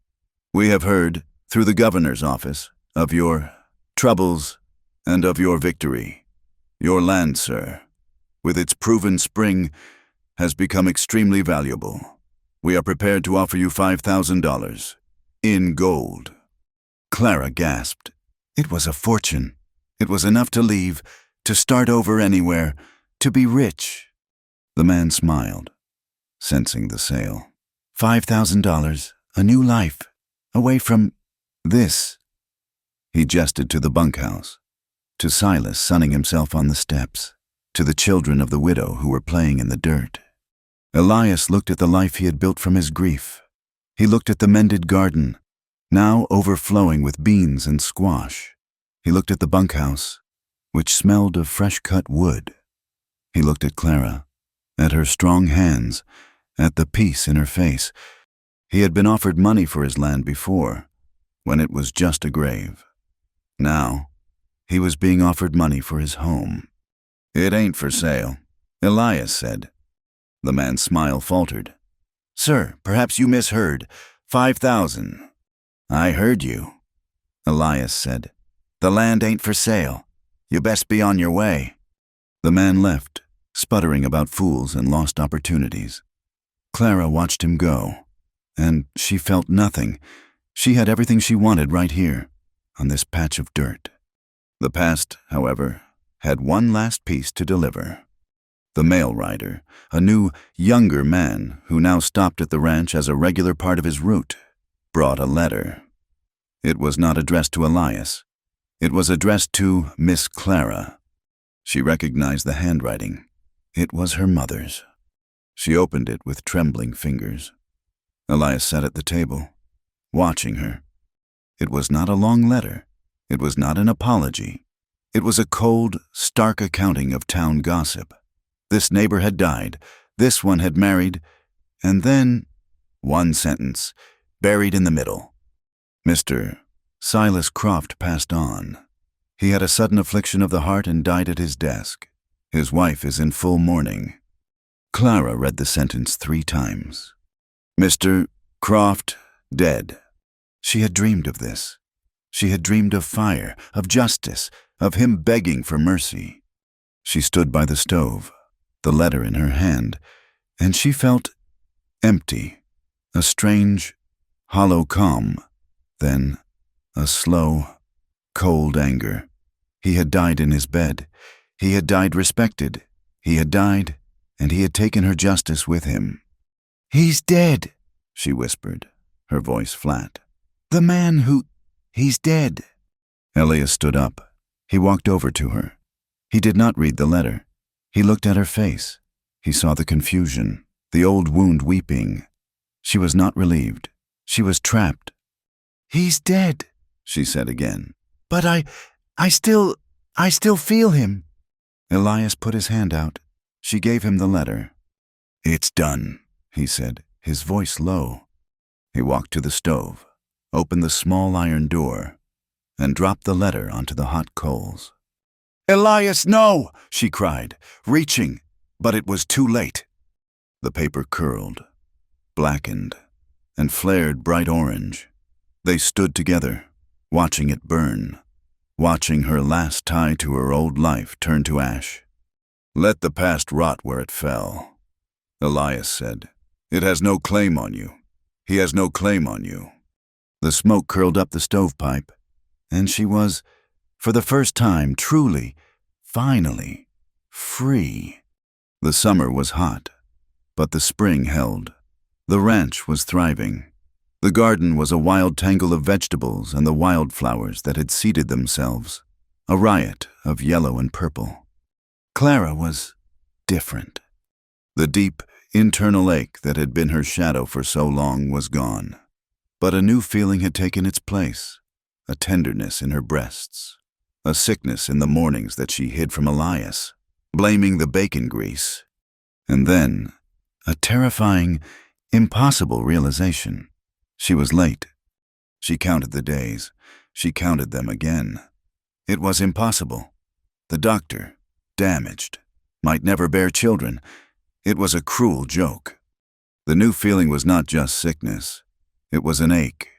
"We have heard, through the governor's office, of your troubles and of your victory. Your land, sir, with its proven spring, has become extremely valuable. We are prepared to offer you $5,000 in gold." Clara gasped. It was a fortune. It was enough to leave, to start over anywhere, to be rich. The man smiled, sensing the sale. $5,000, a new life, away from this. He gestured to the bunkhouse, to Silas sunning himself on the steps, to the children of the widow who were playing in the dirt. Elias looked at the life he had built from his grief. He looked at the mended garden, now overflowing with beans and squash. He looked at the bunkhouse, which smelled of fresh-cut wood. He looked at Clara, at her strong hands, at the peace in her face. He had been offered money for his land before, when it was just a grave. Now, he was being offered money for his home. "It ain't for sale," Elias said. The man's smile faltered. "Sir, perhaps you misheard. 5,000. "I heard you," Elias said. "The land ain't for sale. You best be on your way." The man left, sputtering about fools and lost opportunities. Clara watched him go, and she felt nothing. She had everything she wanted right here, on this patch of dirt. The past, however, had one last piece to deliver. The mail rider, a new, younger man who now stopped at the ranch as a regular part of his route, brought a letter. It was not addressed to Elias. It was addressed to Miss Clara. She recognized the handwriting. It was her mother's. She opened it with trembling fingers. Elias sat at the table, watching her. It was not a long letter. It was not an apology. It was a cold, stark accounting of town gossip. This neighbor had died. This one had married. And then, one sentence, buried in the middle. Mr. Silas Croft passed on. He had a sudden affliction of the heart and died at his desk. His wife is in full mourning. Clara read the sentence 3 times. Mr. Croft, dead. She had dreamed of this. She had dreamed of fire, of justice, of him begging for mercy. She stood by the stove, the letter in her hand, and she felt empty, a strange, hollow calm, then a slow, cold anger. He had died in his bed. He had died respected. He had died, and he had taken her justice with him. "He's dead," she whispered, her voice flat. "The man who... he's dead." Elias stood up. He walked over to her. He did not read the letter. He looked at her face. He saw the confusion, the old wound weeping. She was not relieved. She was trapped. "He's dead," she said again. "But I still feel him." Elias put his hand out. She gave him the letter. "It's done," he said, his voice low. He walked to the stove, opened the small iron door, and dropped the letter onto the hot coals. "Elias, no!" she cried, reaching, but it was too late. The paper curled, blackened, and flared bright orange. They stood together, watching it burn, watching her last tie to her old life turn to ash. "Let the past rot where it fell," Elias said. "It has no claim on you. He has no claim on you." The smoke curled up the stovepipe, and she was, for the first time, truly, finally, free. The summer was hot, but the spring held. The ranch was thriving. The garden was a wild tangle of vegetables and the wildflowers that had seeded themselves, a riot of yellow and purple. Clara was different. The deep, internal ache that had been her shadow for so long was gone. But a new feeling had taken its place, a tenderness in her breasts, a sickness in the mornings that she hid from Elias, blaming the bacon grease. And then, a terrifying, impossible realization. She was late. She counted the days. She counted them again. It was impossible. The doctor, damaged, might never bear children. It was a cruel joke. The new feeling was not just sickness. It was an ache,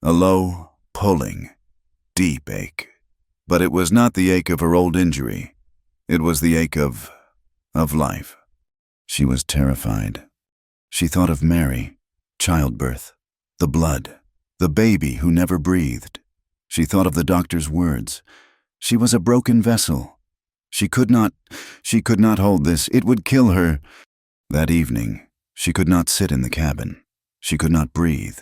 a low, pulling, deep ache. But it was not the ache of her old injury. It was the ache of life. She was terrified. She thought of Mary, childbirth, the blood, the baby who never breathed. She thought of the doctor's words. She was a broken vessel. She could not hold this. It would kill her. That evening, she could not sit in the cabin. She could not breathe.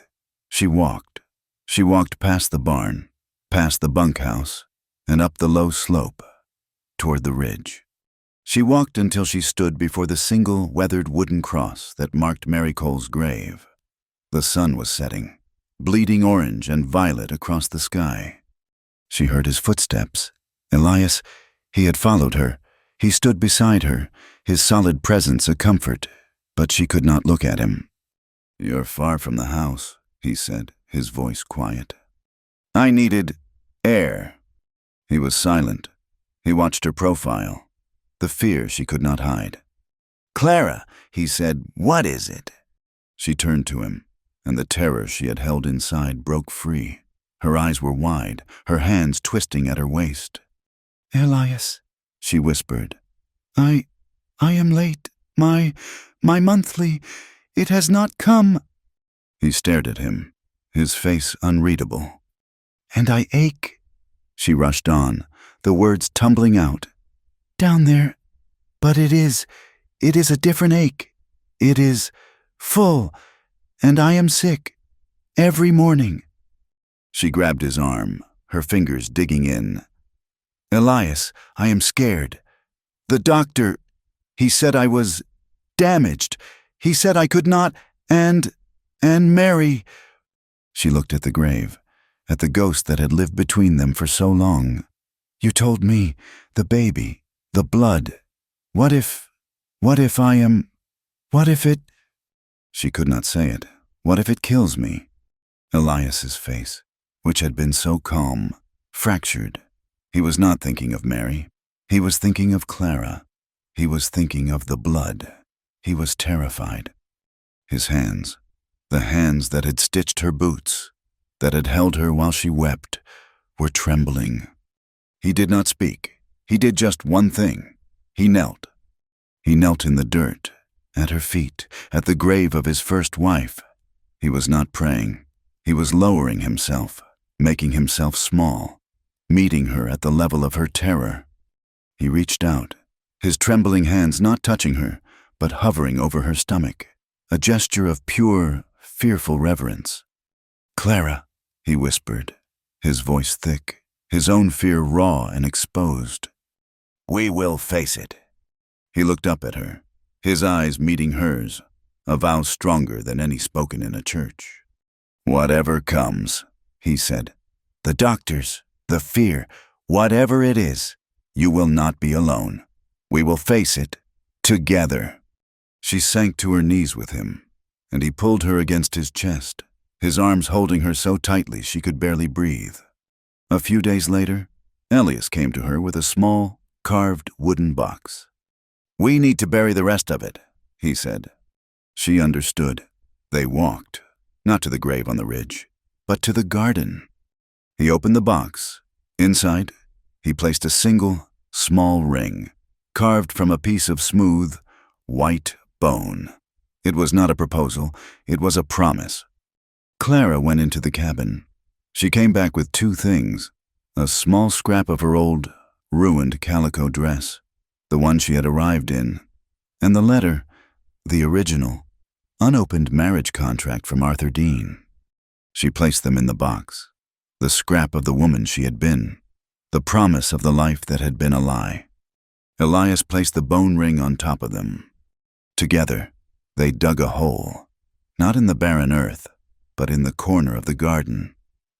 She walked. She walked past the barn, past the bunkhouse, and up the low slope, toward the ridge. She walked until she stood before the single weathered wooden cross that marked Mary Cole's grave. The sun was setting, bleeding orange and violet across the sky. She heard his footsteps. Elias, he had followed her. He stood beside her, his solid presence a comfort, but she could not look at him. "You're far from the house," he said, his voice quiet. "I needed air." He was silent. He watched her profile, the fear she could not hide. "Clara," he said, "what is it?" She turned to him, and the terror she had held inside broke free. Her eyes were wide, her hands twisting at her waist. "Elias," she whispered, I am late. My monthly, it has not come." He stared at him, his face unreadable. "And I ache," she rushed on, the words tumbling out. "Down there. But it is a different ache. It is full, and I am sick. Every morning." She grabbed his arm, her fingers digging in. "Elias, I am scared. The doctor, he said I was damaged. He said I could not, and And Mary. She looked at the grave, at the ghost that had lived between them for so long. You told me, the baby, the blood. What if I am, what if it? She could not say it. What if it kills me? Elias's face, which had been so calm, fractured. He was not thinking of Mary. He was thinking of Clara. He was thinking of the blood. He was terrified. His hands, the hands that had stitched her boots, that had held her while she wept, were trembling. He did not speak. He did just one thing. He knelt. He knelt in the dirt, at her feet, at the grave of his first wife. He was not praying. He was lowering himself, making himself small, meeting her at the level of her terror. He reached out, his trembling hands not touching her, but hovering over her stomach, a gesture of pure, fearful reverence. "Clara," he whispered, his voice thick, his own fear raw and exposed. "We will face it." He looked up at her, his eyes meeting hers, a vow stronger than any spoken in a church. "Whatever comes," he said, "the doctors, the fear, whatever it is, you will not be alone. We will face it together." She sank to her knees with him, and he pulled her against his chest, his arms holding her so tightly she could barely breathe. A few days later, Elias came to her with a small, carved wooden box. "We need to bury the rest of it," he said. She understood. They walked, not to the grave on the ridge, but to the garden. He opened the box. Inside, he placed a single, small ring, carved from a piece of smooth, white bone. It was not a proposal, it was a promise. Clara went into the cabin. She came back with two things: a small scrap of her old, ruined calico dress, the one she had arrived in, and the letter, the original, unopened marriage contract from Arthur Dean. She placed them in the box, the scrap of the woman she had been, the promise of the life that had been a lie. Elias placed the bone ring on top of them. Together, they dug a hole, not in the barren earth, but in the corner of the garden.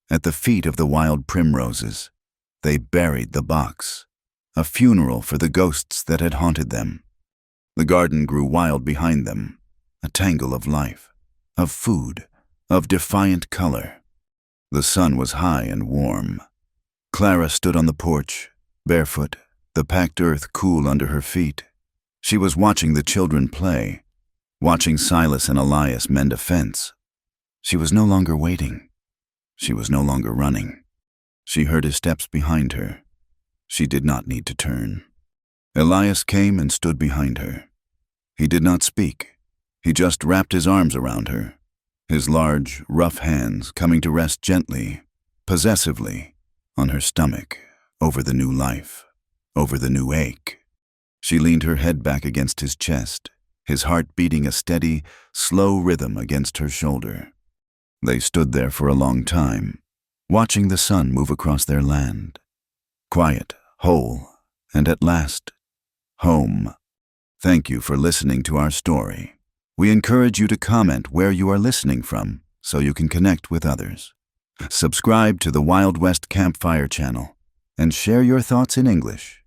At the feet of the wild primroses, they buried the box, a funeral for the ghosts that had haunted them. The garden grew wild behind them, a tangle of life, of food, of defiant color. The sun was high and warm. Clara stood on the porch, barefoot, the packed earth cool under her feet. She was watching the children play, watching Silas and Elias mend a fence. She was no longer waiting. She was no longer running. She heard his steps behind her. She did not need to turn. Elias came and stood behind her. He did not speak. He just wrapped his arms around her, his large, rough hands coming to rest gently, possessively, on her stomach, over the new life, over the new ache. She leaned her head back against his chest, his heart beating a steady, slow rhythm against her shoulder. They stood there for a long time, watching the sun move across their land. Quiet, whole, and at last, home. Thank you for listening to our story. We encourage you to comment where you are listening from so you can connect with others. Subscribe to the Wild West Campfire channel and share your thoughts in English.